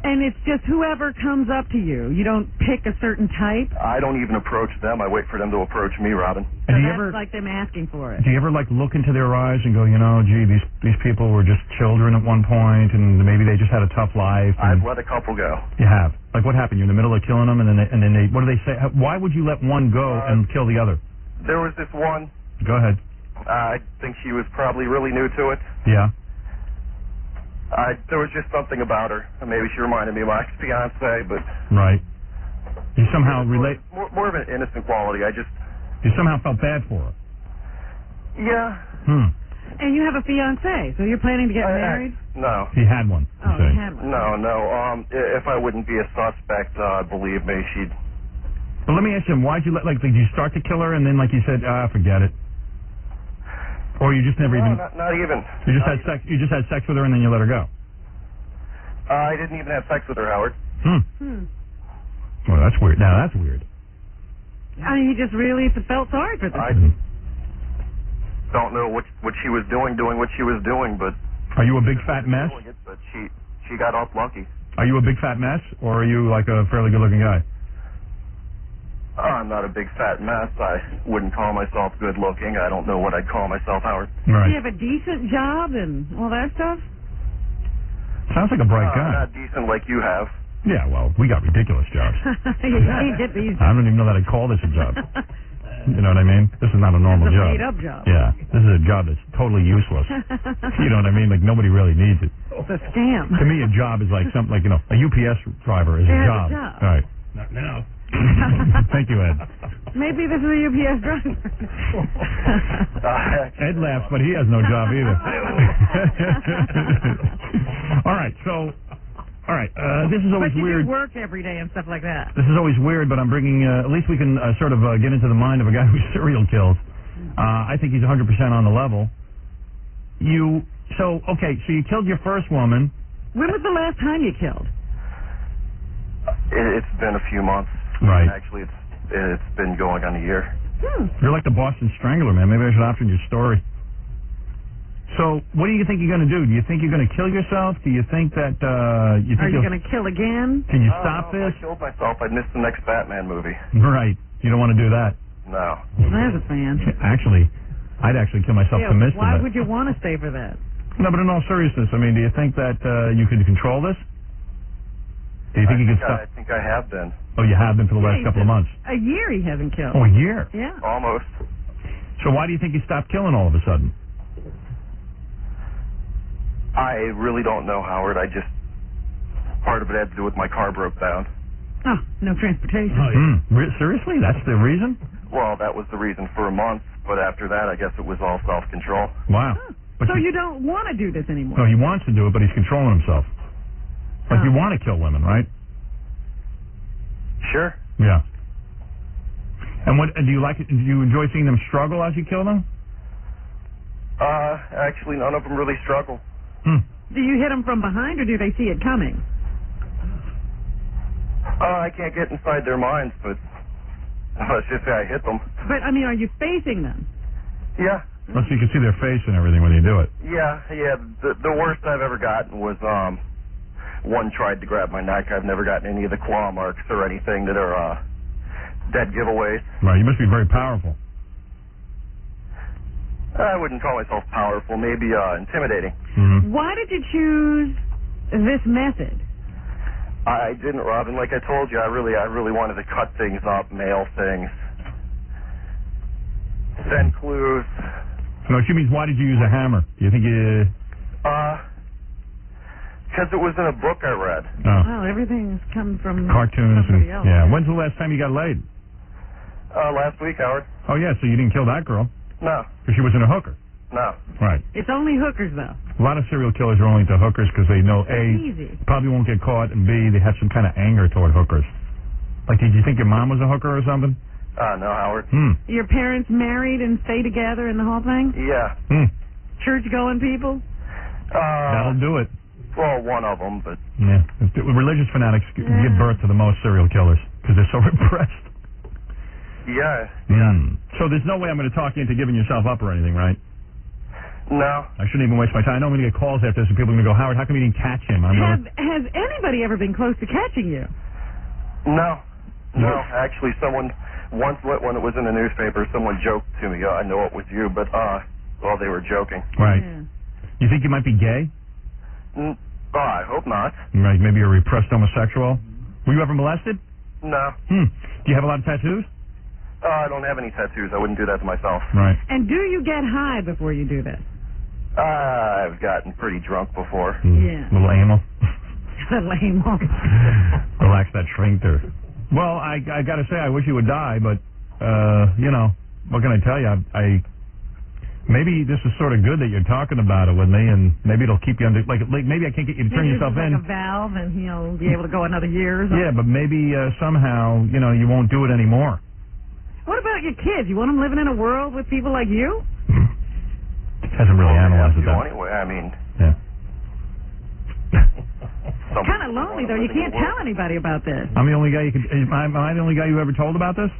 And it's just whoever comes up to you. You don't pick a certain type? I don't even approach them. I wait for them to approach me, Robin. So that's like them asking for it. Do you ever, like, look into their eyes and go, you know, gee, these people were just children at one point, and maybe they just had a tough life? I've let a couple go. You have? Like, what happened? You're in the middle of killing them, and then they what do they say? Why would you let one go and kill the other? There was this one. Go ahead. I think she was probably really new to it. Yeah. There was just something about her. Maybe she reminded me of my ex-fiance, but... Right. You somehow relate... More of an innocent quality. You somehow felt bad for her. Yeah. And you have a fiance, so you're planning to get married? No. He had one. Oh, he had one. No. If I wouldn't be a suspect, believe me, she'd. But let me ask you, why'd you did you start to kill her and then, like you said, forget it? Or you just never even... Not even. You just had sex. You just had sex with her and then you let her go. I didn't even have sex with her, Howard. Well, that's weird. Now that's weird. I mean, he just really felt sorry for this. I don't know what she was doing what she was doing, but. Are you a big fat mess? But she got off lucky. Are you a big fat mess, or are you like a fairly good-looking guy? I'm not a big fat mess. I wouldn't call myself good looking. I don't know what I'd call myself, Howard. Right. Do you have a decent job and all that stuff? Sounds like a bright guy. Not decent like you have. Yeah, well, we got ridiculous jobs. He get these. I don't even know that I'd call this a job. You know what I mean? This is not a normal It's a job. made-up job. Yeah, this is a job that's totally useless. You know what I mean? Like, nobody really needs it. It's a scam. To me, a job is like something like, a UPS driver is a Yeah, job. it's a job. All right. Not now. Thank you, Ed. Maybe this is a UPS driver. Ed laughs, but he has no job either. All right, so, this is always but you weird. do work every day and stuff like that. This is always weird, but I'm bringing, at least we can sort of get into the mind of a guy who serial kills. I think he's 100% on the level. So you killed your first woman. When was the last time you killed? It's been a few months. Right. Actually, it's been going on a year. You're like the Boston Strangler, man. Maybe I should option your story. So, what do you think you're going to do? Do you think you're going to kill yourself? Do you think that Are you going to kill again? Can you stop this? If I killed myself, I'd miss the next Batman movie. Right. You don't want to do that. No. There's a fan. Actually, I'd actually kill myself to miss why that. would you want to stay for that? No, but in all seriousness, I mean, do you think that you could control this? Do you think you could stop? I think I have been. Oh, you have been for the last couple of months. A year he hasn't killed. Oh, a year? Yeah. Almost. So why do you think you stopped killing all of a sudden? I really don't know, Howard. Part of it had to do with my car broke down. Oh, no transportation. Seriously? That's the reason? Well, that was the reason for a month, but after that, I guess it was all self-control. Wow. So you don't want to do this anymore? No, he wants to do it, but he's controlling himself. Like, you want to kill women, right? Sure. Yeah. And do you like it? Do you enjoy seeing them struggle as you kill them? Actually, none of them really struggle. Do you hit them from behind, or do they see it coming? I can't get inside their minds, but let's just say I hit them. But, I mean, are you facing them? Yeah. Well, so you can see their face and everything when you do it. Yeah. The worst I've ever gotten was one tried to grab my neck. I've never gotten any of the claw marks or anything that are dead giveaways. Right. You must be very powerful. I wouldn't call myself powerful. Maybe intimidating. Mm-hmm. Why did you choose this method? I didn't, Robin. Like I told you, I really wanted to cut things up, mail things, send clues. No, she means why did you use a hammer? Do you think you... Because it was in a book I read. Oh, everything's come from cartoons somebody and else. yeah. When's the last time you got laid? Last week, Howard. Oh yeah, so you didn't kill that girl? No. Because she wasn't a hooker. No. Right. It's only hookers, though. A lot of serial killers are only into hookers because they know Easy. probably won't get caught, and B, they have some kind of anger toward hookers. Like, did you think your mom was a hooker or something? No, Howard. Your parents married and stay together and the whole thing? Yeah. Church-going people? That'll do it. Well, one of them, but... Yeah. Religious fanatics give birth to the most serial killers because they're so repressed. Yeah. So there's no way I'm going to talk you into giving yourself up or anything, right? No. I shouldn't even waste my time. I know I'm going to get calls after this and people are going to go, Howard, how come you didn't catch him? Has anybody ever been close to catching you? No. Actually, someone... Once when it was in the newspaper, someone joked to me, I know it was you, but, well, they were joking. Right. You think you might be gay? I hope not. Right, maybe you're a repressed homosexual. Were you ever molested? No. Do you have a lot of tattoos? I don't have any tattoos. I wouldn't do that to myself. Right. And do you get high before you do this? I've gotten pretty drunk before. Yeah. Little anal. Anal. Relax that sphincter. Well, I got to say, I wish you would die, but, you know, what can I tell you? Maybe this is sort of good that you're talking about it with me, and maybe it'll keep you under. Like maybe I can't get you to turn Maybe yourself it's in. like a valve, and he'll be able to go another year or something. Yeah, but maybe somehow you won't do it anymore. What about your kids? You want them living in a world with people like you? Hasn't really analyzed it that. Anyway, I mean. Yeah. It's kind of lonely though. You can't tell anybody about this. I'm the only guy you could. Am I the only guy you ever told about this?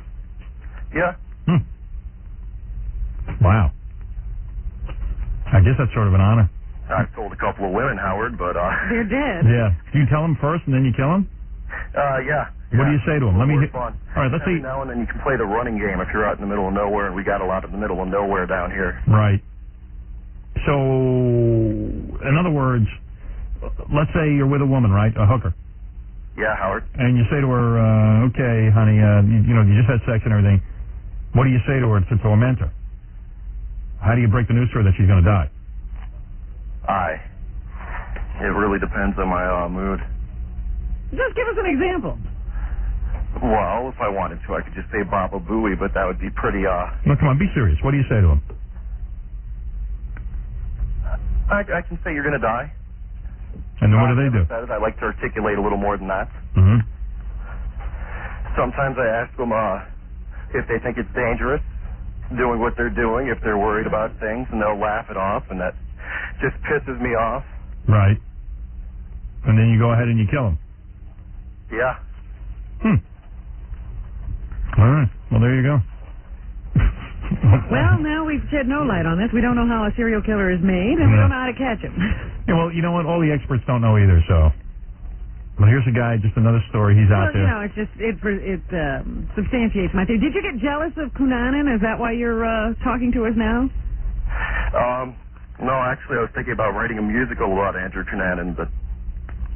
Yeah. Wow. I guess that's sort of an honor. I've told a couple of women, Howard, but they're dead. Yeah. Do you tell them first and then you kill them? Yeah. What do you say to them? Let me. Fun. All right. Let's see. Every now and then you can play the running game if you're out in the middle of nowhere, and we got a lot in the middle of nowhere down here. Right. So, in other words, let's say you're with a woman, right? A hooker. Yeah, Howard. And you say to her, okay, honey, you just had sex and everything. What do you say to her to torment her? How do you break the news to her that she's going to die? It really depends on my mood. Just give us an example. Well, if I wanted to, I could just say Baba Booey, but that would be pretty, No, come on, be serious. What do you say to him? I can say you're going to die. And then what do they do? I like to articulate a little more than that. Mm-hmm. Sometimes I ask them if they think it's dangerous doing what they're doing, if they're worried about things, and they'll laugh it off, and that just pisses me off. Right. And then you go ahead and you kill him. Yeah. All right. Well, there you go. Well, now we've shed no light on this. We don't know how a serial killer is made, and we don't know how to catch him. Yeah, well, you know what? All the experts don't know either, so. Well, here's a guy, just another story. He's out there. It's just, it substantiates my theory. Did you get jealous of Cunanan? Is that why you're talking to us now? No, actually, I was thinking about writing a musical about Andrew Cunanan, but...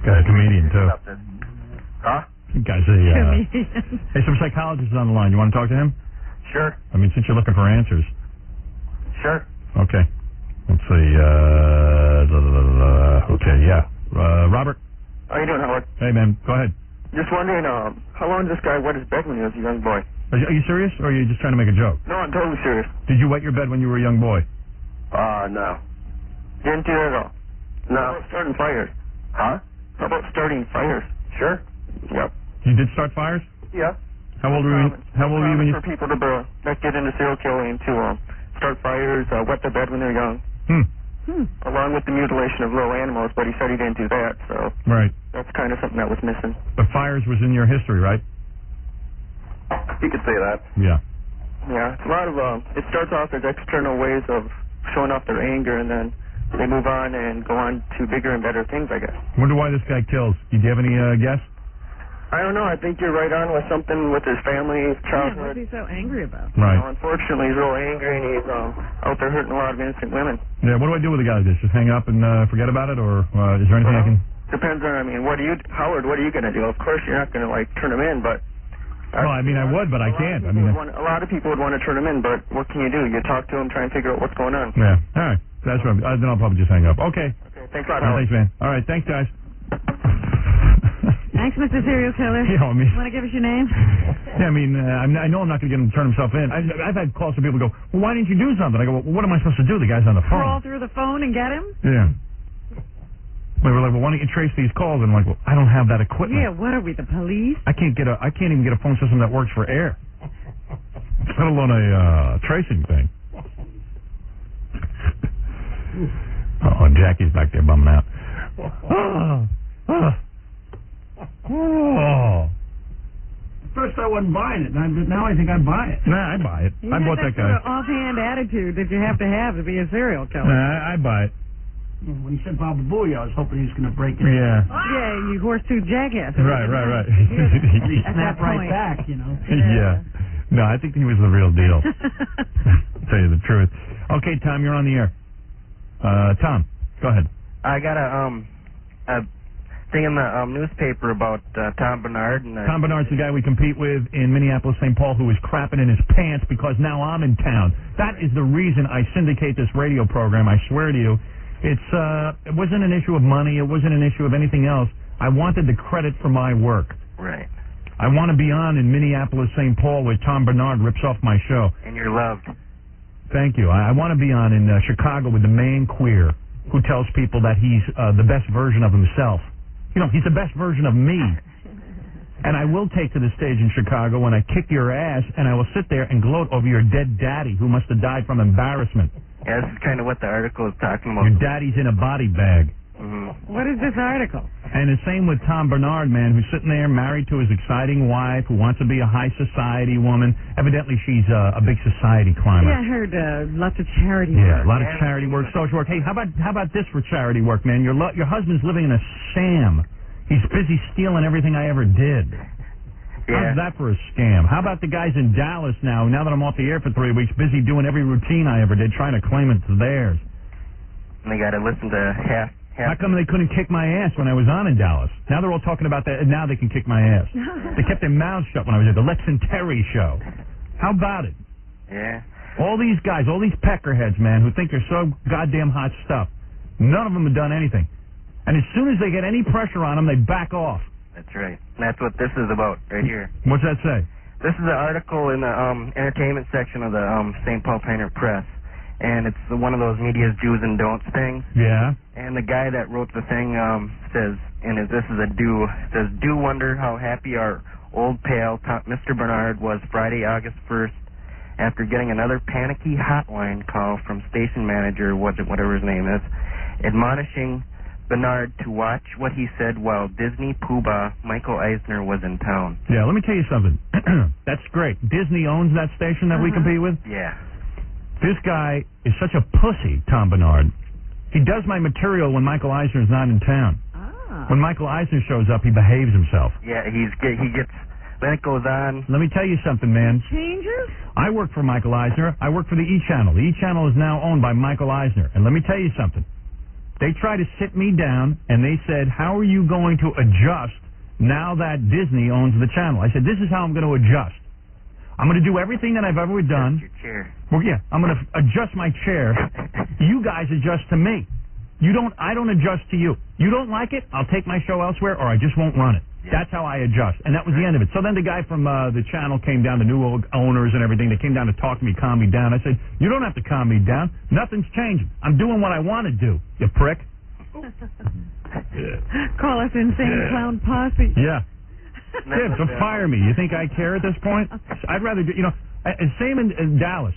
Guy's a comedian, too. Huh? Guy's a... Hey, some psychologist is on the line. You want to talk to him? Sure. I mean, since you're looking for answers. Sure. Okay. Let's see. Okay, yeah. Robert? How you doing, Howard? Hey, man. Go ahead. Just wondering, how long did this guy wet his bed when he was a young boy? Are you serious, or are you just trying to make a joke? No, I'm totally serious. Did you wet your bed when you were a young boy? No. Didn't do it at all. No. How about starting fires? Huh? How about starting fires? Sure. Yep. You did start fires? Yeah. How old were you? How old were you when you? For people that get into serial killing to start fires, wet their bed when they're young. Along with the mutilation of little animals, but he said he didn't do that, so. Right. That's kind of something that was missing. But fires was in your history, right? You could say that. Yeah. Yeah, it's a lot of, it starts off as external ways of showing off their anger, and then they move on and go on to bigger and better things, I guess. Wonder why this guy kills. Do you have any guess? I don't know. I think you're right on with something with his family, his childhood. What's he so angry about? Right. Unfortunately, he's real angry, and he's out there hurting a lot of innocent women. Yeah, what do I do with a guy like this? Just hang up and forget about it, or is there anything I can... Depends on, Howard, what are you going to do? Of course, you're not going to, turn him in, but... Well, I mean, I would, but I can't. I mean... A lot of people would want to turn him in, but what can you do? You talk to him, try and figure out what's going on. Yeah, all right. That's right. Then I'll probably just hang up. Okay. Thanks a lot, Howard. Thanks, man. All right, thanks, guys. Thanks, Mr. Serial Killer. Yeah, I mean... Want to give us your name? Yeah, I mean, I know I'm not going to get him to turn himself in. I've had calls from people who go, well, why didn't you do something? I go, well, what am I supposed to do? The guy's on the phone. Crawl through the phone and get him? Yeah. They were like, well, why don't you trace these calls? And I'm like, well, I don't have that equipment. Yeah, what are we, the police? I can't even get a phone system that works for air. Let alone a tracing thing. Oh, Jackie's back there bumming out. Oh. First I wasn't buying it, now I think I'd buy it. Nah, I buy it. I bought that guy. Sort of offhand attitude that you have to be a serial killer. Nah, I buy it. When he said Baba Booey, I was hoping he was going to break it. Yeah. Yeah, you horse-tooth jackass. Right. Snap right back, Yeah. No, I think he was the real deal. Tell you the truth. Okay, Tom, you're on the air. Tom, go ahead. I got a thing in the newspaper about Tom Bernard. Tom Bernard's the guy we compete with in Minneapolis, St. Paul, who is crapping in his pants because now I'm in town. That is the reason I syndicate this radio program, I swear to you. It wasn't an issue of money. It wasn't an issue of anything else. I wanted the credit for my work. Right. I want to be on in Minneapolis, St. Paul, where Tom Bernard rips off my show. And you're loved. Thank you. I want to be on in Chicago with the man queer who tells people that he's the best version of himself. You know, he's the best version of me. And I will take to the stage in Chicago when I kick your ass, and I will sit there and gloat over your dead daddy who must have died from embarrassment. Yeah, this is kind of what the article is talking about. Your daddy's in a body bag. What is this article? And the same with Tom Bernard, man, who's sitting there married to his exciting wife who wants to be a high society woman. Evidently, she's a big society climber. Yeah, I heard lots of charity work. Yeah, a lot of charity work, social work. Hey, how about this for charity work, man? Your husband's living in a sham. He's busy stealing everything I ever did. Yeah. How's that for a scam? How about the guys in Dallas now that I'm off the air for 3 weeks, busy doing every routine I ever did, trying to claim it's theirs? And they got to listen to half. How come they couldn't kick my ass when I was on in Dallas? Now they're all talking about that, and now they can kick my ass. They kept their mouths shut when I was at the Lex and Terry show. How about it? Yeah. All these guys, all these peckerheads, man, who think they're so goddamn hot stuff, none of them have done anything. And as soon as they get any pressure on them, they back off. That's right. And that's what this is about right here. What's that say? This is an article in the entertainment section of the St. Paul Pioneer Press. And it's one of those media's do's and don'ts things. Yeah. And the guy that wrote the thing says, this is a do, says, do wonder how happy our old pal, Mr. Bernard, was Friday, August 1st, after getting another panicky hotline call from station manager, whatever his name is, admonishing Bernard to watch what he said while Disney poobah Michael Eisner was in town. Yeah, let me tell you something. That's great. Disney owns that station that we compete with? Yeah. This guy is such a pussy, Tom Bernard. He does my material when Michael Eisner's not in town. When Michael Eisner shows up, he behaves himself. Yeah, he gets, then it goes on. Let me tell you something, man. Changes? I work for Michael Eisner. I work for the E! Channel. The E! Channel is now owned by Michael Eisner. And let me tell you something. They tried to sit me down, and they said, how are you going to adjust now that Disney owns the channel? I said, this is how I'm going to adjust. I'm going to do everything that I've ever done. Your chair. Well, yeah, I'm going to adjust my chair. You guys adjust to me. I don't adjust to you. You don't like it, I'll take my show elsewhere, or I just won't run it. Yeah. That's how I adjust. And that was the end of it. So then the guy from the channel came down, the new owners and everything. They came down to talk to me, calm me down. I said, you don't have to calm me down. Nothing's changing. I'm doing what I want to do, you prick. Call us insane clown posse. Yeah. Yeah, so fire me. You think I care at this point? I'd rather do, same in Dallas.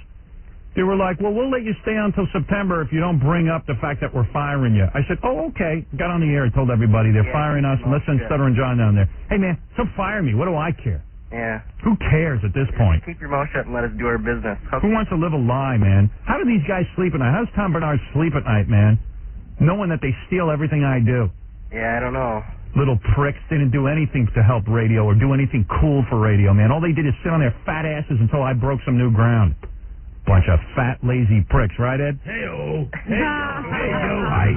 They were like, well, we'll let you stay on until September if you don't bring up the fact that we're firing you. I said, oh, okay. Got on the air and told everybody they're firing us, and let's send Stuttering John down there. Hey, man, so fire me. What do I care? Yeah. Who cares at this point? Keep your mouth shut and let us do our business. Who wants to live a lie, man? How do these guys sleep at night? How does Tom Bernard sleep at night, man? Knowing that they steal everything I do. Yeah, I don't know. Little pricks didn't do anything to help radio or do anything cool for radio, man. All they did is sit on their fat asses until I broke some new ground. Bunch of fat, lazy pricks, right, Ed? Hey-o. Right.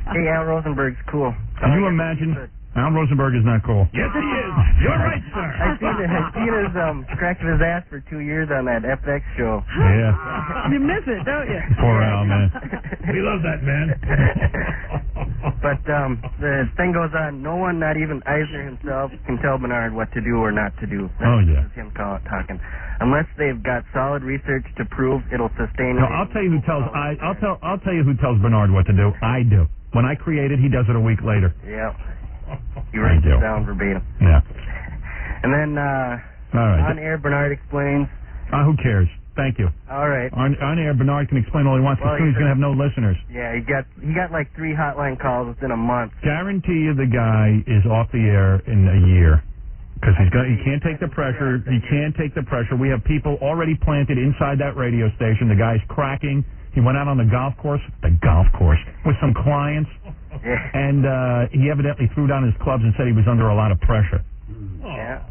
Hey, Al Rosenberg's cool. Can you imagine? Al Rosenberg is not cool. Yes, he is. You're right, sir. I seen his cracking his ass for 2 years on that FX show. Yeah. You miss it, don't you? Poor Al, man. We love that man. But the thing goes on. No one, not even Eisner himself, can tell Bernard what to do or not to do. Oh, yeah. That's him talking. Unless they've got solid research to prove it'll sustain. No, I'll tell you who tells I'll tell you who tells Bernard what to do. I do. When I create it, he does it a week later. Yeah. You write it down verbatim. Yeah. And then all right. On air, Bernard explains. Who cares? Thank you. All right. On air, Bernard can explain all he wants, but soon he's going to have no listeners. Yeah, he got like 3 hotline calls within a month. Guarantee you the guy is off the air in a year. Because he can't take the pressure. He can't take the pressure. We have people already planted inside that radio station. The guy's cracking. He went out on the golf course with some clients. Yeah. And he evidently threw down his clubs and said he was under a lot of pressure. Yeah.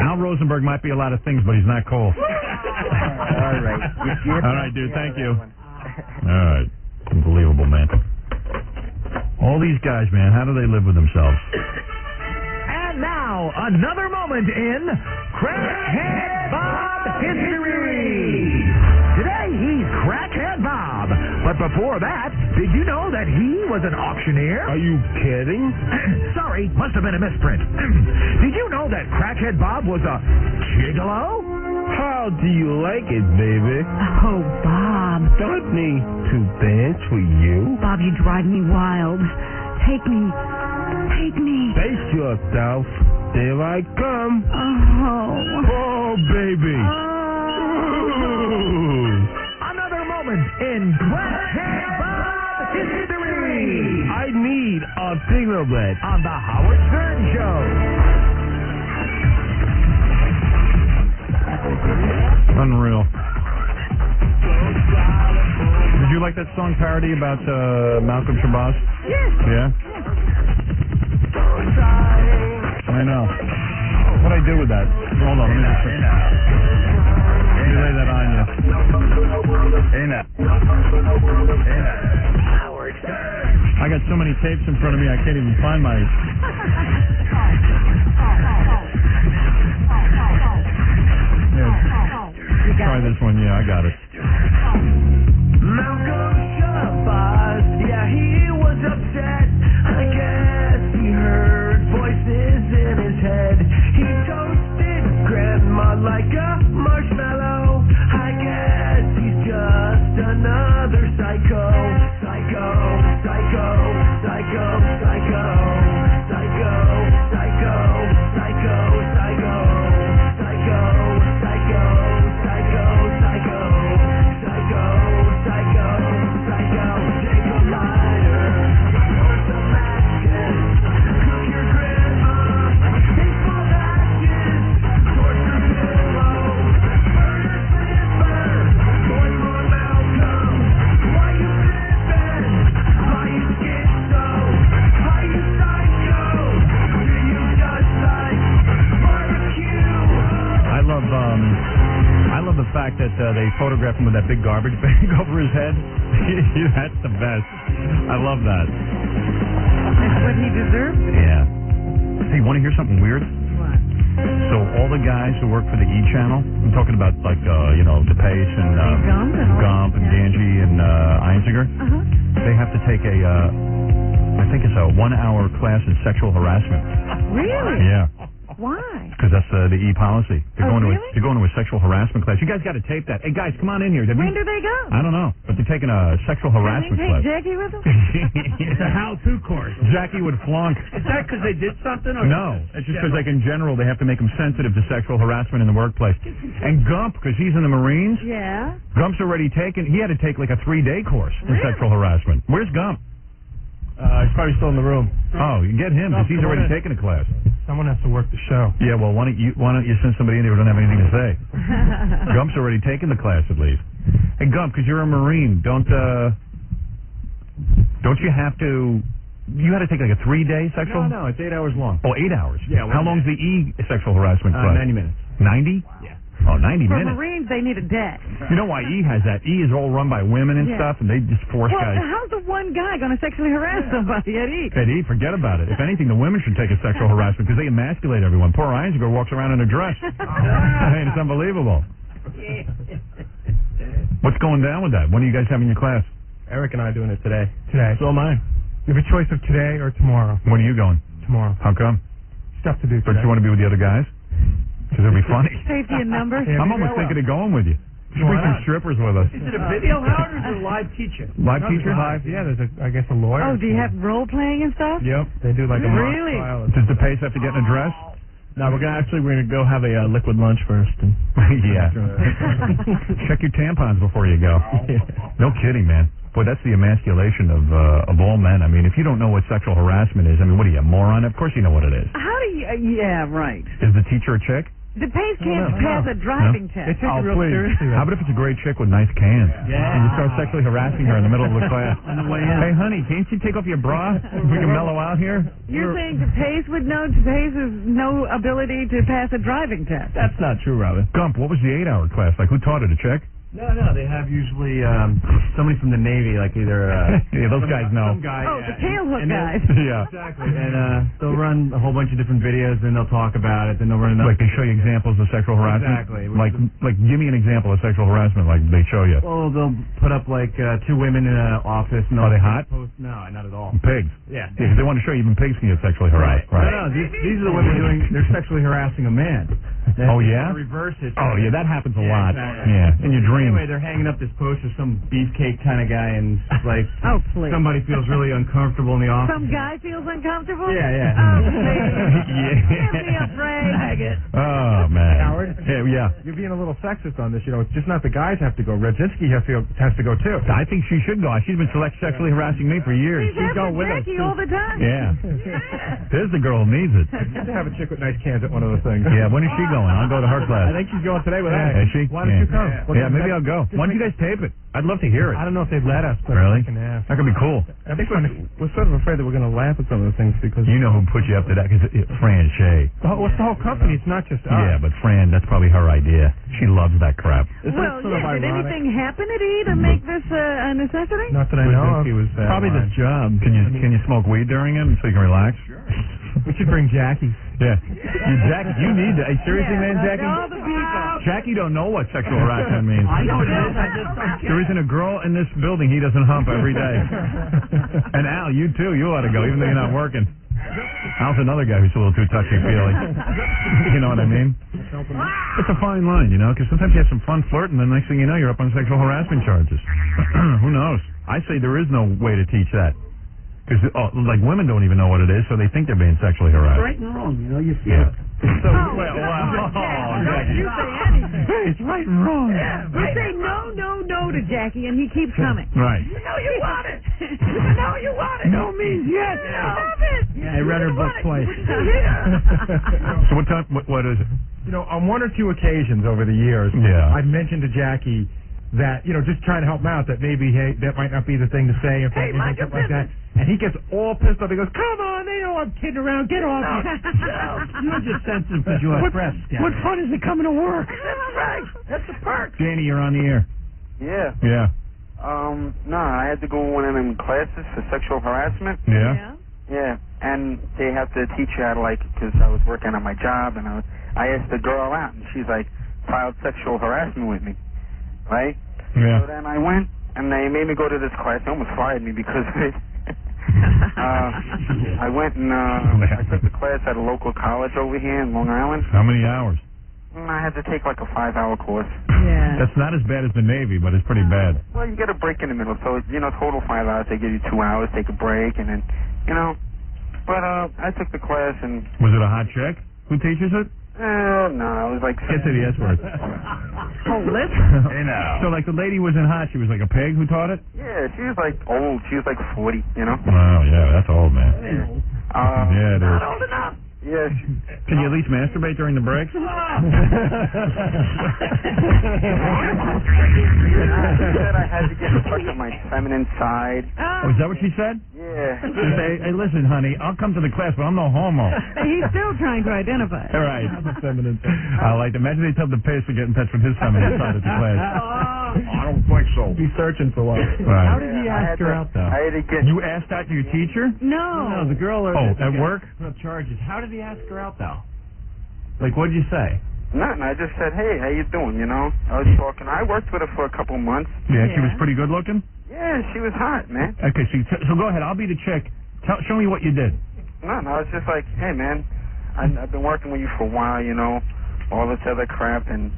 Al Rosenberg might be a lot of things, but he's not cool. All right. All right, dude. Thank you. All right. Unbelievable, man. All these guys, man, how do they live with themselves? And now, another moment moment in Crackhead Bob History. Today he's Crackhead Bob. But before that, did you know that he was an auctioneer? Are you kidding? Sorry, must have been a misprint. Did you know that Crackhead Bob was a gigolo? How do you like it, baby? Oh, Bob. Want me to dance with you? Bob, you drive me wild. Take me. Take me. Face yourself. Here I come. Oh, baby. Another moment in Crackhead Bob History. I need a cigarette on the Howard Stern Show. Unreal. Did you like that song parody about Malcolm Shabazz? Yes. Yeah? I know. What'd I do with that? Hold on, let me just... Let me lay that on you. I got so many tapes in front of me, I can't even find my... Try this one. Yeah, I got it. Malcolm Shabazz, yeah, he was upset. I guess he heard voices in his head. He toasted Grandma like a marshmallow. I guess he's just another psycho. Psycho, psycho, psycho, psycho, psycho, psycho, psycho, psycho, psycho, psycho. I love the fact that they photographed him with that big garbage bag over his head. That's the best. I love that. That's what he deserves. Yeah. Hey, you want to hear something weird? What? So all the guys who work for the E! Channel, I'm talking about like, DePace and Gump and Ganji and Einziger, they have to take I think it's a 1-hour class in sexual harassment. Really? Yeah. Why? Because that's the E! policy. They're going really? they're going to a sexual harassment class. You guys got to tape that. Hey, guys, come on in here. When do they go? I don't know, but they're taking a sexual harassment Take class. Jackie with them? It's a how-to course. Jackie would flunk. Is that because they did something? Or No, it's just because, like, in general, they have to make them sensitive to sexual harassment in the workplace. And Gump, because he's in the Marines, Yeah. Gump's already taken, he had to take, like, a 3-day course in sexual harassment. Where's Gump? He's probably still in the room. Oh, you get him, because he's already taken a class. Someone has to work the show. Yeah, well, why don't you send somebody in there who don't have anything to say? Gump's already taken the class, at least. Hey, Gump, because you're a Marine, don't you have to... You had to take like a 3-day sexual? No, it's 8 hours long. Oh, 8 hours? Yeah. How long's the E sexual harassment class? 90 minutes. 90? Yeah. Oh, 90 For minutes. Marines, they need a day. You know why E has that? E is all run by women and Yeah. stuff, and they just force Well, guys. how's the one guy going to sexually harass somebody at E? At E, forget about it. If anything, the women should take a sexual harassment because they emasculate everyone. Poor Einziger walks around in a dress. I mean, it's unbelievable. What's going down with that? When are you guys having your class? Eric and I are doing it today. So am I. You have a choice of today or tomorrow. When are you going? Tomorrow. How come? Stuff to do But today. you want to be with the other guys? Because it'll be funny. Safety in numbers. I'm almost thinking of going with you. Should bring some strippers with us. Is it a video, Howard, or is it a live teacher? Live teacher? Live, yeah, there's I guess a lawyer. Oh, do you have role playing and stuff? Yep, they do like a mock Really? trial. Does DePace have to get in a dress? No, we're gonna go have a liquid lunch first. And Yeah. Check your tampons before you go. No kidding, man. Boy, that's the emasculation of all men. I mean, if you don't know what sexual harassment is, I mean, what are you, a moron? Of course you know what it is. How do you... yeah, right. Is the teacher a chick? DePace can't pass a driving test. Oh, please. How about if it's a great chick with nice cans? Yeah. And you start sexually harassing her in the middle of the class. On the way in. Hey, honey, can't you take off your bra? We can mellow out here. You're saying DePace would know DePace has no ability to pass a driving test? That's not true, Robin. Gump, what was the 8-hour class? Like, who taught it, a chick? No, they have usually somebody from the Navy, like either... yeah, those guys know. Some guy, the tail hook and guys. Yeah. Exactly. And they'll run a whole bunch of different videos, then they'll talk about it, then they'll run another... Like they show you examples of sexual harassment? Exactly. Like give me an example of sexual harassment like they show you. Well, they'll put up like two women in an office. And Are they hot? No, not at all. Pigs. Yeah. Because they want to show you even pigs can get sexually harassed. Right. No, these are the women they're sexually harassing a man. Oh, yeah? Reverse it. Oh, yeah, that happens a lot. Exactly. Yeah, in your dreams. Anyway, they're hanging up this poster, some beefcake kind of guy, and like Oh, please. somebody feels really uncomfortable in the office. Some guy feels uncomfortable? Yeah. Oh, please. Yeah. Give me a break. Oh, man. Howard? Yeah. You're being a little sexist on this. You know, it's just not the guys have to go. Redzinski has to go too. I think she should go. She's been sexually harassing me for years. She's after Jackie all the time. Yeah. There's the girl who needs it. It's good to have a chick with nice cans at one of those things. Yeah, when is she going? I'll go to her class. I think she's going today with us. Is she? Why don't you come? Yeah, maybe I'll go. Why don't you guys tape it? I'd love to hear it. I don't know if they'd let us, but Really? we can ask. That could be cool. I think we're sort of afraid that we're going to laugh at some of the things because... You know who put you up to that? Because Fran Shea. What's the whole company? It's not just us. Yeah, but Fran, that's probably her idea. She loves that crap. Well, yeah, did anything happen at E to make this a necessity? Not that I know of. Probably the job. Can you smoke weed during it so you can relax? We should bring Jackie. Yeah. Jackie, you need to. Hey, seriously, man, Jackie? All the people. Jackie don't know what sexual harassment means. I know what it is. I just don't get There isn't a girl in this building he doesn't hump every day. And Al, you too. You ought to go, even though you're not working. Al's another guy who's a little too touchy-feely. You know what I mean? It's a fine line, you know, because sometimes you have some fun flirting, and the next thing you know, you're up on sexual harassment charges. Who knows? I say there is no way to teach that. Because, like, women don't even know what it is, so they think they're being sexually harassed. Right and wrong, you know, you feel it. So, You say anything. It's right and wrong. You say no to Jackie, and he keeps coming. Right. You know you want it. You know you want it. No means yes. Love it. Yeah, I read her book twice. So what time? What is it? You know, on one or two occasions over the years, Yeah. I've mentioned to Jackie that, you know, just trying to help him out, that maybe, hey, that might not be the thing to say, or Hey, mind your something like that. And he gets all pissed off. He goes, come on, they know I'm kidding around. Get off me. You're just sensitive because you have press. What fun is it coming to work? That's right. That's the perk. Danny, you're on the air. Yeah. Yeah. No, I had to go in one of them classes for sexual harassment. Yeah? Yeah, and they have to teach you how to, like, because I was working on my job, and I asked the girl out, and she's like, filed sexual harassment with me, right? Yeah. So then I went, and they made me go to this class. They almost fired me because of it. I went and I took the class at a local college over here in Long Island. How many hours? I had to take like a 5-hour course. Yeah. That's not as bad as the Navy, but it's pretty bad. Well, you get a break in the middle, so you know, total 5 hours. They give you 2 hours, take a break, and then, you know. But I took the class, and Was it a hot chick who teaches it? no, it was like Get to the S word. Oh, listen. Hey now. So like the lady wasn't hot. She was like a pig who taught it. Yeah, she was like old. She was like 40, you know. Wow. Yeah, that's old, man. Yeah, it is. Not old enough. Yeah. Can you at least masturbate during the breaks? She said I had to get in touch with my feminine side. Oh, is that what she said? Yeah. She said, hey, listen, honey, I'll come to the class, but I'm no homo. He's still trying to identify. All right. I like to imagine they tell the pace to get in touch with his feminine side at the class. I don't think so. He's searching for one. Right. How did he ask her out, though? I had to get. You asked that to your teacher? No. No, the girl. At work? Charges. How did he ask her out, though? Like, what did you say? Nothing. I just said, hey, how you doing? You know, I was talking. I worked with her for a couple months. Yeah, she was pretty good looking? Yeah, she was hot, man. Okay, so go ahead. I'll be the chick. Show me what you did. Nothing. I was just like, hey, man, I've been working with you for a while, you know, all this other crap, and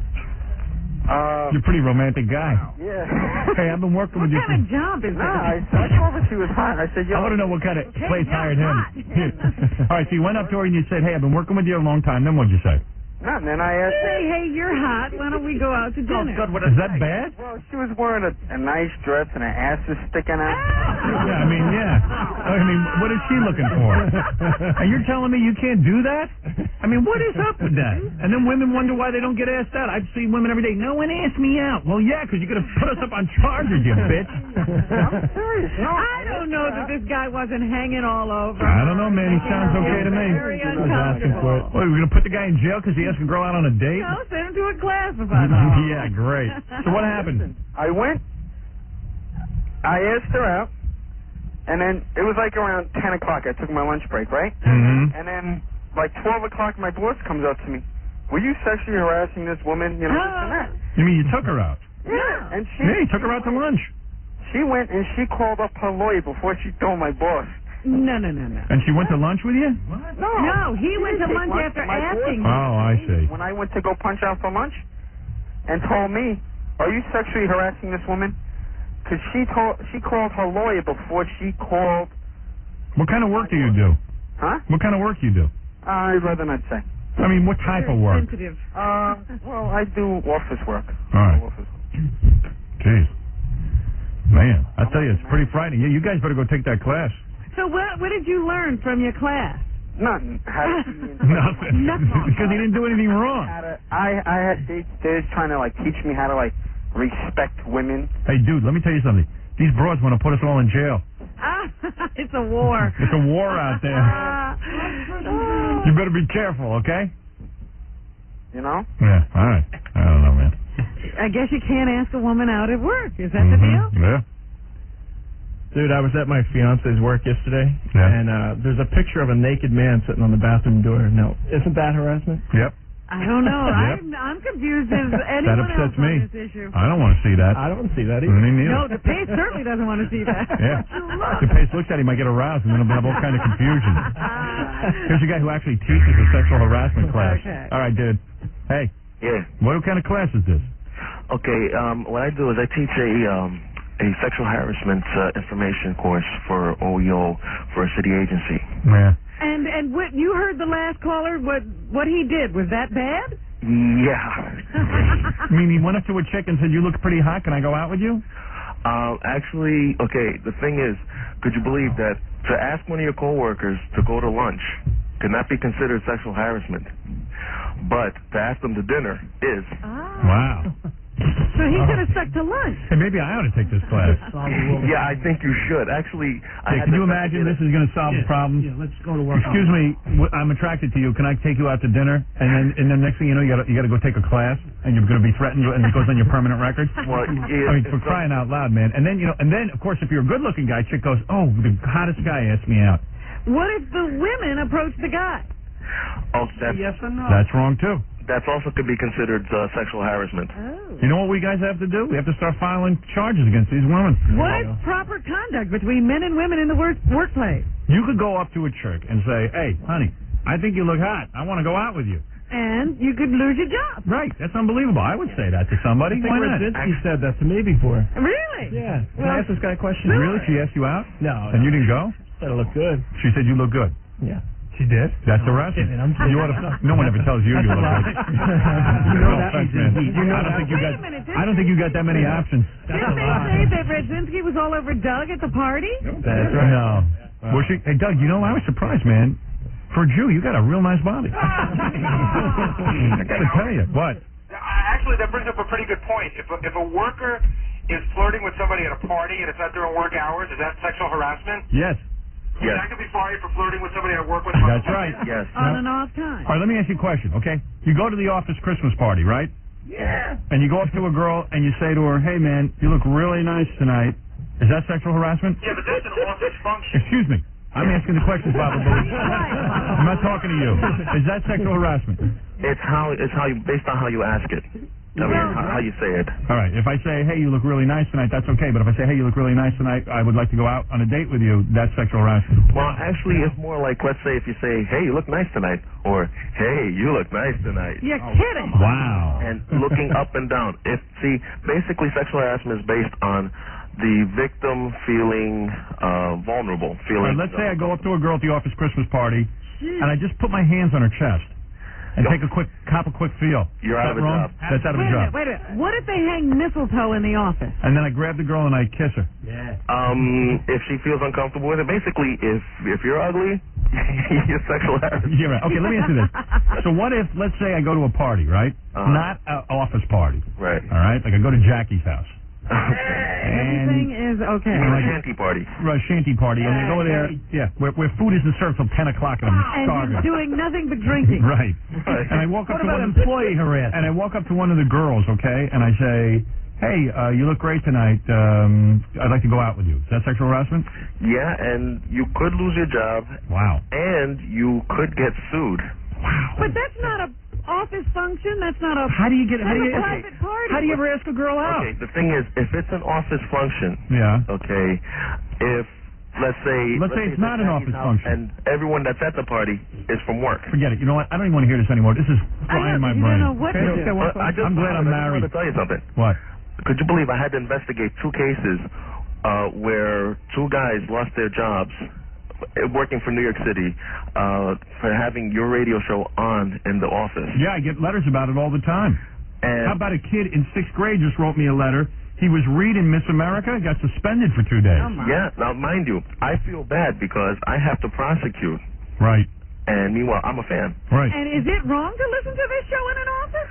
you're a pretty romantic guy. yeah. Hey, I've been working with you. What kind of job is I that? told her she was hot. I said, yo. I want to know what kind of place you're hired him. hot. All right, so you went up to her and you said, hey, I've been working with you a long time. Then what'd you say? Nothing. And I asked her. Hey, you're hot. Why don't we go out to dinner? Is that bad? Well, she was wearing a nice dress and her ass was sticking out. Yeah, I mean, what is she looking for? And you're telling me you can't do that? I mean, what is up with that? And then women wonder why they don't get asked out. I've seen women every day. No one asked me out. Well, yeah, because you're going to put us up on charges, you bitch. I'm serious. No. I don't know that this guy wasn't hanging all over. I don't know, man. He sounds okay to me. Very uncomfortable. What, we're going to put the guy in jail because he you ask a girl out on a date? No, send him to a class for $5. Yeah, great. So what happened? I went, I asked her out, and then it was like around 10 o'clock. I took my lunch break, right? Mm-hmm. And then, like 12 o'clock, my boss comes up to me. Were you sexually harassing this woman? You know, this and that. You mean you took her out? Yeah. And she, Yeah, you took her out to lunch. She went and she called up her lawyer before she told my boss. No. And she went to lunch with you? No, he went to lunch after asking me. Oh, I see. When I went to go punch out for lunch, and told me, "Are you sexually harassing this woman?" Because she called her lawyer before she called. What kind of work do you do? Huh? What kind of work you do? I'd rather not say. I mean, what type of work? Sensitive. Well, I do office work. All right. Jeez. Man, I tell you, it's pretty frightening. Yeah, you guys better go take that class. So what did you learn from your class? Nothing. Nothing. Because he didn't do anything wrong. I had they was trying to like teach me how to like respect women. Hey, dude, let me tell you something. These broads want to put us all in jail. It's a war. It's a war out there. You better be careful, okay? You know? Yeah, all right. I don't know, man. I guess you can't ask a woman out at work. Is that the deal? Yeah. Dude, I was at my fiance's work yesterday, Yeah. and there's a picture of a naked man sitting on the bathroom door. Now, isn't that harassment? Yep. I don't know. Yep. I'm confused as That anyone else upsets me. on this issue. I don't want to see that. I don't see that either. Me neither. No, DePace certainly doesn't want to see that. Yeah. If Pace looks at him, might get aroused, and then he'll have all kind of confusion. Here's a guy who actually teaches a sexual harassment class. Okay. All right, dude. Hey. Yeah. What kind of class is this? Okay, what I do is I teach a sexual harassment information course for OEO for a city agency. Yeah. And what you heard the last caller? What he did was that bad? Yeah. I mean, he went up to a chick and said, "You look pretty hot. Can I go out with you?" Actually, okay, the thing is, could you believe that to ask one of your coworkers to go to lunch could not be considered sexual harassment, but to ask them to dinner is. Wow. So he could have stuck to lunch. Hey, maybe I ought to take this class. Yeah, I think you should. Actually, Hey, can you imagine this is going to solve the problem? Yeah, let's go to work. Excuse me, I'm attracted to you. Can I take you out to dinner? And then next thing you know, you got to go take a class, and you're going to be threatened, and it goes on your permanent record. Well, I mean, for crying out loud, man. And then of course, if you're a good-looking guy, chick goes, "Oh, the hottest guy asked me out." What if the women approach the guy? Oh, that's, Yes or no? That's wrong too. That's also could be considered sexual harassment. Oh. You know what we guys have to do? We have to start filing charges against these women. What is proper conduct between men and women in the workplace? You could go up to a chick and say, "Hey, honey, I think you look hot. I want to go out with you." And you could lose your job. Right. That's unbelievable. I would say that to somebody. I think Why not? Brzezinski said that to me before. Really? Yeah. Can I ask this guy a question? Really? She asked you out? No. And you didn't go? Said I look good. She said you look good. Yeah. She did? That's harassment. I'm kidding. You ought to, no one ever tells you you look good. No offense, man. I don't think you got that many options. Didn't they say that Brzezinski was all over Doug at the party? That's right. No. Was she? Hey, Doug, you know, I was surprised, man. For a Jew, you got a real nice body. I got to tell you. What? Actually, that brings up a pretty good point. If a worker is flirting with somebody at a party and it's not during work hours, is that sexual harassment? Yes. Yes. I could be fired for flirting with somebody I work with. That's right. Yes. On and off time. All right, let me ask you a question, okay? You go to the office Christmas party, right? Yeah. And you go up to a girl and you say to her, "Hey, man, you look really nice tonight." Is that sexual harassment? Yeah, but that's an office function. Excuse me. I'm asking the questions, Baba Booey. I'm not talking to you. Is that sexual harassment? It's how you based on how you ask it. I mean, how you say it. All right. If I say, "Hey, you look really nice tonight," that's okay. But if I say, "Hey, you look really nice tonight, I would like to go out on a date with you," that's sexual harassment. Well, actually, it's more like, let's say if you say, "Hey, you look nice tonight," or "Hey, you look nice tonight." You're kidding. Wow. And looking up and down. Basically, sexual harassment is based on the victim feeling vulnerable. All right, let's say I go up to a girl at the office Christmas party, and I just put my hands on her chest and take a quick feel. You're out of a wrong? job. That's out of a job. Wait a minute. What if they hang mistletoe in the office? And then I grab the girl and I kiss her. Yeah. If she feels uncomfortable with it, basically, if you're ugly, you're sexual harassment. Yeah, right. Okay, let me answer this. So what if, let's say I go to a party, right? Not an office party. Right. All right? Like I go to Jackie's house. Everything is okay. Shanty party. Right, shanty party, and they go there, where food isn't served till 10 o'clock, and I'm starving. And doing nothing but drinking. Right. And I walk up to employee harassment? And I walk up to one of the girls, okay, and I say, hey, you look great tonight. I'd like to go out with you. Is that sexual harassment? Yeah, and you could lose your job. Wow. And you could get sued. Wow. But that's not a office function. That's not a. How do you get? That's a private party. How do you ever ask a girl out? Okay, the thing is, if it's an office function, okay, if let's say it's not an office function, and everyone that's at the party is from work. Forget it. You know what? I don't even want to hear this anymore. This is frying my brain. Know what I'm glad I'm married. I just want to tell you something. What? Could you believe I had to investigate 2 cases where 2 guys lost their jobs working for New York City for having your radio show on in the office? Yeah, I get letters about it all the time. And how about a kid in 6th grade just wrote me a letter? He was reading Miss America, got suspended for 2 days. Yeah, now mind you, I feel bad because I have to prosecute. Right. And meanwhile, I'm a fan. Right. And is it wrong to listen to this show in an office?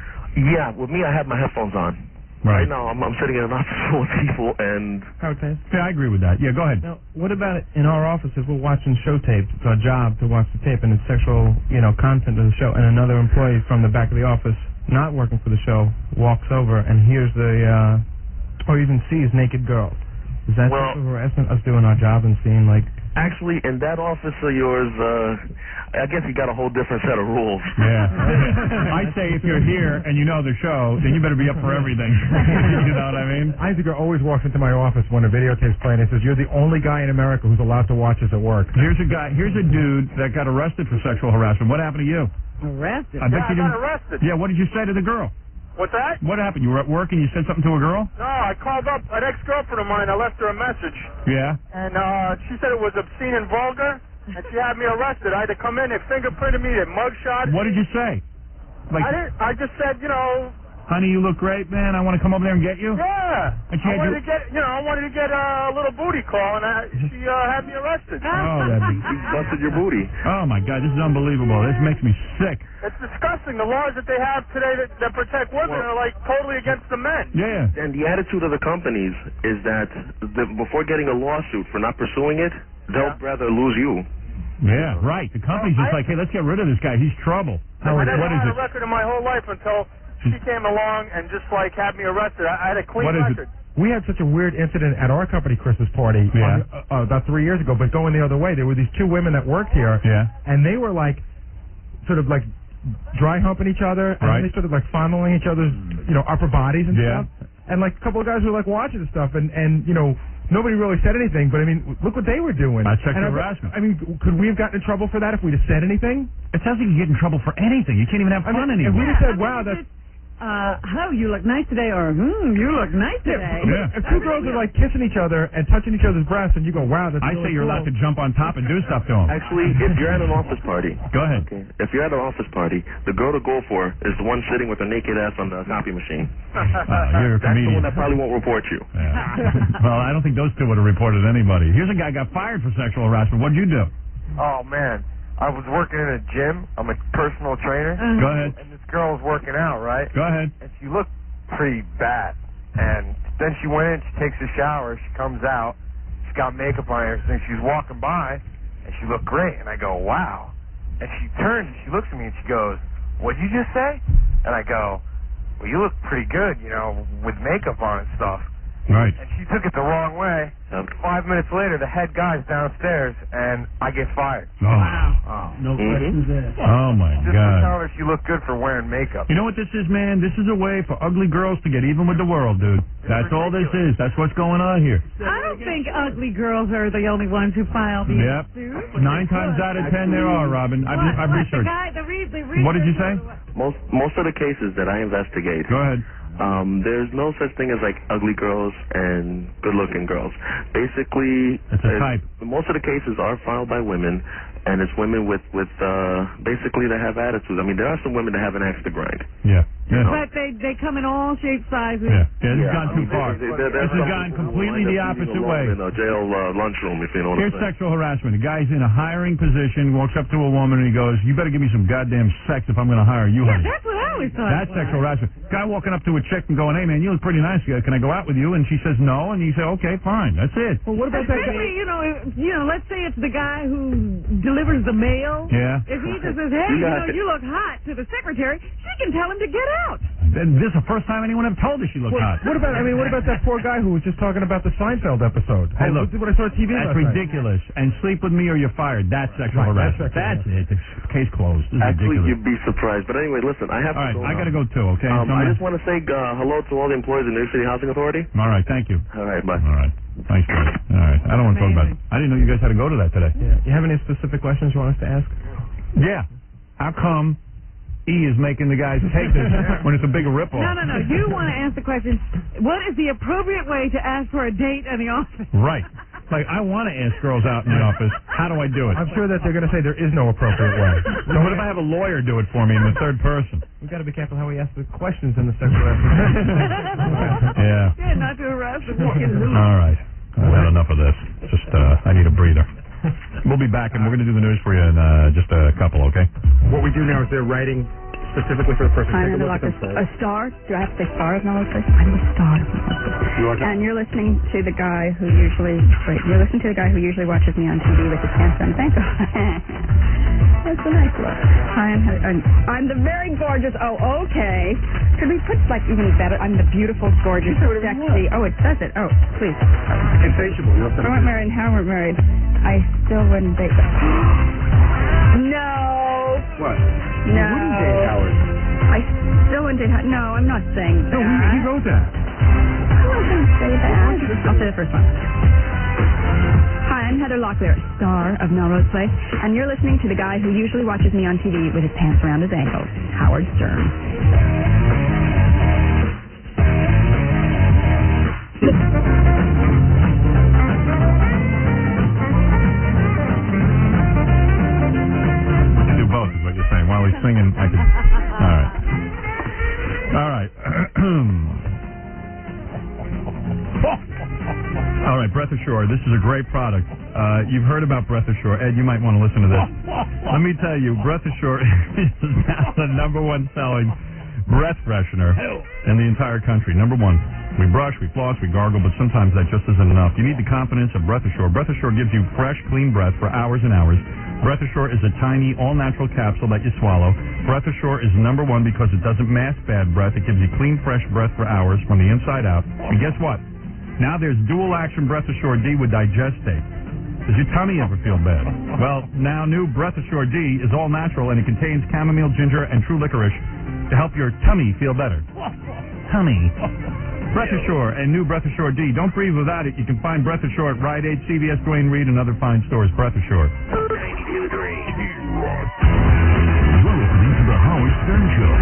Yeah, with me, I have my headphones on. Right now, I'm sitting in an office full of people, and... Okay. Yeah, I agree with that. Yeah, go ahead. Now, what about it in our office if we're watching show tapes? It's our job to watch the tape, and it's sexual, content of the show, and another employee from the back of the office not working for the show walks over and hears or even sees naked girls. Is that sexual harassment, us doing our job and seeing, Actually, in that office of yours, I guess you got a whole different set of rules. Yeah. I'd say if you're here and you know the show, then you better be up for everything. You know what I mean? Isaac always walks into my office when a videotape's playing and says, "You're the only guy in America who's allowed to watch us at work." Here's a dude that got arrested for sexual harassment. What happened to you? Arrested? I bet you didn't. got arrested. Yeah, what did you say to the girl? What's that? What happened? You were at work and you said something to a girl? No, I called up an ex-girlfriend of mine. I left her a message. Yeah. And she said it was obscene and vulgar, and she had me arrested. I had to come in. They fingerprinted me. They mugshot. What did you say? I just said, honey, you look great, man. I want to come over there and get you. Yeah. And she I wanted to get a little booty call, and she had me arrested. Oh, you busted your booty. Oh my God, this is unbelievable. This makes me sick. It's disgusting. The laws that they have today that protect women are totally against the men. Yeah. And the attitude of the companies is that before getting a lawsuit for not pursuing it, they'll rather lose you. Yeah, right. The company's just like, hey, let's get rid of this guy. He's trouble. I never what is had it? a record in my whole life until she came along and just had me arrested. I had a clean record. We had such a weird incident at our company Christmas party about 3 years ago, but going the other way, there were these 2 women that worked here, and they were sort of dry humping each other, and they sort of fondling each other's, upper bodies and stuff. And a couple of guys were watching the stuff, and nobody really said anything, but I mean, look what they were doing. That's sexual harassment. I mean, could we have gotten in trouble for that if we'd have said anything? It sounds like you get in trouble for anything. You can't even have fun anymore. If we'd have said, wow, that's... hello, you look nice today, or, you look nice today. If 2 girls are kissing each other and touching each other's breasts, and you go, wow, that's I really say you're cool. allowed to jump on top and do stuff to them. Actually, if you're at an office party, go ahead. Okay, if you're at an office party, the girl to go for is the one sitting with her naked ass on the copy machine. You're a That's the comedian. one that probably won't report you. Well, I don't think those 2 would have reported anybody. Here's a guy got fired for sexual harassment. What'd you do? Oh, man. I was working in a gym. I'm a personal trainer. Go ahead. And this girl was working out, right? Go ahead. And she looked pretty bad. And then she went in, she takes a shower, she comes out, she's got makeup on and everything. She's walking by, and she looked great. And I go, wow. And she turns, and she looks at me, and she goes, what'd you just say? And I go, well, you look pretty good, with makeup on and stuff. Right. And she took it the wrong way. 5 minutes later, the head guy's downstairs, and I get fired. Oh. Wow. No questions asked. Oh, my Just to God. tell her she looked good for wearing makeup. You know what this is, man? This is a way for ugly girls to get even with the world, dude. That's all this is. That's what's going on here. I don't think ugly girls are the only ones who file these suits. 9 times out of 10 there are, Robin. I've researched. What did you say? Most of the cases that I investigate. Go ahead. There's no such thing as ugly girls and good-looking girls. Basically, most of the cases are filed by women, and it's women with basically that have attitudes. I mean, there are some women that have an axe to grind. Yeah. But they come in all shapes, sizes. Yeah, this has gone too far. This has gone completely the opposite way. In a jail lunchroom, if you know what I'm Here's saying. sexual harassment. The guy's in a hiring position, walks up to a woman, and he goes, you better give me some goddamn sex if I'm going to hire you, honey. That's what always thought That's it was. sexual harassment. Guy walking up to a chick and going, hey, man, you look pretty nice. Can I go out with you? And she says no, and you say, okay, fine. That's it. Well, what about that guy? Especially, let's say it's the guy who delivers the mail. Yeah. If he just says, hey, you look hot to the secretary, she can tell him to get out. Then this is the first time anyone ever told her she looked hot. What about that poor guy who was just talking about the Seinfeld episode? Hey, look, what I saw on TV that's last night. ridiculous. And sleep with me or you're fired. That's sexual harassment. That's it. The case closed. This is Actually, ridiculous. you'd be surprised. But anyway, listen, I have All right, to go I now. got to go too, okay? I just want to say hello to all the employees of the New York City Housing Authority. All right, thank you. All right, bye. All right. Thanks, guys. All right. I don't want to talk about it. I didn't know you guys had to go to that today. Yeah. You have any specific questions you want us to ask? Yeah. How come E is making the guys take this when it's a bigger ripoff? No. You want to ask the question, what is the appropriate way to ask for a date in the office? Right. Like, I want to ask girls out in the office, how do I do it? I'm sure that they're going to say there is no appropriate way. So what if I have a lawyer do it for me in the third person? We've got to be careful how we ask the questions in the sexual harassment. Yeah. Yeah, not to harass the woman. All right. I've had enough of this. Just, I need a breather. We'll be back, and we're going to do the news for you in just a couple, okay? What we do now is they're writing specifically for the person. I'm Take a like look at them. a star. Do I have to say star of Melrose Place? I'm the star of Melrose Place. And you're listening to the guy who usually watches me on TV with his pants down his ankle. That's a nice look. Hi, I'm the very gorgeous. Oh, okay. Could we put even better? I'm the beautiful, gorgeous, sexy. Oh, it says it. Oh, please. Insatiable. If I weren't married, how we're married, I still wouldn't date. No. What? No. You wouldn't date Howard. I still wouldn't date Howard. No, I'm not saying that. No, he wrote that. I'm not going to say that. I'll say the first one. Hi, I'm Heather Locklear, star of Melrose Place, and you're listening to the guy who usually watches me on TV with his pants around his ankles, Howard Stern. Both is what you're saying. While he's singing, I could. All right. All right, Breath Assure. This is a great product. You've heard about Breath Assure. Ed, you might want to listen to this. Let me tell you, Breath Assure is now the #1 selling breath freshener in the entire country. #1. We brush, we floss, we gargle, but sometimes that just isn't enough. You need the confidence of Breath Assure. Breath Assure gives you fresh, clean breath for hours and hours. Breath Assure is a tiny, all-natural capsule that you swallow. Breath Assure is #1 because it doesn't mask bad breath. It gives you clean, fresh breath for hours from the inside out. And guess what? Now there's dual-action Breath Assure D with digestate. Does your tummy ever feel bad? Well, now new Breath Assure D is all-natural, and it contains chamomile, ginger, and true licorice to help your tummy feel better. Tummy. Breath Assure and new Breath Assure D. Don't breathe without it. You can find Breath Assure at Rite Aid, CVS, Duane Reade, and other fine stores. Breath Assure. 92.3. You're listening to The Howard Stern Show.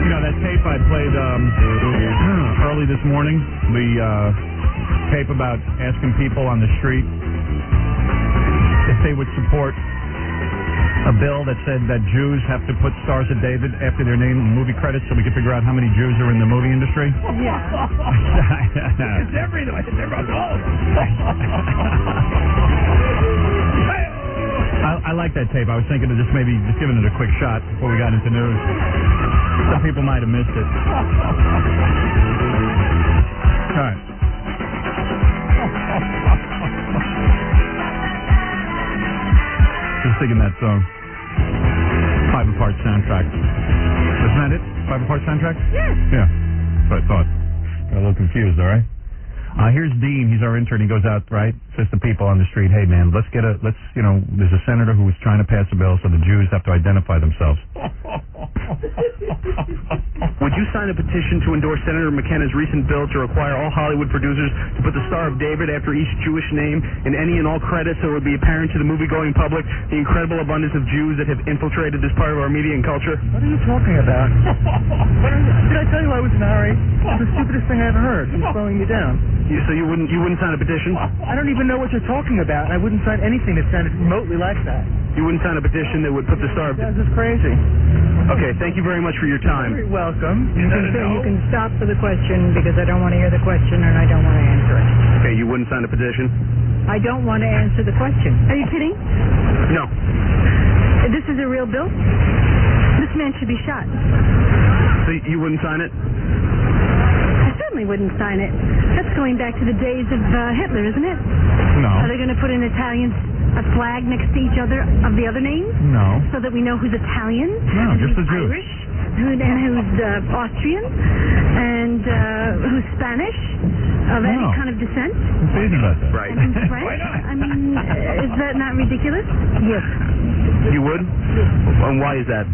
You know, that tape I played early this morning, the tape about asking people on the street if they would support a bill that said that Jews have to put Stars of David after their name in movie credits so we can figure out how many Jews are in the movie industry. Yeah. It's everywhere. It's everywhere. I like that tape. I was thinking of just giving it a quick shot before we got into news. Some people might have missed it. All right. Just thinking that song. 5-Apart soundtrack. Isn't that it? 5-Apart soundtrack? Yes. Yeah. That's what I thought. Got a little confused, all right? Here's Dean. He's our intern. He goes out, right? Says to people on the street, hey, man, there's a senator who was trying to pass a bill so the Jews have to identify themselves. Would you sign a petition to endorse Senator McKenna's recent bill to require all Hollywood producers to put the Star of David after each Jewish name in any and all credits so it would be apparent to the movie-going public the incredible abundance of Jews that have infiltrated this part of our media and culture? What are you talking about? Did I tell you I was in a hurry? It's the stupidest thing I ever heard. It's slowing me down. So you wouldn't sign a petition? I don't even know what you're talking about, and I wouldn't sign anything that sounded remotely like that. You wouldn't sign a petition that would put the Star of... This is crazy. Okay, thank you very much for your time. You're welcome. You can stop for the question because I don't want to hear the question and I don't want to answer it. Okay, you wouldn't sign a petition? I don't want to answer the question. Are you kidding? No. This is a real bill? This man should be shot. So you wouldn't sign it? I certainly wouldn't sign it. That's going back to the days of Hitler, isn't it? No. Are they going to put an Italian flag next to each other of the other names? No. So that we know who's Italian? No, and just who's the Jews. Irish? And who's Austrian? And who's Spanish? Of any kind of descent? It's easy about that. Right. And who's French? I mean, is that not ridiculous? Yes. You would? And why is that?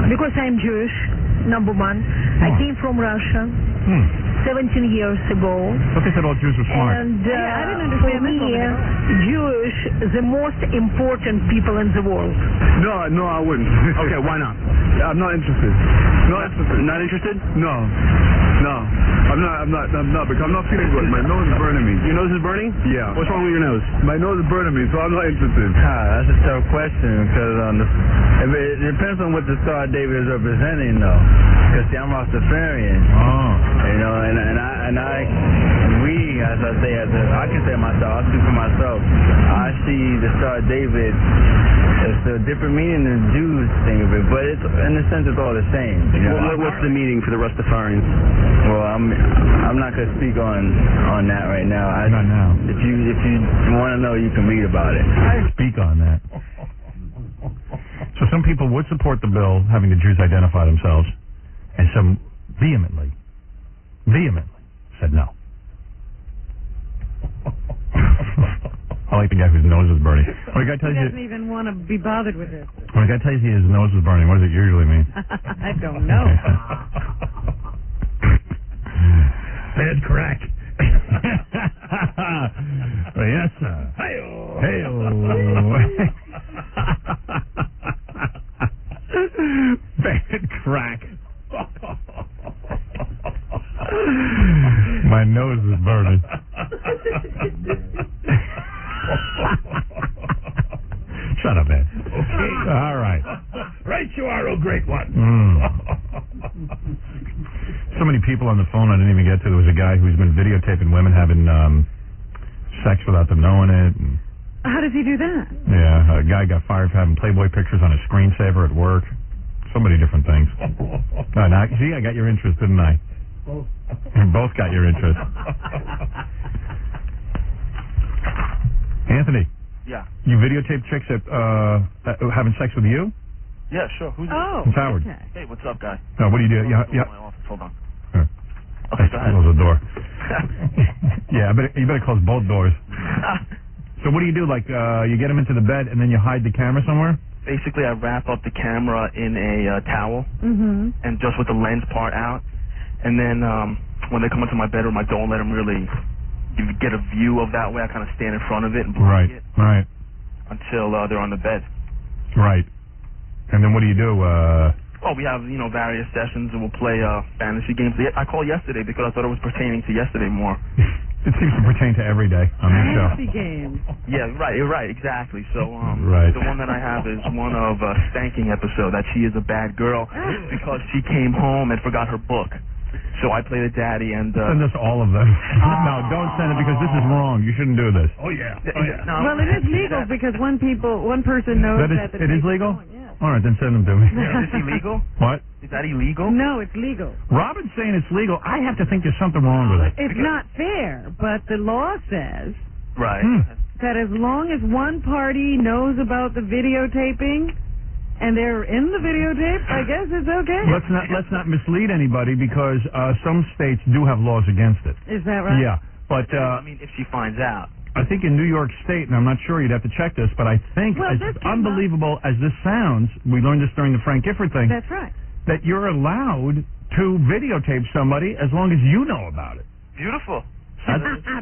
Because I'm Jewish, number one. I came from Russia 17 years ago. But they said all Jews were smart. And I didn't understand for me, Jewish, the most important people in the world. No, I wouldn't. Okay, why not? I'm not interested. Not interested? No. I'm not because I'm not feeling good. My nose is burning me. Your nose is burning? Yeah. What's wrong with your nose? My nose is burning me, so I'm not interested. That's a tough question because it depends on what the Star of David is representing, though. Because see, I'm Rastafarian. You know, as I say, I consider myself, I speak for myself. I see the Star of David as a different meaning than the Jews think of it, but it's in a sense it's all the same. You know? What's the meaning for the Rastafarians? Well, I'm not gonna speak on that right now. Not now. If you want to know, you can read about it. I speak on that. So some people would support the bill having the Jews identify themselves, and some vehemently said no. I like the guy whose nose is burning. When a guy tells He you, doesn't even want to be bothered with this. when a guy tells you his nose is burning, what does it usually mean? I don't know. Bad crack. Yes, sir. Hey-o. Bad crack. My nose is burning. Shut up, Ed. Okay. All right. Right you are, oh great one. So many people on the phone I didn't even get to. There was a guy who's been videotaping women having sex without them knowing it. And, How does he do that? yeah, a guy got fired for having Playboy pictures on his screensaver at work. So many different things. Now, see, I got your interest, didn't I? We both got your interest. Anthony. Yeah. You videotape chicks at having sex with you? Yeah, sure. Who's It's Howard. Okay. Hey, what's up, guy? No, what do you do? My Yeah. office. Hold on. Here. Okay, go ahead. Close the door. Yeah, you better close both doors. So what do you do? Like, you get them into the bed and then you hide the camera somewhere? Basically, I wrap up the camera in a towel and just with the lens part out. And then when they come into my bedroom, I don't let them really get a view of that way. I kind of stand in front of it and block it Right. until they're on the bed. Right. And then what do you do? Well, we have, various sessions and we'll play fantasy games. I called yesterday because I thought it was pertaining to yesterday more. It seems to pertain to every day on this show. Fantasy games. Yeah, right, exactly. So, Right. the one that I have is one of a spanking episode that she is a bad girl because she came home and forgot her book. So I play the daddy and... Send us all of them. No, don't send it because this is wrong. You shouldn't do this. Oh, yeah. No, Well, it is legal because one person knows that the it is tape legal? going, yeah. All right, then send them to me. Is this illegal? What? Is that illegal? No, it's legal. Robin's saying it's legal. I have to think there's something wrong with it. It's not fair, but the law says Right. that as long as one party knows about the videotaping and they're in the videotape, I guess it's okay. Let's not mislead anybody because some states do have laws against it. Is that right? Yeah, but I mean, if she finds out. I think in New York State, and I'm not sure, you'd have to check this, but I think, Well, as this came unbelievable as this sounds, we learned this during the Frank Gifford thing, That's right. that you're allowed to videotape somebody as long as you know about it. Beautiful.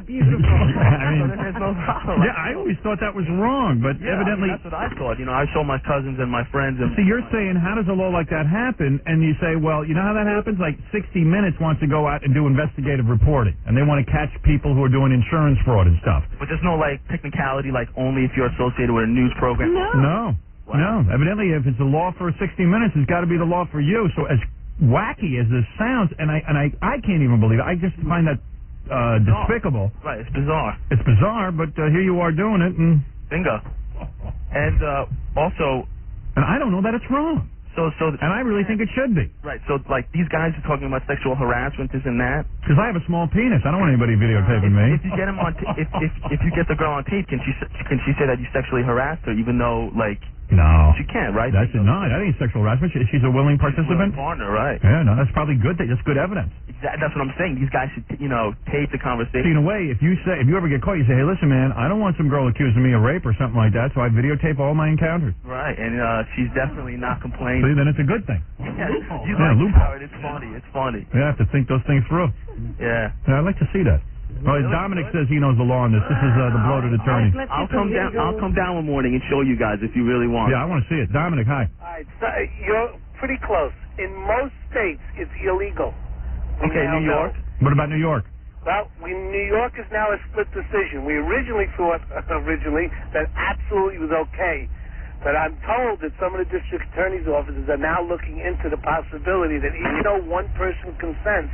Beautiful. I mean, there's no problem. yeah, I always thought that was wrong, but evidently... that's what I thought. You know, I show my cousins and my friends. And See, you're saying, how does a law like that happen? And you say, well, you know how that happens? Like 60 Minutes wants to go out and do investigative reporting, and they want to catch people who are doing insurance fraud and stuff. But there's no, like, technicality, like, only if you're associated with a news program? No. Evidently, if it's a law for 60 Minutes, it's got to be the law for you. So as wacky as this sounds, and I can't even believe it. I just find that despicable. Right, it's bizarre. It's bizarre, but here you are doing it, and... Bingo. And also... And I don't know that it's wrong. And I really think it should be. Right, so, like, these guys are talking about sexual harassment, this and that. Because I have a small penis. I don't want anybody videotaping me. If you get him on, if you get the girl on tape, can she say that you sexually harassed her, even though, like... No. She can't, right? That's no, that ain't sexual harassment. She's a willing participant. Partner, right? Yeah, no, that's probably good. That's good evidence. That's what I'm saying. These guys should, tape the conversation. See, in a way, if you ever get caught, you say, hey, listen, man, I don't want some girl accusing me of rape or something like that, so I videotape all my encounters. Right, and she's definitely not complaining. See, then it's a good thing. You like Howard. It's funny. It's funny. You have to think those things through. Yeah. I'd like to see that. Well, Dominic says he knows the law on this. This is the bloated attorney. I'll come down one morning and show you guys if you really want. Yeah, I want to see it. Dominic, hi. All right, so you're pretty close. In most states, it's illegal. Okay, New York? What about New York? Well, New York is now a split decision. We originally thought that absolutely was okay. But I'm told that some of the district attorney's offices are now looking into the possibility that even though one person consents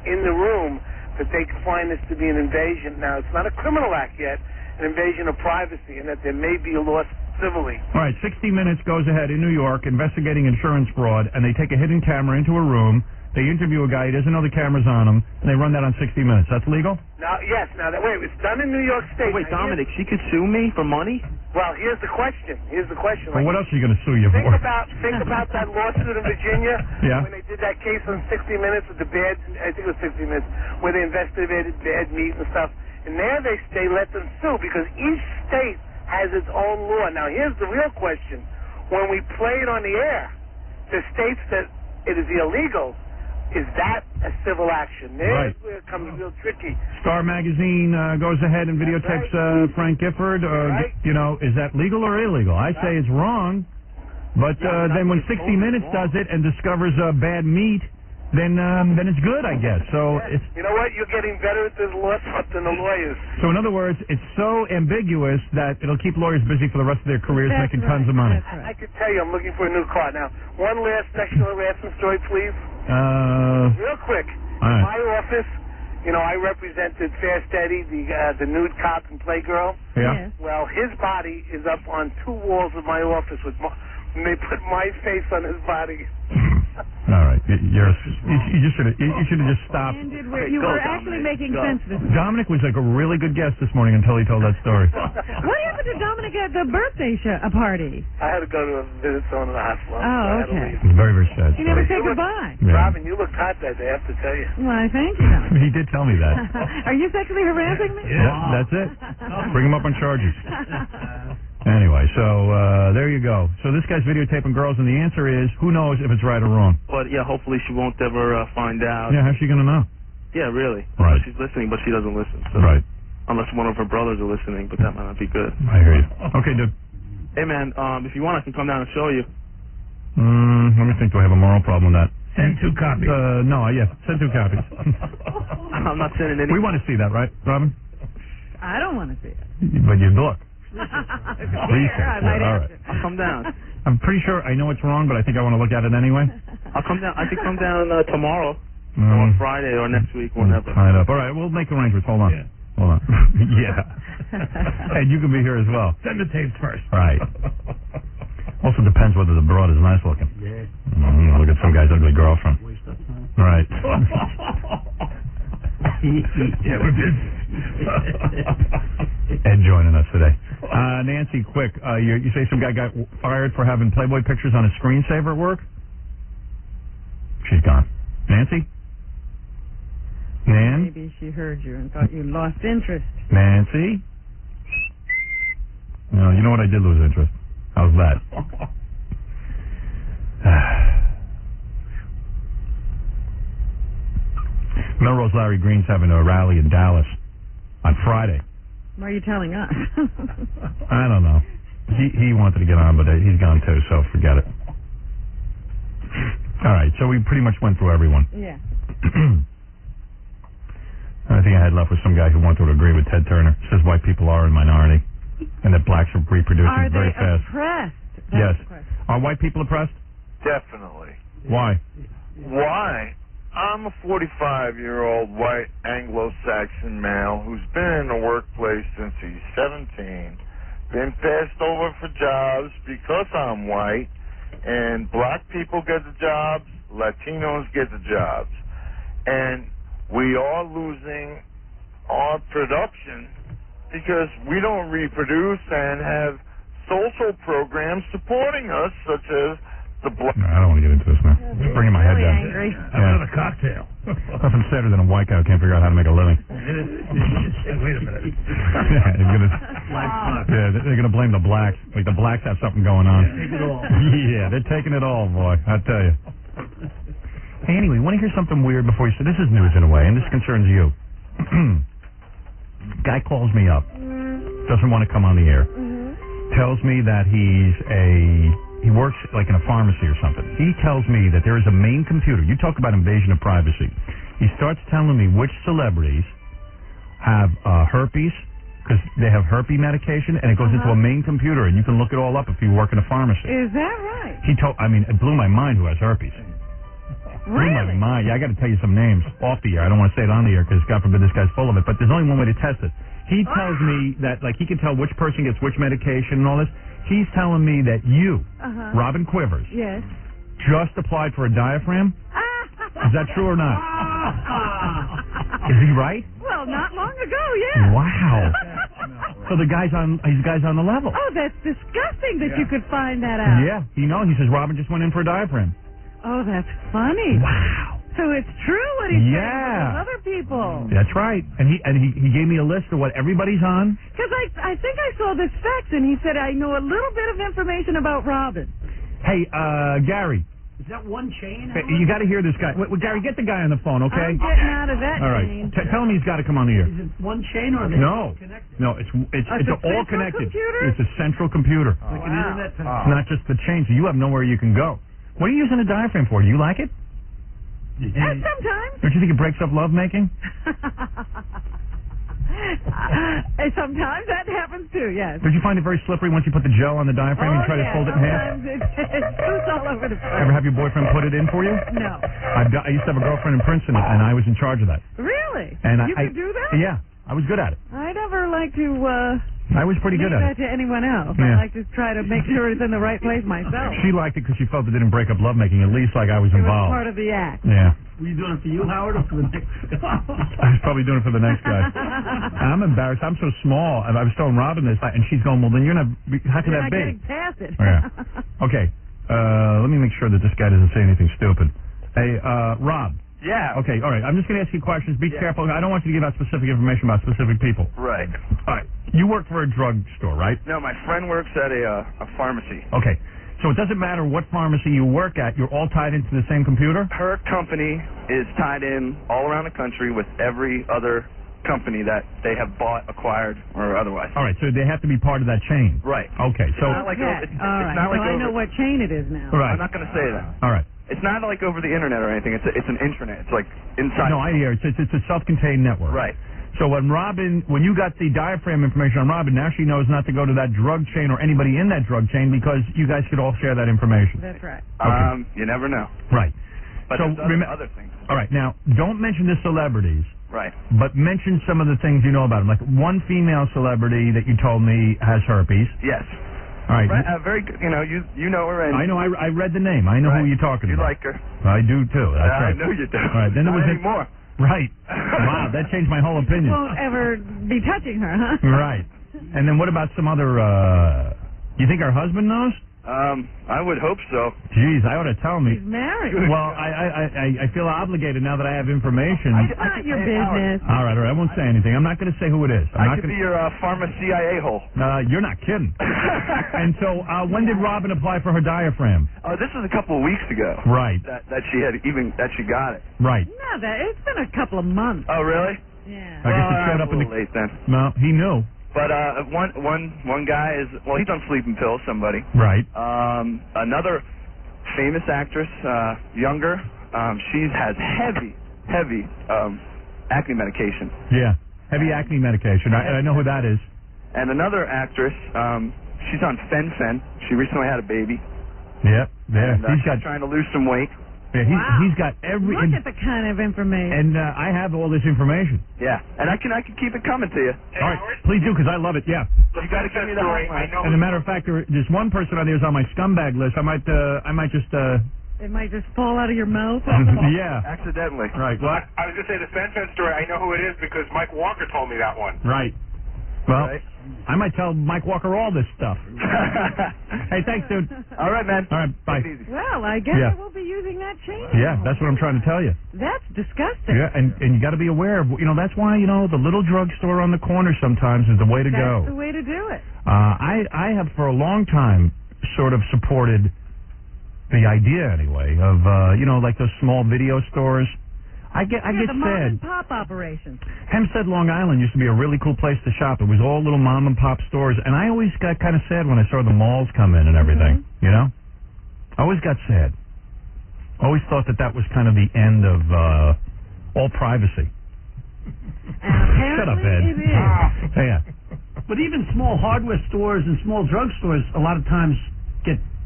in the room, that they can find this to be an invasion. Now, it's not a criminal act yet, an invasion of privacy, and that there may be a loss civilly. All right, 60 Minutes goes ahead in New York investigating insurance fraud, and they take a hidden camera into a room. They interview a guy, he doesn't know the camera's on him, and they run that on 60 Minutes. That's legal? Now, yes. Now, wait, it's done in New York State. Wait, Dominic, she could sue me for money? Well, here's the question. Well, what else are you going to sue you think for? Think about that lawsuit in Virginia Yeah. when they did that case on 60 Minutes with the bad, I think it was 60 Minutes, where they investigated bad meat and stuff. And there they let them sue because each state has its own law. Now, here's the real question. When we play it on the air, the states that it is illegal, is that a civil action? There's where it comes real tricky. Star Magazine goes ahead and videotapes Frank Gifford. Is that legal or illegal? I say it's wrong. But then when 60 Minutes does it and discovers bad meat, then it's good, I guess. So it's... You know what? You're getting better at this law stuff than the lawyers. So in other words, it's so ambiguous that it'll keep lawyers busy for the rest of their careers making tons of money. I could tell you I'm looking for a new car. Now, one last sexual harassment story, please. Real quick. In my office, I represented Fast Eddie, the nude cop and playgirl. Yeah. Well, his body is up on 2 walls of my office and they put my face on his body. All right, you should have just stopped. You were actually making sense this morning. Dominic was like a really good guest this morning until he told that story. What happened to Dominic at the birthday party? I had to go to visit someone in the hospital. Oh, okay. It's very, very sad. You never say goodbye. Yeah. Robin, you looked hot that day, I have to tell you. Why, thank you, Dominic. He did tell me that. Are you sexually harassing me? Yeah, that's it. Bring him up on charges. Anyway, so there you go. So this guy's videotaping girls, and the answer is, who knows if it's right or wrong? But, yeah, hopefully she won't ever find out. Yeah, how's she going to know? Yeah, really. Right. She's listening, but she doesn't listen. So. Right. Unless one of her brothers are listening, but that might not be good. I hear you. Okay, dude. Hey, man, if you want, I can come down and show you. Let me think. Do I have a moral problem with that? Send 2 copies. No, yes. Send 2 copies. I'm not sending any. We want to see that, right, Robin? I don't want to see it. But you look. I might All answer. right. I'll come down. I'm pretty sure I know it's wrong, but I think I want to look at it anyway. I'll come down. I could come down tomorrow, or on Friday, or next week, whenever. Tied up. All right, we'll make arrangements. Hold on. Yeah. Hold on. Yeah. And you can be here as well. Send the tapes first. Right. Also depends whether the broad is nice looking. Yeah. Look at some guy's ugly girlfriend. Right. Yeah, we're busy. Ed joining us today. Nancy, quick. You say some guy got fired for having Playboy pictures on his screensaver at work? She's gone. Nancy? Nan? Maybe she heard you and thought you lost interest. Nancy? No, you know what? I did lose interest. How's that? Melrose Larry Green's having a rally in Dallas. Friday. Why are you telling us? I don't know. He wanted to get on, but he's gone too, so forget it. All right, so we pretty much went through everyone. Yeah. I think I had left with some guy who wanted to agree with Ted Turner. Says white people are in minority, and that blacks are reproducing very fast. Oppressed? Yes. Are white people oppressed? Definitely. Why? Why? I'm a 45-year-old white Anglo-Saxon male who's been in the workplace since he's 17, been passed over for jobs because I'm white, and black people get the jobs, Latinos get the jobs. And we are losing our production because we don't reproduce and have social programs supporting us, such as the black... No, I don't want to get into this now. It's bringing my head down. Angry. Yeah. Another cocktail. Nothing sadder than a white guy who can't figure out how to make a living. Wait a minute. Yeah, they're gonna blame the blacks. Like the blacks have something going on. Take it all. Yeah, they're taking it all, boy. I tell you. Hey, anyway, want to hear something weird before you say this is news in a way, and this concerns you. Guy calls me up, doesn't want to come on the air, tells me that he works like in a pharmacy or something. He tells me that there is a main computer. You talk about invasion of privacy. He starts telling me which celebrities have herpes, because they have herpes medication, and it goes into a main computer, and you can look it all up if you work in a pharmacy. Is that right? It blew my mind who has herpes. Blew my mind. Yeah, I got to tell you some names off the air. I don't want to say it on the air because God forbid this guy's full of it, but there's only one way to test it. He tells me that, like, he can tell which person gets which medication and all this. He's telling me that you, Robin Quivers, Yes. just applied for a diaphragm. Is that true or not? Is he right? Well, not long ago, yeah. Wow. So the guy's on the level. Oh, that's disgusting that you could find that out. Yeah, he says Robin just went in for a diaphragm. Oh, that's funny. Wow. So it's true what he's saying Yeah. about other people. That's right. And he gave me a list of what everybody's on. Because I think I saw this fax, and he said, I know a little bit of information about Robin. Hey, Gary. Is that one chain? Hey, you got to hear this guy. Wait, Gary, get the guy on the phone, okay? I'm getting out of that All right. chain. Tell him he's got to come on the air. Is it one chain or are they No, connected? no, it's a all central connected. computer? It's a central computer. Like an internet thing? It's not just the chain, so you have nowhere you can go. What are you using a diaphragm for? Do you like it? Sometimes. Don't you think it breaks up lovemaking? Sometimes that happens too, yes. Did you find it very slippery once you put the gel on the diaphragm and try to fold it in half? Sometimes it's loose all over the place. Ever have your boyfriend put it in for you? No. I used to have a girlfriend in Princeton, and I was in charge of that. Really? And you could do that? Yeah, I was good at it. I never like to I was pretty good leave at that to anyone else. Yeah. I like to try to make sure it's in the right place myself. She liked it because she felt it didn't break up lovemaking, at least like I was It was involved. part of the act. Yeah. Were you doing it for you, Howard, or for the next guy? I was probably doing it for the next guy. I'm embarrassed. I'm so small. And I was telling Robin this, and she's going, well, then you're not, how could You're that not be? getting past it. Yeah. Okay. Let me make sure that this guy doesn't say anything stupid. Hey, Rob. Yeah. Okay, all right. I'm just going to ask you questions. Be careful. I don't want you to give out specific information about specific people. Right. All right. You work for a drug store, right? No, my friend works at a pharmacy. Okay. So it doesn't matter what pharmacy you work at. You're all tied into the same computer? Her company is tied in all around the country with every other company that they have bought, acquired, or otherwise. All right. So they have to be part of that chain. Right. Okay. So. It's not like Okay. it's All right. not So like I over, know what chain it is now. Right. I'm not going to say that. All right. It's not like over the internet or anything. It's an intranet. It's like inside. No, I hear. It's a self-contained network. Right. So when you got the diaphragm information on Robin, now she knows not to go to that drug chain or anybody in that drug chain because you guys could all share that information. That's right. Okay. You never know. Right. But So there's other things. All right. Now, don't mention the celebrities. Right. But mention some of the things you know about them. Like one female celebrity that you told me has herpes. Yes. All right. Very good. You know her. And I know. I read the name. I know who you're talking you about. like her. I do too. That's right. I know you do. All right. Then Not there was anymore. Right. Wow. That changed my whole opinion. Won't ever be touching her, huh? Right. And then what about some other? You think her husband knows? I would hope so. Jeez, I ought to tell me. He's married. Well, I feel obligated now that I have information. It's not your business. All right, I won't say anything. I'm not going to say who it is. I could be your pharma CIA hole. You're not kidding. And so, when did Robin apply for her diaphragm? This was a couple of weeks ago. Right. That she got it. Right. No, it's been a couple of months. Oh, really? Yeah. I guess it showed a up in the... little late then. No, he knew. But one guy is, well, he's on sleeping pills, somebody. Right. Another famous actress, younger, she has heavy acne medication. Yeah. Heavy acne medication. I know who that is. And another actress, she's on Fen-Phen. She recently had a baby. Yep. There. And, she's trying to lose some weight. Yeah, he's got every... Look at the kind of information. And I have all this information. Yeah. And I can keep it coming to you. All right. Please do, because I love it. Yeah. You got to give me the hotline. As a matter of fact, there's one person on there who's on my scumbag list. I might just... It might just fall out of your mouth. Yeah. Accidentally. Right. Well, I was going to say the Fen-Phen story. I know who it is because Mike Walker told me that one. Right. Well, I might tell Mike Walker all this stuff. Hey, thanks, dude. All right, man. All right, bye. Well, I guess I will be using that chain. Yeah, that's what I'm trying to tell you. That's disgusting. Yeah, and you got to be aware of, that's why, the little drugstore on the corner sometimes is the way to go. That's the way to do it. I have for a long time sort of supported the idea, anyway, of, like those small video stores. I get the sad. mom and pop operations. Hempstead, Long Island used to be a really cool place to shop. It was all little mom and pop stores, and I always got kind of sad when I saw the malls come in and everything. I always got sad. Always thought that was kind of the end of all privacy. Shut up, Ed. It is. Yeah. But even small hardware stores and small drugstores a lot of times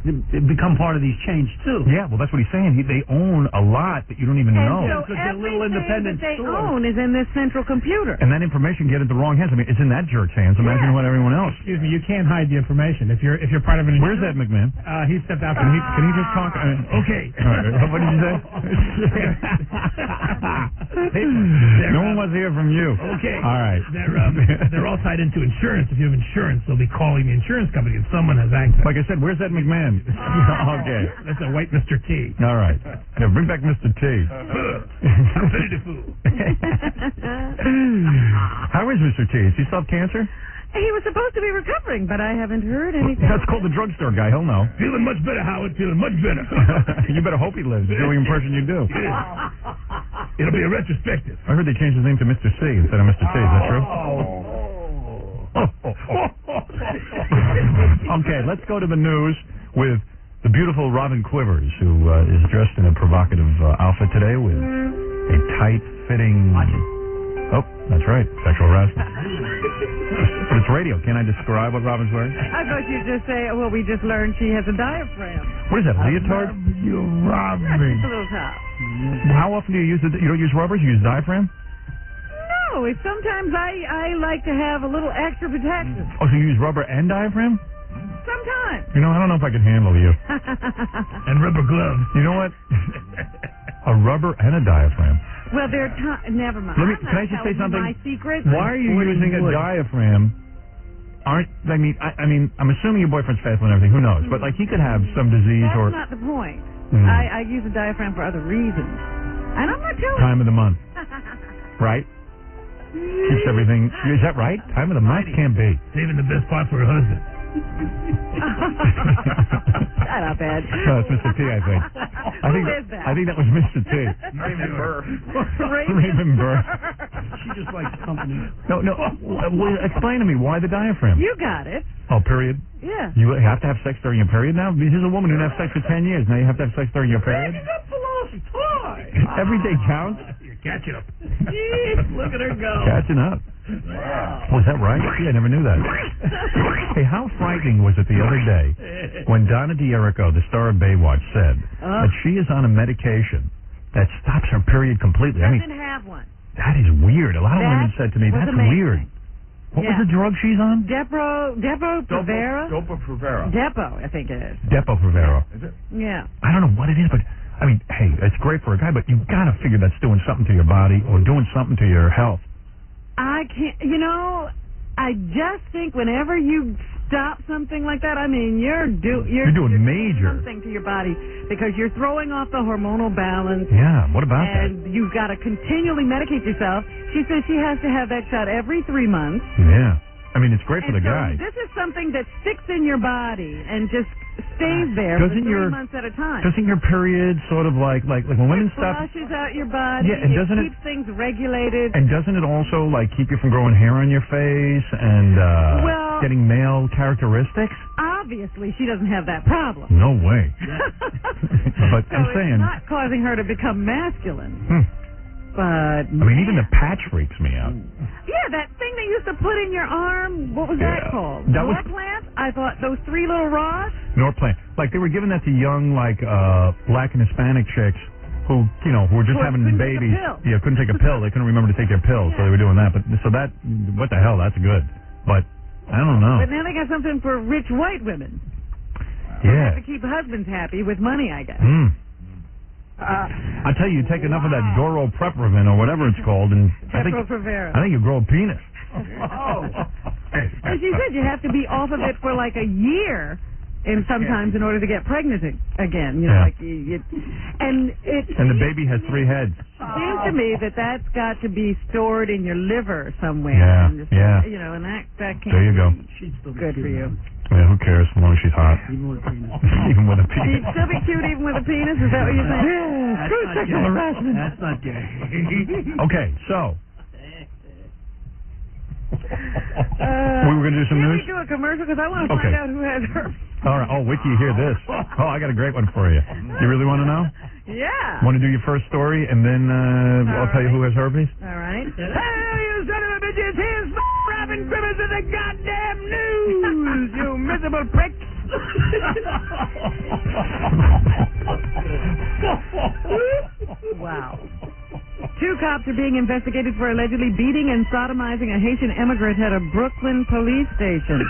become part of these chains too. Yeah, well, that's what he's saying. They own a lot that you don't even know. So because they're little independent that they stores. own is in this central computer. And that information get into the wrong hands. I mean, it's in that jerk's hands. Imagine what everyone else. Excuse me, you can't hide the information. If you're part of an... Where's Ed McMahon? He stepped out. Can he just talk? Okay. All right. What did you say? No one wants to hear from you. Okay. All right. They're all tied into insurance. If you have insurance, they'll be calling the insurance company if someone has access. Like I said, where's Ed McMahon? Okay. That's a white Mr. T. All right. Yeah, bring back Mr. T. How is Mr. T? Does he still have cancer? He was supposed to be recovering, but I haven't heard anything. That's called the drugstore guy. He'll know. Feeling much better, Howard. Feeling much better. You better hope he lives. The only impression you do. It'll be a retrospective. I heard they changed his name to Mr. C instead of Mr. T. Is that true? Okay, let's go to the news with the beautiful Robin Quivers, who is dressed in a provocative outfit today with a tight-fitting... Oh, that's right, sexual harassment. But it's radio. Can't I describe what Robin's wearing? I thought you'd just say, well, we just learned she has a diaphragm. What is that, leotard? You robbed That's me. just a little top. How often do you use it? You don't use rubbers? You use diaphragm? No, sometimes I like to have a little extra protection. Oh, so you use rubber and diaphragm? Sometimes. I don't know if I can handle you. And rubber gloves. You know what? A rubber and a diaphragm. Well, they're never mind. Can I just say something? My secret. Why are you using a diaphragm? I'm assuming your boyfriend's faithful and everything. Who knows? But he could have some disease That's or. not the point. I use a diaphragm for other reasons, and I'm not telling. Time of the month, right? Keeps everything. Is that right? Time of the month can't be. Saving the best part for her husband. Shut up, Ed. No, it's Mr. T, I think. Who is that? I think that was Mr. T. Raymond Burr. Raymond Burr. She just likes company. No. Explain to me, why the diaphragm? You got it. Oh, period? Yeah. You have to have sex during your period now? This is a woman who didn't have sex for 10 years. Now you have to have sex during your period? Every day counts? You're catching up. Look at her go. Catching up. Was that right? Yeah, I never knew that. Hey, how frightening was it the other day when Donna D'Errico, the star of Baywatch, said that she is on a medication that stops her period completely? Doesn't have one. That is weird. A lot of women said to me, that's weird. What was the drug she's on? Depo-Provera? Depo-Provera. Depo, I think it is. Depo-Provera. Is it? Yeah. I don't know what it is, but hey, it's great for a guy, but you've got to figure that's doing something to your body or doing something to your health. I can't, I just think whenever you stop something like that, you're doing major something to your body because you're throwing off the hormonal balance. Yeah, what about that? And you've got to continually medicate yourself. She says she has to have that shot every 3 months. Yeah. It's great for the guy. This is something that sticks in your body and just stays there for 3 months at a time. Doesn't your period sort of like when women stop? Flushes out your body. Yeah, and it doesn't keeps things regulated. And doesn't it also like keep you from growing hair on your face and Well- getting male characteristics? Obviously, she doesn't have that problem. No way. But So I'm saying, it's not causing her to become masculine. But I mean, even the patch freaks me out. yeah, that thing they used to put in your arm, what was that called? That was- Norplant? I thought those 3 little rods. Norplant. Like they were giving that to young black and Hispanic chicks who were just having couldn't take a babies. pill. Yeah, couldn't take a pill. They couldn't remember to take their pills, so they were doing that. But so that, what the hell? That's good. But I don't know. But now they got something for rich white women. Yeah. To keep husbands happy with money, I guess. I tell you, you take enough of that Doro Prepravin or whatever it's called, and I think you grow a penis. As you said, you have to be off of it for like a year, and sometimes in order to get pregnant again. You know, Yeah. like and it And the baby has 3 heads. seems to me that's got to be stored in your liver somewhere. Yeah, And yeah. You know, and that can't There you go. be good for you. Yeah, who cares as long as she's hot. Even with a penis. Even with a She'd penis. still be cute even with a penis. Is that what you're saying? Yeah, Screw that's not sexual gay. harassment. That's not gay. Okay, so we were going to do some Can news? we do a commercial? Because I want to Okay. find out who has herpes. All right. Oh, wait till you hear this. Oh, I got a great one for you. You really want to know? Yeah. Want to do your first story, and then I'll tell you who has herpes? All right. Hey, you son of a bitches, here's Robin Crimmins of the goddamn news, you miserable pricks. Wow. 2 cops are being investigated for allegedly beating and sodomizing a Haitian immigrant at a Brooklyn police station.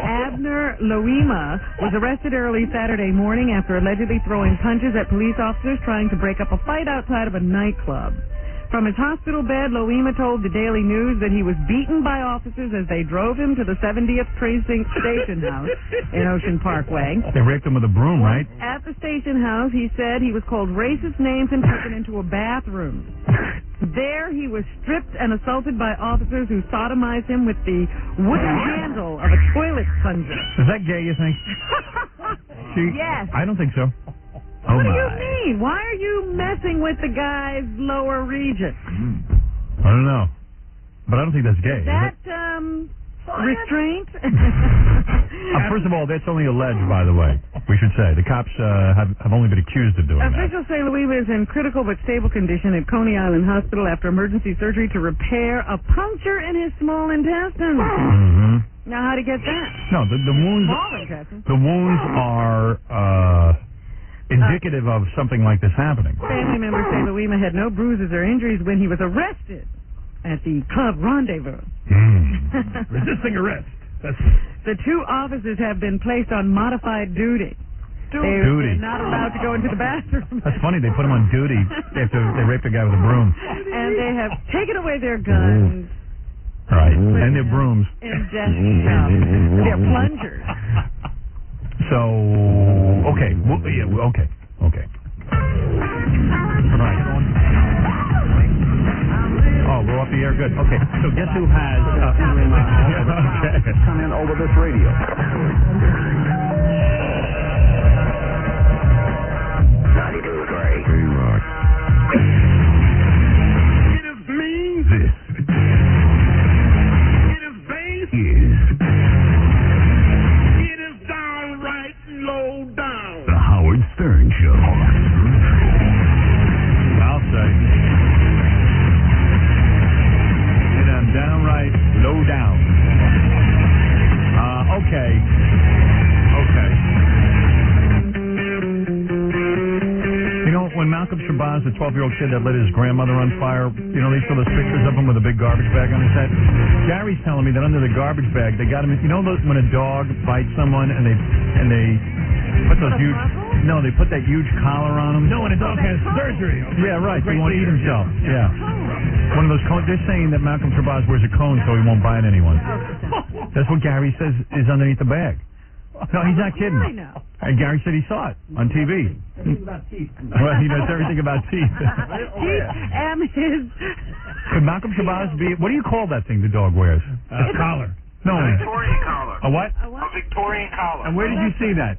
Abner Loima was arrested early Saturday morning after allegedly throwing punches at police officers trying to break up a fight outside of a nightclub. From his hospital bed, Loima told the Daily News that he was beaten by officers as they drove him to the 70th Precinct Station House in Ocean Parkway. They raped him with a broom, right? At the station house, he said he was called racist names and taken into a bathroom. There, he was stripped and assaulted by officers who sodomized him with the wooden handle of a toilet plunger. Is that gay, you think? Yes. I don't think so. Oh, What do my. you mean? Why are you messing with the guy's lower region? I don't know. But I don't think that's gay. Is that, restraint? First of all, that's only alleged, by the way. We should say. The cops have only been accused of doing that. Officials say Loima is in critical but stable condition at Coney Island Hospital after emergency surgery to repair a puncture in his small intestine. Mm-hmm. Now, how'd he get that? No, the wounds. Small intestine. The wounds are indicative of something like this happening. Family members say Loima had no bruises or injuries when he was arrested at the Club Rendezvous. Resisting arrest. The 2 officers have been placed on modified duty. Duty. They're not allowed to go into the bathroom. That's funny. They put him on duty after they raped a guy with a broom. And they have taken away their guns. Right. And their brooms. And their plungers. So, okay. Okay. Right. Oh, we're off the air. Good. Okay. So guess who has... Come in over this radio. 92 Gray. K-Rock. It is mean. This. It is base. It is downright low down. The Howard Stern Show. I'll say. And I'm downright low down. Okay. You know, when Malcolm Shabazz, the 12-year-old kid that lit his grandmother on fire, you know, they show those pictures of him with a big garbage bag on his head? Gary's telling me that under the garbage bag, they got him, you know when a dog bites someone and they put those huge... No, they put that huge collar on him. No, when a dog has surgery. Yeah, right. He won't eat himself. Yeah. One of those cones. They're saying that Malcolm Shabazz wears a cone so he won't bite anyone. That's what Gary says is underneath the bag. No, he's not kidding. I know. And Gary said he saw it on TV. Everything about teeth. Well, he knows everything about teeth. Teeth and his... Could Malcolm Shabazz be... What do you call that thing the dog wears? Collar. No. A Victorian collar. A what? A Victorian collar. And where did you see that?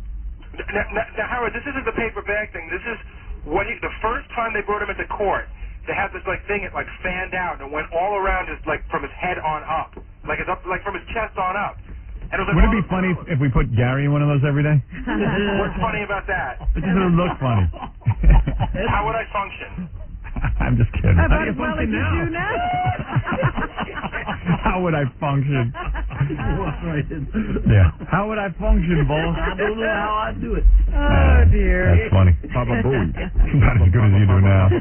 Now, Howard, this isn't the paper bag thing. This is the first time they brought him into court. They had this thing it fanned out and went all around his from his head on up, from his chest on up. And it was Would it be funny if we put Gary in one of those every day? What's funny about that? It doesn't look funny. How would I function? I'm just kidding. About as well as you do now. How would I function? Yeah. How would I function, Bull? I don't know how I'd do it. Oh, dear. That's funny. Baba Booey. Not as good as you do now.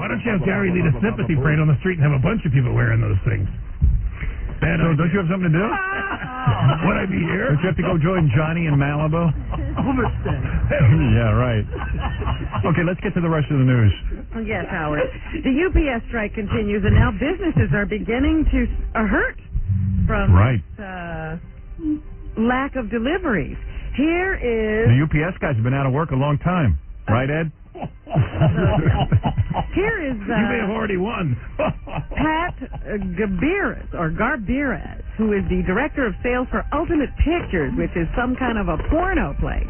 Why don't you have Gary lead a sympathy parade on the street and have a bunch of people wearing those things? So don't you have something to do? Would I be here? Don't you have to go join Johnny in Malibu? Overstay. Yeah, right. Okay, let's get to the rest of the news. Yes, Howard. The UPS strike continues, and now businesses are beginning to hurt from lack of deliveries. Here is... The UPS guys have been out of work a long time. Right, Ed? Here is... you may have already won. Pat Garbiras, who is the director of sales for Ultimate Pictures, which is some kind of a porno place.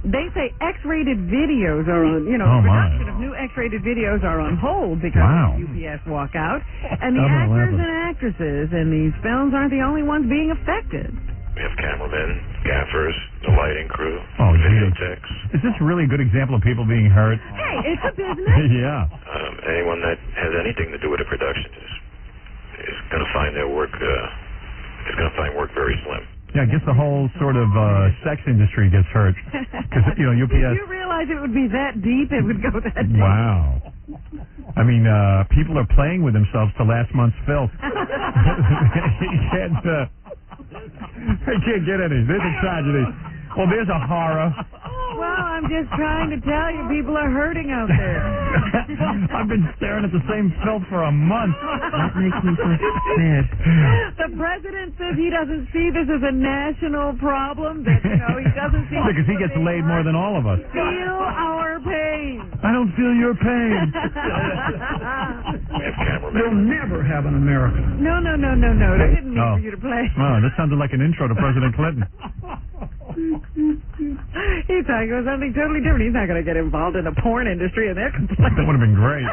They say X-rated videos are on, production of new X-rated videos are on hold because of the UPS walkout. And the actors and actresses in these films aren't the only ones being affected. We have cameramen, gaffers, the lighting crew, video techs. Is this really a good example of people being hurt? Hey, it's a business. Yeah. Anyone that has anything to do with a production is going to find their work. Is going to find work very slim. Yeah, I guess the whole sort of sex industry gets hurt. Because, UPS... Did you realize it would be that deep? It would go that deep. Wow. I mean, people are playing with themselves to last month's filth. I can't get any. There's a tragedy. Well, there's a horror. Well, I'm just trying to tell you, people are hurting out there. I've been staring at the same filth for a month. That makes me so sad. The president says he doesn't see this as a national problem, that, he doesn't see... Because he gets laid more than all of us. Feel our pain. I don't feel your pain. They'll never have an America. No. That didn't mean for you to play. Oh, that sounded like an intro to President Clinton. He's talking about something totally different. He's not going to get involved in the porn industry, and they're complaining. That would have been great.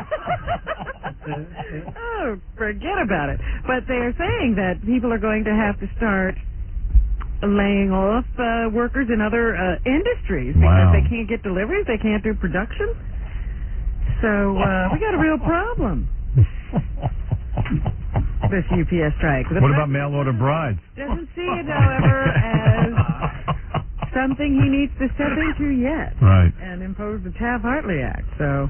Oh, forget about it. But they're saying that people are going to have to start laying off workers in other industries because they can't get deliveries, they can't do production. So we got a real problem. This UPS strike. What about mail order brides? Doesn't see it, however, as something he needs to step into yet. Right. And impose the Taft-Hartley Act. So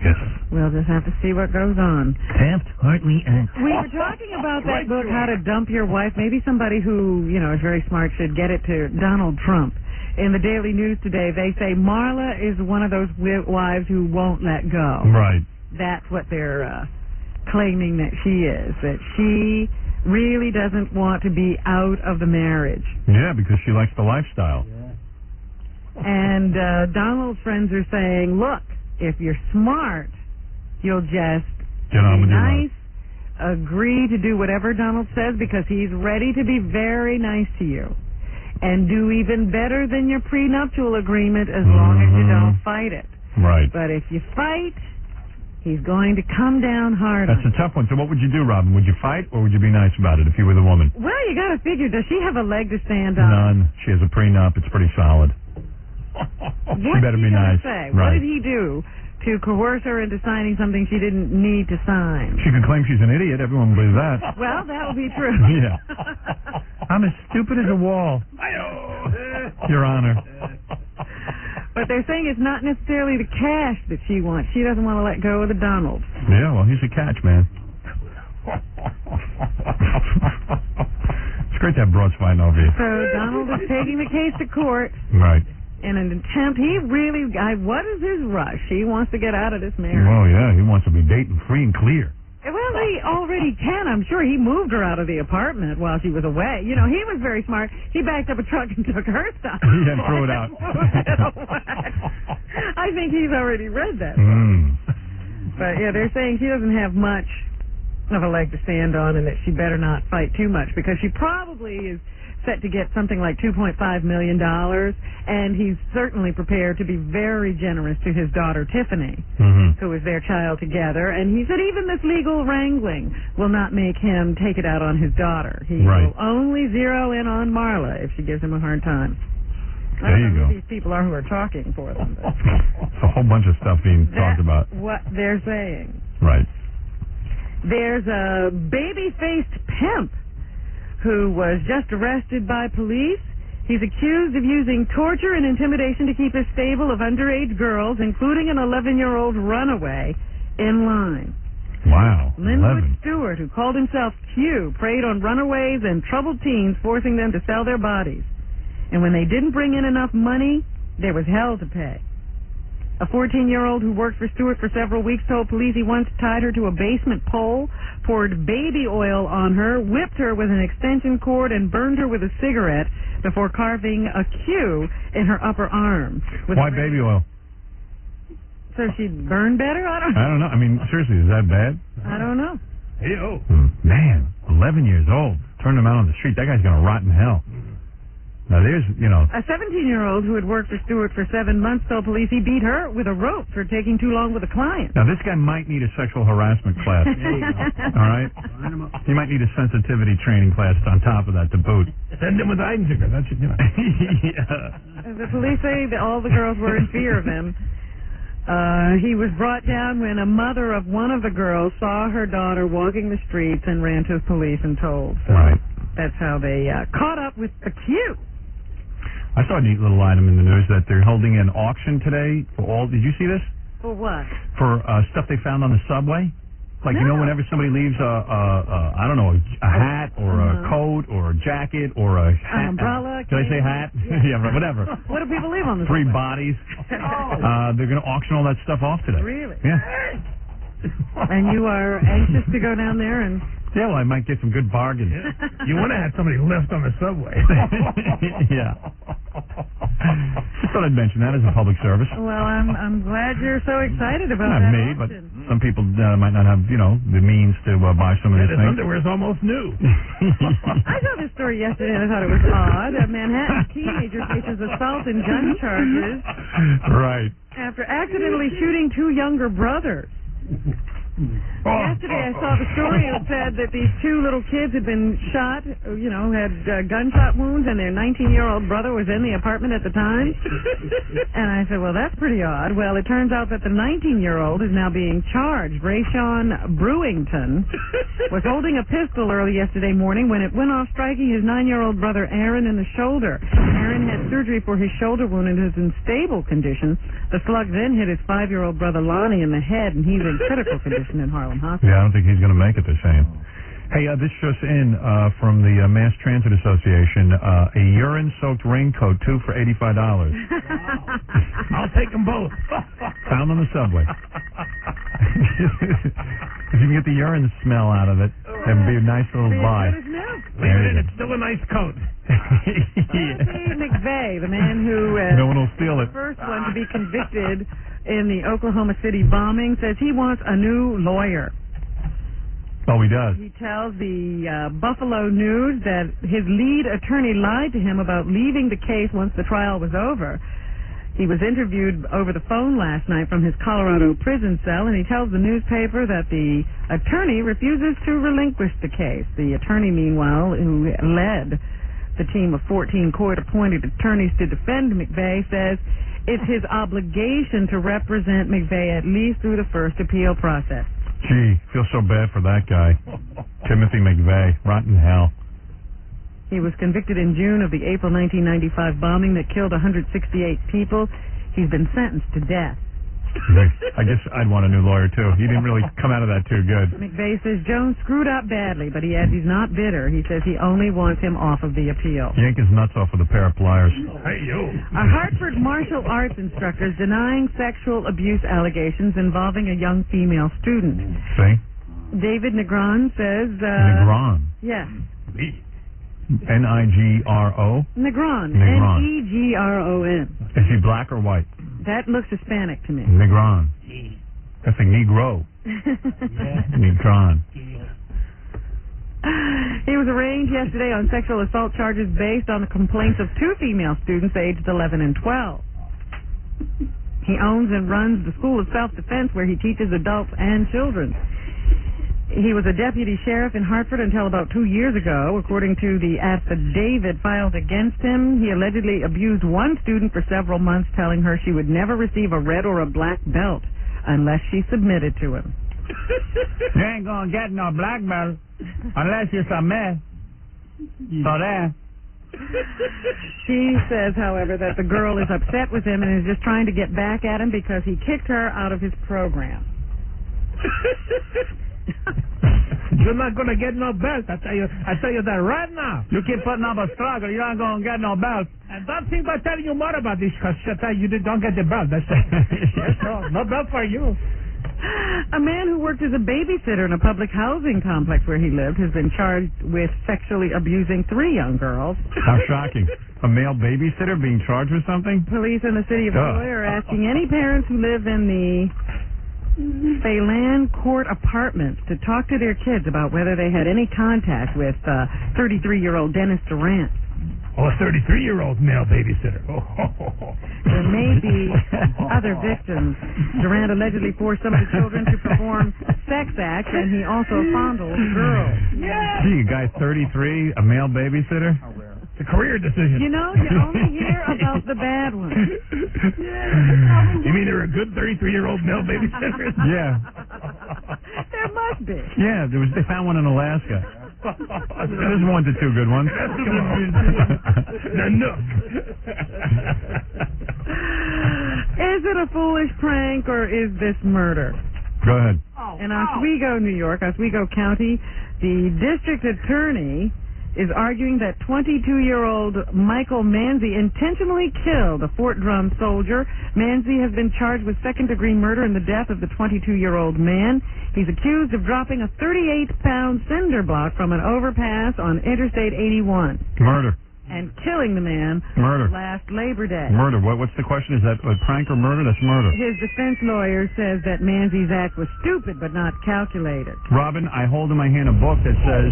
yes, we'll just have to see what goes on. Taft-Hartley Act. We were talking about that book, How to Dump Your Wife. Maybe somebody who, is very smart should get it to Donald Trump. In the Daily News today, they say Marla is one of those wives who won't let go. Right. That's what they're claiming that she is, that she really doesn't want to be out of the marriage. Yeah, because she likes the lifestyle. And Donald's friends are saying, look, if you're smart, you'll just get on with your nice, agree to do whatever Donald says because he's ready to be very nice to you and do even better than your prenuptial agreement as long as you don't fight it. Right. But if you fight, he's going to come down hard That's on a tough one. So what would you do, Robin? Would you fight or would you be nice about it if you were the woman? Well, you got to figure, does she have a leg to stand on? None. She has a prenup. It's pretty solid. She better be nice. Say? Right. What did he do to coerce her into signing something she didn't need to sign? She can claim she's an idiot. Everyone believes that. Well, that would be true. Yeah. I'm as stupid as a wall. Your Honor. But they're saying it's not necessarily the cash that she wants. She doesn't want to let go of the Donald. Yeah, well, he's a catch, man. It's great to have broads fighting over you. So Donald is taking the case to court. Right. In an attempt, what is his rush? He wants to get out of this marriage. Well, yeah, he wants to be dating free and clear. Well, he already can. I'm sure he moved her out of the apartment while she was away. He was very smart. He backed up a truck and took her stuff. Yeah, and threw it out. I think he's already read that. But, yeah, they're saying she doesn't have much of a leg to stand on and that she better not fight too much because she probably is set to get something like $2.5 million, and he's certainly prepared to be very generous to his daughter, Tiffany, who is their child together. And he said even this legal wrangling will not make him take it out on his daughter. He will only zero in on Marla if she gives him a hard time. There you go. Who these people are who are talking for them. It's a whole bunch of stuff being talked about. What they're saying. Right. There's a baby-faced pimp who was just arrested by police. He's accused of using torture and intimidation to keep his stable of underage girls, including an 11-year-old runaway, in line. Wow. Linwood Stewart, who called himself Q, preyed on runaways and troubled teens, forcing them to sell their bodies. And when they didn't bring in enough money, there was hell to pay. A 14-year-old who worked for Stewart for several weeks told police he once tied her to a basement pole, poured baby oil on her, whipped her with an extension cord, and burned her with a cigarette before carving a Q in her upper arm. Why baby oil? So she'd burn better? I don't know. I mean, seriously, is that bad? I don't know. Hey-oh. Man, 11 years old. Turned him out on the street. That guy's going to rot in hell. Now, there's, A 17-year-old who had worked for Stewart for 7 months told police he beat her with a rope for taking too long with a client. Now, this guy might need a sexual harassment class. All right? He might need a sensitivity training class on top of that to boot. Send him with Einziger. That's Yeah. The police say that all the girls were in fear of him. He was brought down when a mother of one of the girls saw her daughter walking the streets and ran to the police and told. So that's how they caught up with the Q. I saw a neat little item in the news that they're holding an auction today for all. Did you see this? For what? For stuff they found on the subway. Like, whenever somebody leaves I don't know, a hat or a coat or a jacket or a hat. Umbrella. Did I say hat? Yeah, whatever. What do people leave on the 3 subway? bodies. They're going to auction all that stuff off today. Really? Yeah. And you are anxious to go down there and... Yeah, well, I might get some good bargains. You want to have somebody lift on the subway. Yeah. Just thought I'd mention that as a public service. Well, I'm glad you're so excited about that. Not me, but some people might not have, the means to buy some of these His things. underwear's almost new. I saw this story yesterday and I thought it was odd. A Manhattan teenager faces assault and gun charges. Right. After accidentally shooting 2 younger brothers. Yesterday I saw the story that said that these 2 little kids had been shot, had gunshot wounds, and their 19-year-old brother was in the apartment at the time. And I said, well, that's pretty odd. Well, it turns out that the 19-year-old is now being charged. Rayshawn Brewington was holding a pistol early yesterday morning when it went off, striking his 9-year-old brother Aaron in the shoulder. Aaron had surgery for his shoulder wound and is in stable condition. The slug then hit his 5-year-old brother Lonnie in the head, and he's in critical condition in Harlem Hospital. Yeah, I don't think he's going to make it, they're saying. Hey, this just in from the Mass Transit Association, a urine-soaked raincoat, 2 for $85. I'll take them both. Found on the subway. If you can get the urine smell out of it, that'd be a nice little buy. Leave it in, it's still a nice coat. Timothy McVeigh, the man who no one will steal it. The first one to be convicted in the Oklahoma City bombing, says he wants a new lawyer. Oh, he does. He tells the Buffalo News that his lead attorney lied to him about leaving the case once the trial was over. He was interviewed over the phone last night from his Colorado prison cell, and he tells the newspaper that the attorney refuses to relinquish the case. The attorney, meanwhile, who led the team of 14 court-appointed attorneys to defend McVeigh, says it's his obligation to represent McVeigh at least through the first appeal process. Gee, feel so bad for that guy. Timothy McVeigh, rotten hell. He was convicted in June of the April 1995 bombing that killed 168 people. He's been sentenced to death. I guess I'd want a new lawyer, too. He didn't really come out of that too good. McVeigh says Jones screwed up badly, but he adds he's not bitter. He says he only wants him off of the appeal. Yank his nuts off with a pair of pliers. Hey, you. A Hartford martial arts instructor is denying sexual abuse allegations involving a young female student. See? David Negron says... Negron? Yes. N-I-G-R-O? Negron. Negron. N-E-G-R-O-N. Is he black or white? That looks Hispanic to me. Negron. That's a Negro. Negron. He was arraigned yesterday on sexual assault charges based on the complaints of two female students aged 11 and 12. He owns and runs the School of Self-Defense where he teaches adults and children. He was a deputy sheriff in Hartford until about 2 years ago. According to the affidavit filed against him, he allegedly abused one student for several months, telling her she would never receive a red or a black belt unless she submitted to him. You ain't gonna get no black belt unless you submit. So there. She says, however, that the girl is upset with him and is just trying to get back at him because he kicked her out of his program. You're not gonna get no belt. I tell you that right now. You keep putting up a struggle, you're not gonna get no belt. And don't think about telling you more about this, because you don't get the belt. That's it. No belt for you. A man who worked as a babysitter in a public housing complex where he lived has been charged with sexually abusing 3 young girls. How shocking. A male babysitter being charged with something? Police in the city of Troy are asking any parents who live in the Phelan Court apartments to talk to their kids about whether they had any contact with 33-year-old Dennis Durant. Oh, a 33-year-old male babysitter. There may be other victims. Durant allegedly forced some of the children to perform sex acts, and he also fondled girls. Gee, a guy 33, a male babysitter? It's a career decision. You know, you only hear about the bad ones. You mean there are good 33-year-old male babysitters? Yeah. There must be. Yeah, they found one in Alaska. There's 1 to 2 good ones. Is it a foolish prank or is this murder? Go ahead. In Oswego, New York, Oswego County, the district attorney is arguing that 22-year-old Michael Manzi intentionally killed a Fort Drum soldier. Manzi has been charged with second-degree murder in the death of the 22-year-old man. He's accused of dropping a 38-pound cinder block from an overpass on Interstate 81. Murder. And killing the man last Labor Day. Murder. What's the question? Is that a prank or murder? That's murder. His defense lawyer says that Manzi's act was stupid but not calculated. Robin, I hold in my hand a book that says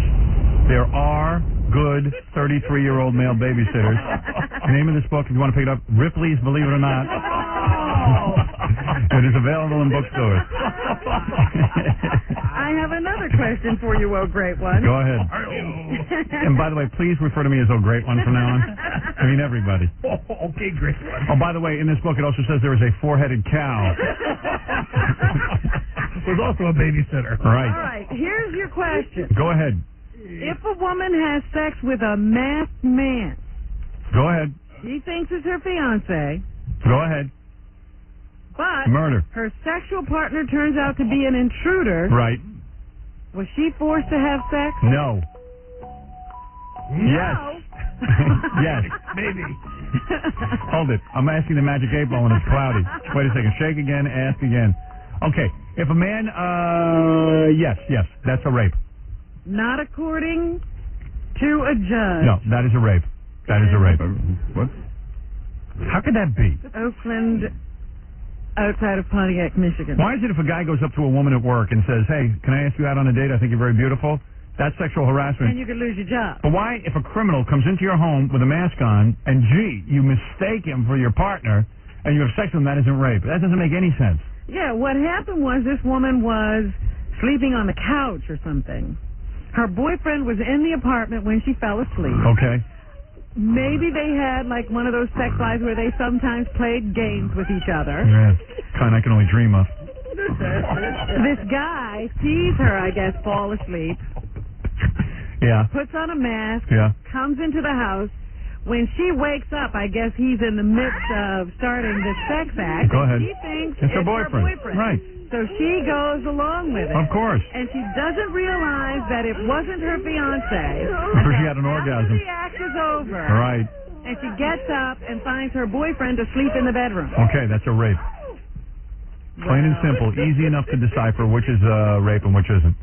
there are good 33-year-old male babysitters. Name of this book, if you want to pick it up, Ripley's Believe It or Not. It is available in bookstores. I have another question for you, oh great one. Go ahead. And by the way, please refer to me as oh great one from now on. I mean everybody. Okay, great one. Oh, by the way, in this book it also says there is a 4-headed cow. There's also a babysitter. Right. All right, here's your question. Go ahead. If a woman has sex with a masked man, go ahead. He thinks it's her fiancé. Go ahead. But murder. Her sexual partner turns out to be an intruder. Right. Was she forced to have sex? No. Yes. Yes. Maybe. Hold it. I'm asking the magic 8 ball and it's cloudy. Wait a second. Shake again. Ask again. Okay. If a man, yes, that's a rape. Not according to a judge. No, that is a rape. That is a rape. What? How could that be? Oakland, outside of Pontiac, Michigan. Why is it if a guy goes up to a woman at work and says, hey, can I ask you out on a date? I think you're very beautiful. That's sexual harassment. And you could lose your job. But why, if a criminal comes into your home with a mask on and, gee, you mistake him for your partner and you have sex with him, that isn't rape? That doesn't make any sense. Yeah, what happened was this woman was sleeping on the couch or something. Her boyfriend was in the apartment when she fell asleep. Okay. Maybe they had like one of those sex lives where they sometimes played games with each other. Yeah, kind I can only dream of. This guy sees her, I guess, fall asleep. Yeah. Puts on a mask. Yeah. Comes into the house. When she wakes up, I guess he's in the midst of starting the sex act. Go ahead. She thinks it's her boyfriend. Right. So she goes along with it. Of course. And she doesn't realize that it wasn't her fiancé. Because she had an orgasm. After the act is over. Right. And she gets up and finds her boyfriend asleep in the bedroom. Okay, that's a rape. Plain and simple. Easy enough to decipher which is rape and which isn't.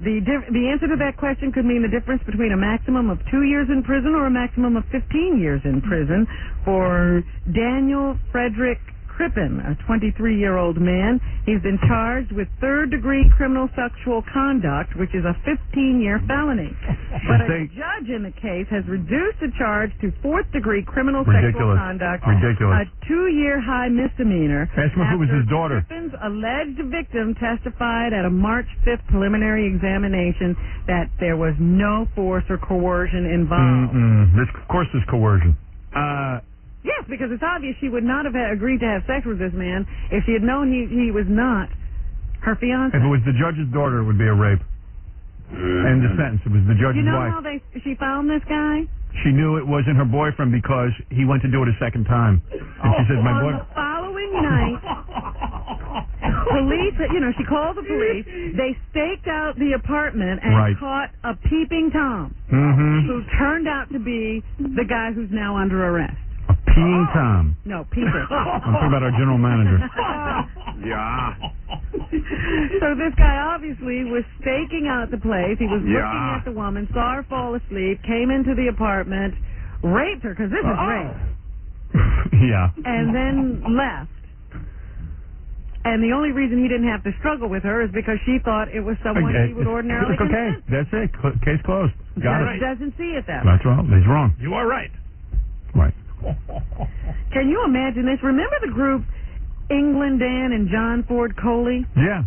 The answer to that question could mean the difference between a maximum of 2 years in prison or a maximum of 15 years in prison for Daniel Frederick Crippen, a 23-year-old man. He's been charged with third-degree criminal sexual conduct, which is a 15-year felony. But a judge in the case has reduced the charge to fourth-degree criminal sexual conduct, a 2-year high misdemeanor. Ask him if it was his daughter. Crippen's alleged victim testified at a March 5th preliminary examination that there was no force or coercion involved. Of course there's coercion. Yes, because it's obvious she would not have agreed to have sex with this man if she had known he was not her fiancé. If it was the judge's daughter, it would be a rape. End of sentence. It was the judge's You know wife. how she found this guy? She knew it wasn't her boyfriend because he went to do it a second time. And she said, On the following night, police, she called the police. They staked out the apartment and caught a peeping Tom, who turned out to be the guy who's now under arrest. Peeing Tom. No, peeping. I'm talking about our general manager. Yeah. So this guy obviously was staking out the place. He was looking at the woman, saw her fall asleep, came into the apartment, raped her, because this is rape. Yeah. And then left. And the only reason he didn't have to struggle with her is because she thought it was someone he would ordinarily okay, that's it. Case closed. Got it. Doesn't see it that way. That's wrong. He's wrong. You are right. Right. Can you imagine this? Remember the group England Dan and John Ford Coley? Yeah.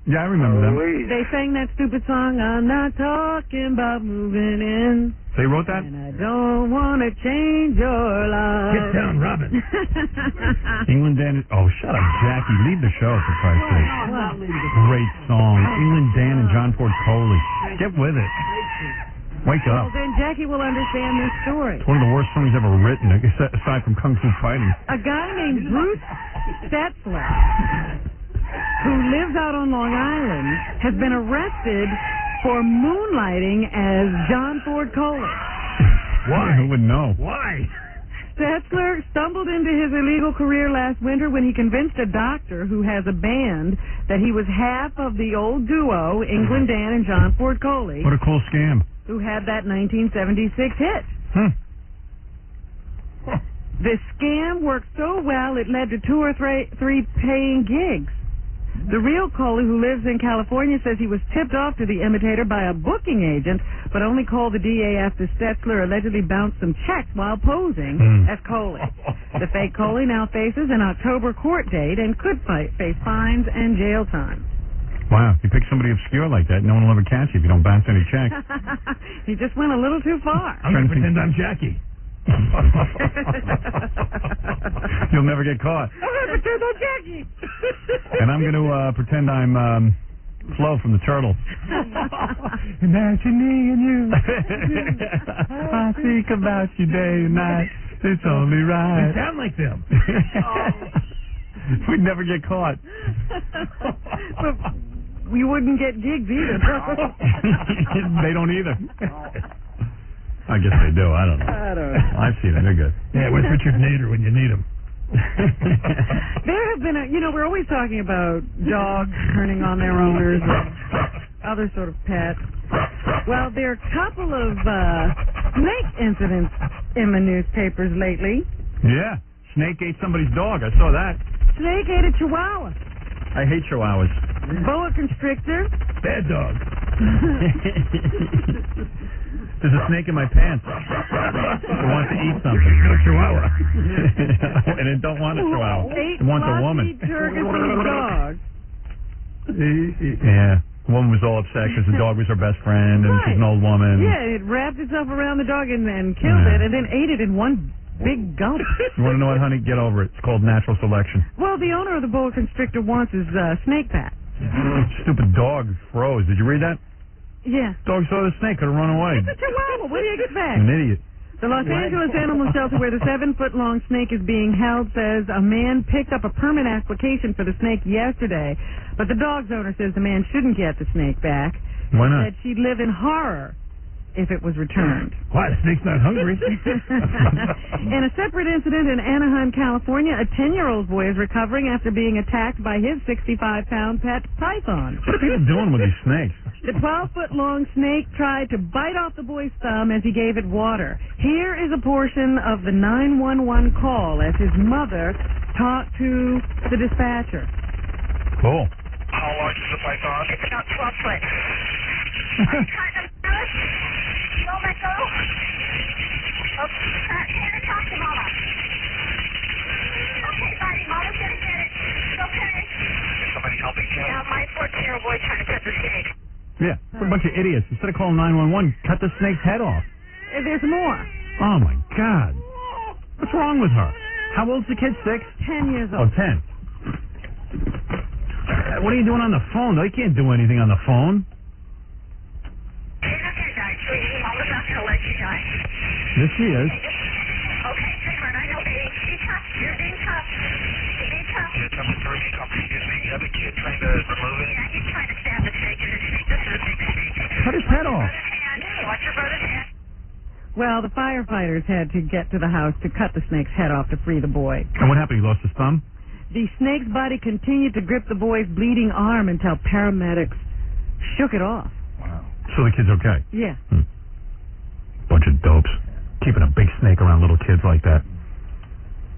Yeah, I remember them. They sang that stupid song, I'm not talking about moving in. They wrote that? And I don't want to change your life. Get down, Robin. England Dan. Oh, shut up, Jackie. Leave the show, for Christ's sake. Great song. England Dan and John Ford Coley. Get with it. Wake up. Well, then Jackie will understand this story. It's one of the worst songs ever written, aside from Kung Fu Fighting. A guy named Bruce Setzler, who lives out on Long Island, has been arrested for moonlighting as John Ford Coley. Why? Who would know? Why? Setzler stumbled into his illegal career last winter when he convinced a doctor who has a band that he was half of the old duo, England Dan and John Ford Coley. What a cool scam. Who had that 1976 hit. This scam worked so well it led to 2 or 3 paying gigs. The real Coley, who lives in California, says he was tipped off to the imitator by a booking agent, but only called the DA after Setzler allegedly bounced some checks while posing as Coley. The fake Coley now faces an October court date and could face fines and jail time. Wow, if you pick somebody obscure like that, no one will ever catch you if you don't bounce any checks. He just went a little too far. I'm going to pretend I'm Jackie. You'll never get caught. I'm going to pretend I'm Jackie. And I'm going to pretend I'm Flo from the Turtles. Imagining you. I think about you day and night. It's only right. You sound like them. We'd never get caught. But we wouldn't get gigs either. They don't either. I guess they do. I don't know. I've seen them. They're good. Yeah, where's Richard Nader when you need him? There have been, we're always talking about dogs turning on their owners and other sort of pets. Well, there are a couple of snake incidents in the newspapers lately. Yeah. Snake ate somebody's dog. I saw that. Snake ate a chihuahua. I hate chihuahuas. Boa constrictor. Bad dog. There's a snake in my pants. It wants to eat something. You're a chihuahua. And it don't want a chihuahua. It wants a woman. Dog. Yeah. The woman was all upset because the dog was her best friend and she's an old woman. Yeah, it wrapped itself around the dog and killed it and then ate it in one big gulp. You want to know what, honey? Get over it. It's called natural selection. Well, the owner of the boa constrictor wants his snake back. Stupid dog froze. Did you read that? Yeah. Dog saw the snake, could have run away. It's a chihuahua. What do you expect? An idiot. The Los Angeles Animal Shelter where the 7-foot-long snake is being held says a man picked up a permit application for the snake yesterday, but the dog's owner says the man shouldn't get the snake back. Why not? Said she'd live in horror if it was returned. Why? The snake's not hungry. In a separate incident in Anaheim, California, a 10-year-old boy is recovering after being attacked by his 65-pound pet python. What are people doing with these snakes? The 12-foot-long snake tried to bite off the boy's thumb as he gave it water. Here is a portion of the 911 call as his mother talked to the dispatcher. Cool. How large is the python? It's about 12 foot. Don't let go. Hannah, talk to Mama. Okay, buddy, Mama's gonna get it. It's okay. Is somebody helping him? Now, my 14-year-old boy trying to cut the snake. Yeah, what a bunch of idiots. Instead of calling 911, cut the snake's head off. There's more. Oh, my God. What's wrong with her? How old's the kid? 6? 10 years Oh, old. 10. What are you doing on the phone? They can't do anything on the phone. She's not gonna die, sweetie. Mama's not gonna let you die. Yes, she is. Okay, Simon, I know, baby. Be tough. You're being tough. You're being tough. You're coming through. You come. Excuse me. You have a kid trying to remove it. Yeah, he's trying to stab the snake in the snake. This is a big snake. Cut his head off. Watch your brother's hand. Well, the firefighters had to get to the house to cut the snake's head off to free the boy. And what happened? He lost his thumb? The snake's body continued to grip the boy's bleeding arm until paramedics shook it off. So the kid's okay? Yeah. Bunch of dopes. Keeping a big snake around little kids like that.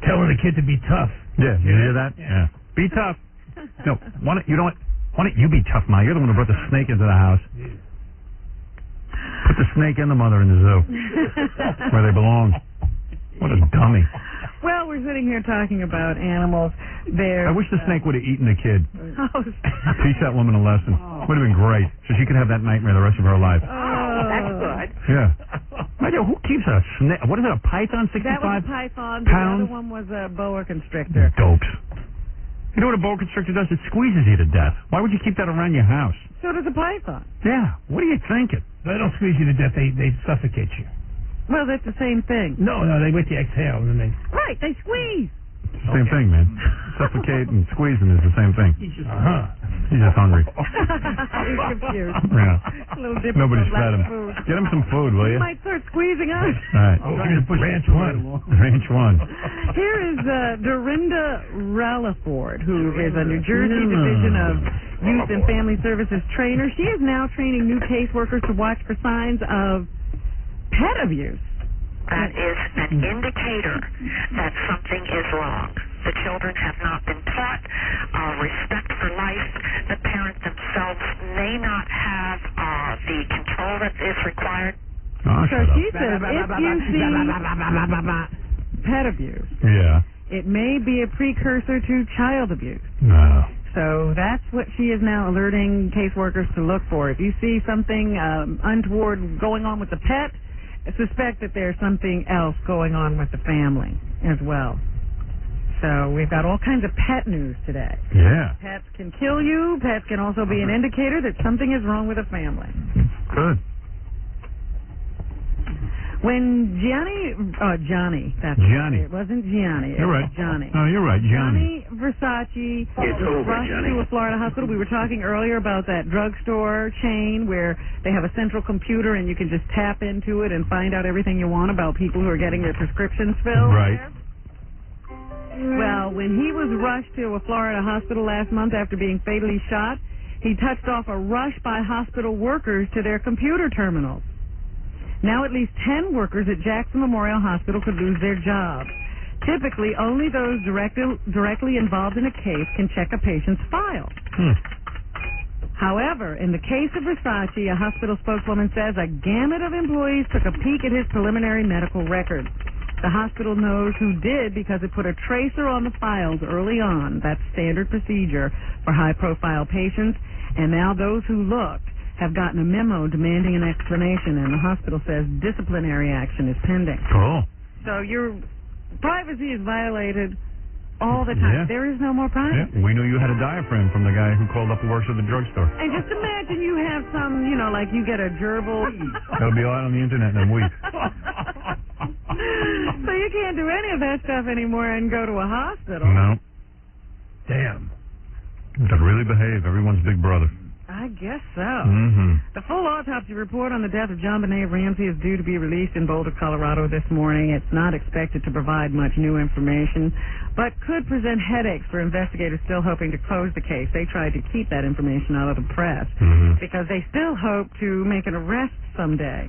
Telling the kid to be tough. Yeah, you hear that? Yeah. Be tough. No, why don't you be tough, Ma? You're the one who brought the snake into the house. Put the snake and the mother in the zoo. Where they belong. What a dummy. Well, we're sitting here talking about animals. I wish the snake would have eaten the kid. Oh, Teach that woman a lesson. Would have been great. So she could have that nightmare the rest of her life. that's good. Yeah. Who keeps a snake? What is it, a python? 65 That was a python. The pounds? other one was a boa constrictor. Dopes. You know what a boa constrictor does? It squeezes you to death. Why would you keep that around your house? So does a python. Yeah. What are you thinking? They don't squeeze you to death. They suffocate you. Well, that's the same thing. No, they wait till you exhale and then they. Right, they squeeze. Same thing, man. Suffocate and squeezing is the same thing. He's just hungry. He's confused. Yeah. A little different Nobody's from fed him. food. Get him some food, will you? He might start squeezing us. All right. Ranch one. Ranch one. Here is Dorinda Ralliford, who is a New Jersey Division of Youth and Family Services trainer. She is now training new caseworkers to watch for signs of pet abuse. That is an indicator that something is wrong. The children have not been taught respect for life. The parent themselves may not have the control that is required. So she says if you see pet abuse, it may be a precursor to child abuse. No. So that's what she is now alerting caseworkers to look for. If you see something untoward going on with the pet, suspect that there's something else going on with the family as well. So we've got all kinds of pet news today. Yeah. Pets can kill you. Pets can also be an indicator that something is wrong with a family. Good. When Johnny, Johnny. It wasn't Gianni. You're right. Johnny. No, you're right, Johnny. Versace was rushed to a Florida hospital. We were talking earlier about that drugstore chain where they have a central computer and you can just tap into it and find out everything you want about people who are getting their prescriptions filled. Right. Well, when he was rushed to a Florida hospital last month after being fatally shot, he touched off a rush by hospital workers to their computer terminals. Now at least 10 workers at Jackson Memorial Hospital could lose their jobs. Typically, only those directly involved in a case can check a patient's file. However, in the case of Versace, a hospital spokeswoman says a gamut of employees took a peek at his preliminary medical records. The hospital knows who did because it put a tracer on the files early on. That's standard procedure for high-profile patients. And now those who looked have gotten a memo demanding an explanation, and the hospital says disciplinary action is pending. Cool. So your privacy is violated all the time. Yeah. There is no more privacy. Yeah. We knew you had a diaphragm from the guy who called up who works at the drugstore. And just imagine you have some, like you get a gerbil. That'll be out on the internet in a week. So you can't do any of that stuff anymore and go to a hospital. No. Damn. To really behave, everyone's big brother. I I guess so. Mm-hmm. The full autopsy report on the death of John Benet Ramsey is due to be released in Boulder, Colorado this morning. It's not expected to provide much new information, but could present headaches for investigators still hoping to close the case. They tried to keep that information out of the press because they still hope to make an arrest someday.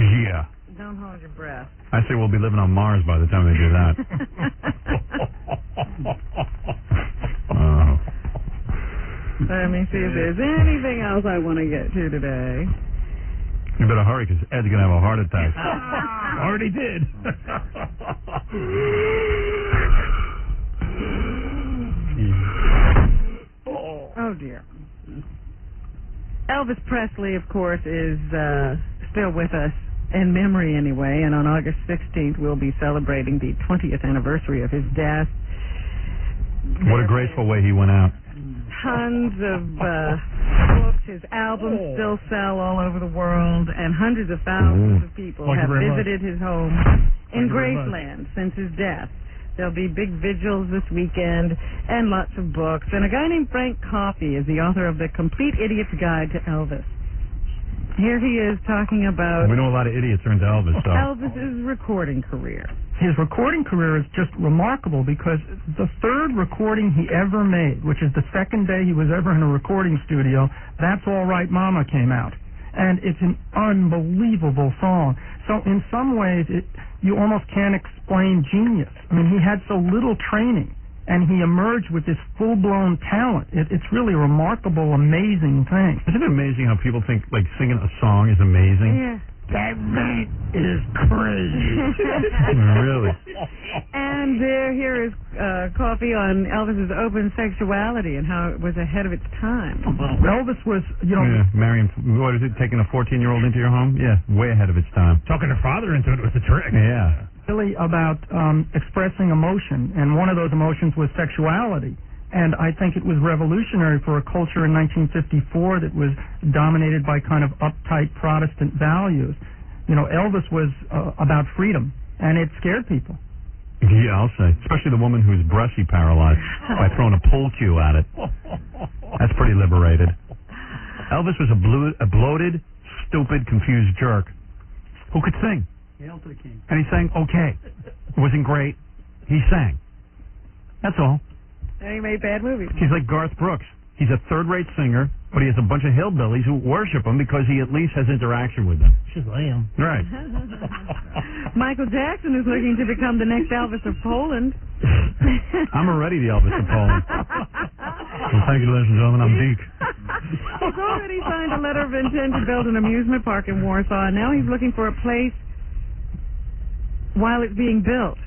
Yeah. Don't hold your breath. I say we'll be living on Mars by the time they do that. Let me see if there's anything else I want to get to today. You better hurry because Ed's going to have a heart attack. Already did. Oh, dear. Elvis Presley, of course, is still with us, in memory anyway, and on August 16th we'll be celebrating the 20th anniversary of his death. What a graceful way he went out. Tons of books. His albums still sell all over the world, and hundreds of thousands of people have visited his home in Graceland since his death. There'll be big vigils this weekend and lots of books. And a guy named Frank Coffey is the author of The Complete Idiot's Guide to Elvis. Here he is talking about We know a lot of idiots are into Elvis, so. Elvis's recording career. His recording career is just remarkable because the third recording he ever made, which is the second day he was ever in a recording studio, That's All Right Mama came out. And it's an unbelievable song. So in some ways, you almost can't explain genius. I mean, he had so little training, and he emerged with this full-blown talent. It's really a remarkable, amazing thing. Isn't it amazing how people think, like, singing a song is amazing? Yeah. That man is crazy. Really? And here is Coffey on Elvis's open sexuality and how it was ahead of its time. Elvis was, marrying, what is it, taking a 14-year-old into your home? Yeah, way ahead of its time. Talking her father into it was a trick. Yeah. Really about expressing emotion, and one of those emotions was sexuality. And I think it was revolutionary for a culture in 1954 that was dominated by kind of uptight Protestant values. Elvis was about freedom, and it scared people. Yeah, I'll say. Especially the woman who's breast he paralyzed by throwing a pool cue at it. That's pretty liberated. Elvis was a bloated, stupid, confused jerk who could sing. Hail to the king. And he sang okay. It wasn't great. He sang. That's all. And he made bad movies. He's like Garth Brooks. He's a third-rate singer, but he has a bunch of hillbillies who worship him because he at least has interaction with them. Shazam. Right. Michael Jackson is looking to become the next Elvis of Poland. I'm already the Elvis of Poland. Well, thank you, ladies and gentlemen. I'm Deke. He's already signed a letter of intent to build an amusement park in Warsaw, and now he's looking for a place while it's being built.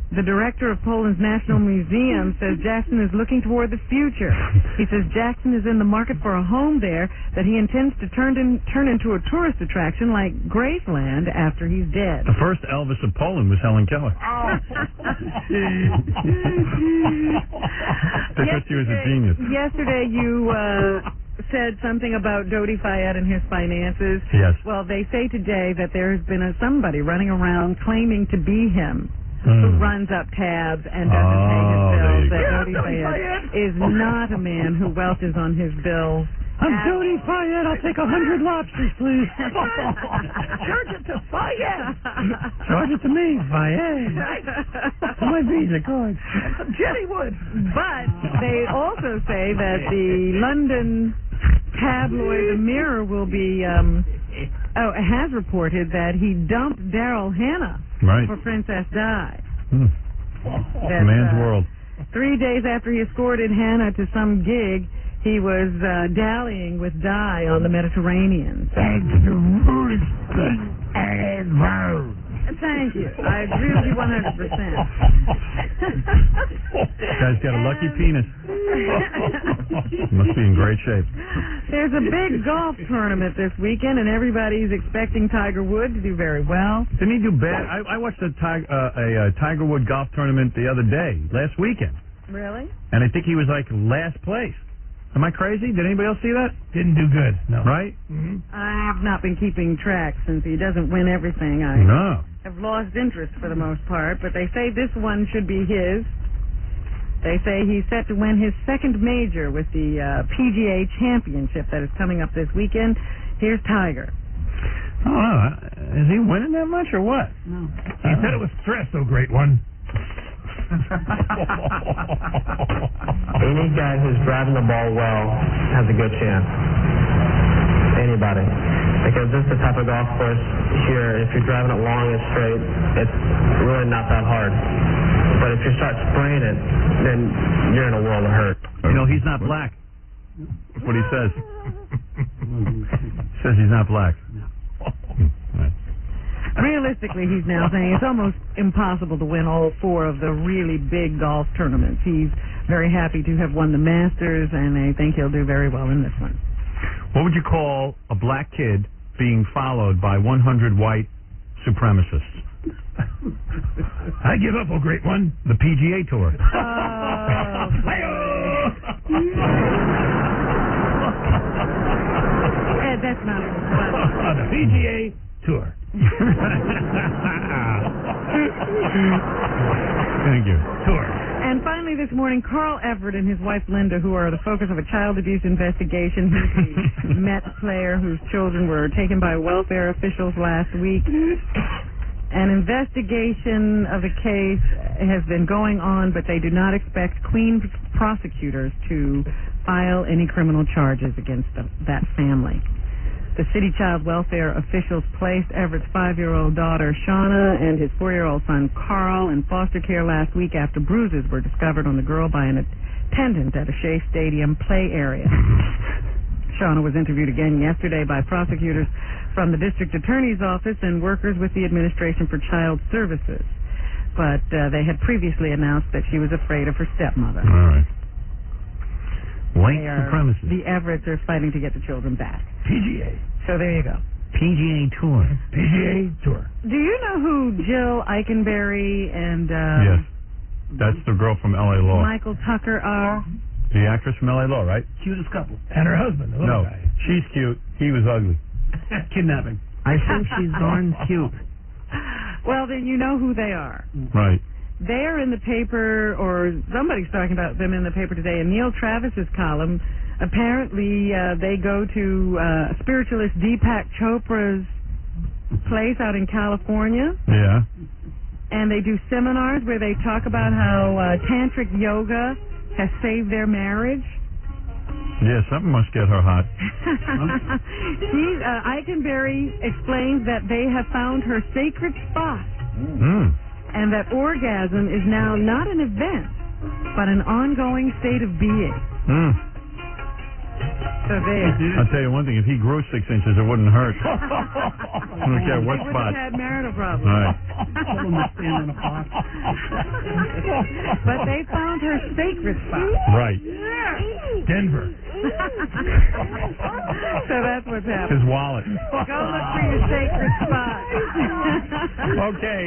The director of Poland's National Museum says Jackson is looking toward the future. He says Jackson is in the market for a home there that he intends to turn into a tourist attraction like Graceland after he's dead. The first Elvis of Poland was Helen Keller. They thought she was a genius. Yesterday you said something about Dodi Fayed and his finances. Yes. Well, they say today that there has been somebody running around claiming to be him. Who runs up tabs and doesn't pay his bills. That Dodi Fayed is not a man who welches on his bills. I'm Dodi Fayed. I'll take 100 lobsters, please. Charge it to Fayed. Charge it to me, Fayed. My Visa card. Jenny Wood. But they also say that the London tabloid The Mirror will be has reported that he dumped Daryl Hannah for Princess Di. That's, man's world. 3 days after he escorted Hannah to some gig, he was dallying with Di on the Mediterranean. Thank you. Thank you. I agree with you 100%. Guy's got a lucky penis. Must be in great shape. There's a big golf tournament this weekend, and everybody's expecting Tiger Woods to do very well. Didn't he do bad? I watched a Tiger Woods golf tournament the other day, last weekend. Really? And I think he was like last place. Am I crazy? Did anybody else see that? Didn't do good. No. Right? Mm-hmm. I have not been keeping track since he doesn't win everything. I have lost interest for the most part, but they say this one should be his. They say he's set to win his second major with the PGA Championship that is coming up this weekend. Here's Tiger. I don't know. Is he winning that much or what? No. He said it was stress, oh great one. Any guy who's driving the ball well has a good chance. Anybody. Because this is the type of golf course here, if you're driving it long and straight, it's really not that hard. But if you start spraying it, then you're in a world of hurt. You know, he's not black. That's what he says. Says he's not black. Realistically, he's now saying it's almost impossible to win all four of the really big golf tournaments. He's very happy to have won the Masters, and I think he'll do very well in this one. What would you call a black kid being followed by 100 white supremacists? I give up, oh great one. The PGA Tour. Ed, that's not the PGA Tour. Thank you. Tour. And finally this morning, Carl Everett and his wife Linda, who are the focus of a child abuse investigation. He's a Mets player whose children were taken by welfare officials last week. An investigation of the case has been going on, but they do not expect Queens prosecutors to file any criminal charges against that family. The city child welfare officials placed Everett's 5-year-old daughter, Shauna, and his 4-year-old son, Carl, in foster care last week after bruises were discovered on the girl by an attendant at a Shea Stadium play area. Shauna was interviewed again yesterday by prosecutors from the district attorney's office and workers with the Administration for Child Services. But they had previously announced that she was afraid of her stepmother. All right. White supremacists. The Everetts are fighting to get the children back. PGA. So there you go. PGA Tour. PGA Tour. Do you know who Jill Eikenberry and Yes. That's the girl from L.A. Law. Michael Tucker are? The actress from L.A. Law, right? Cutest couple. And her husband, the little No. guy. She's cute. He was ugly. Kidnapping. I think she's darn cute. Well, then you know who they are. Right. They're in the paper, or somebody's talking about them in the paper today. In Neil Travis's column, apparently they go to spiritualist Deepak Chopra's place out in California. Yeah. And they do seminars where they talk about how tantric yoga has saved their marriage. Yeah, something must get her hot. Eikenberry explains that they have found her sacred spot. Mm. And that orgasm is now not an event, but an ongoing state of being. Mm. So there. I'll tell you one thing, if he grew 6 inches, it wouldn't hurt. I don't care what He would spot. have had marital problems. All right. But they found her sacred spot. Right. Denver. So that's what's happening. His wallet. Go look for your sacred spot. Okay,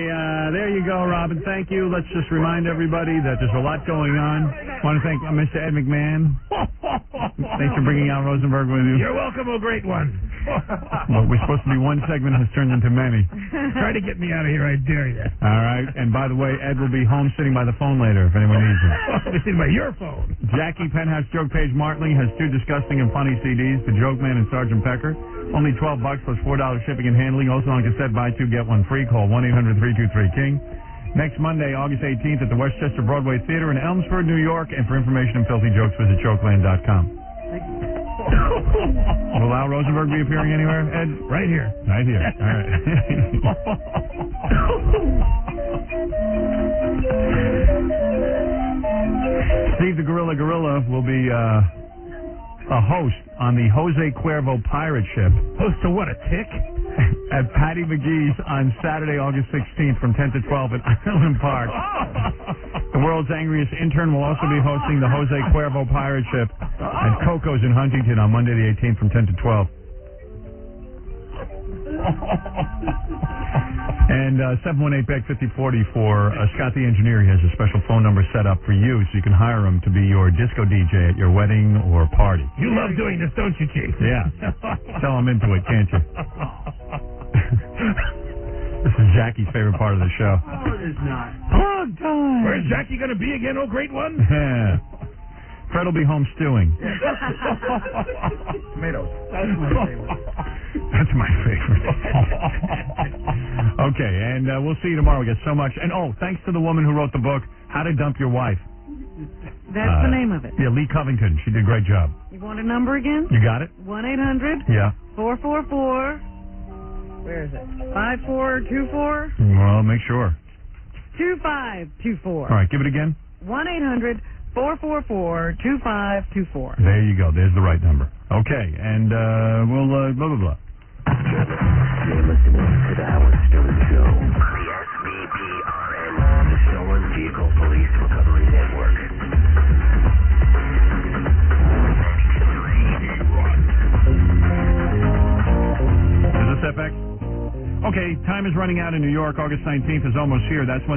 there you go, Robin. Thank you. Let's just remind everybody that there's a lot going on. Want to thank Mr. Ed McMahon. Thanks for bringing Al Rosenberg with you. You're welcome, oh great one. Well, we're supposed to be one segment has turned into many. Try to get me out of here, I dare you. All right. And by the way, Ed will be home sitting by the phone later if anyone needs him. Sitting by your phone. Jackie Penthouse Joke Page Martling has 2 disgusting and funny CDs, The Joke Man and Sergeant Pecker. Only $12 plus $4 shipping and handling. Also on cassette, buy 2, get 1 free. Call 1-800-323-KING. Next Monday, August 18th at the Westchester Broadway Theater in Elmsford, New York. And for information and filthy jokes, visit jokeland.com. Will Al Rosenberg be appearing anywhere, Ed? Right here. Right here. All right. Steve the Gorilla will be a host on the Jose Cuervo pirate ship. Host to what, a tick? At Patty McGee's on Saturday, August 16th from 10 to 12 at Island Park. The world's angriest intern will also be hosting the Jose Cuervo pirate ship at Coco's in Huntington on Monday the 18th from 10 to 12. And 718-BEG-5040 for Scott the Engineer. He has a special phone number set up for you so you can hire him to be your disco DJ at your wedding or party. You love doing this, don't you, Chief? Yeah. Tell him into it, can't you? This is Jackie's favorite part of the show. Oh, it is not. Plug time. Where's Jackie going to be again, oh great one? Yeah. Fred will be home stewing. Tomatoes. That's my favorite. That's my favorite. Okay, and we'll see you tomorrow. We get so much. And, thanks to the woman who wrote the book, How to Dump Your Wife. That's the name of it. Yeah, Lee Covington. She did a great job. You want a number again? You got it? 1-800. Yeah. 444. Where is it? 5424. Well, make sure. 2524. All right, give it again. 1-800-444-2524. There you go. There's the right number. Okay, and we'll blah, blah, blah. You're listening to the Howard Stern Show on the SVPRN, the Stolen Vehicle Police Recovery Network. Is this FX? Okay, time is running out in New York. August 19th is almost here. That's when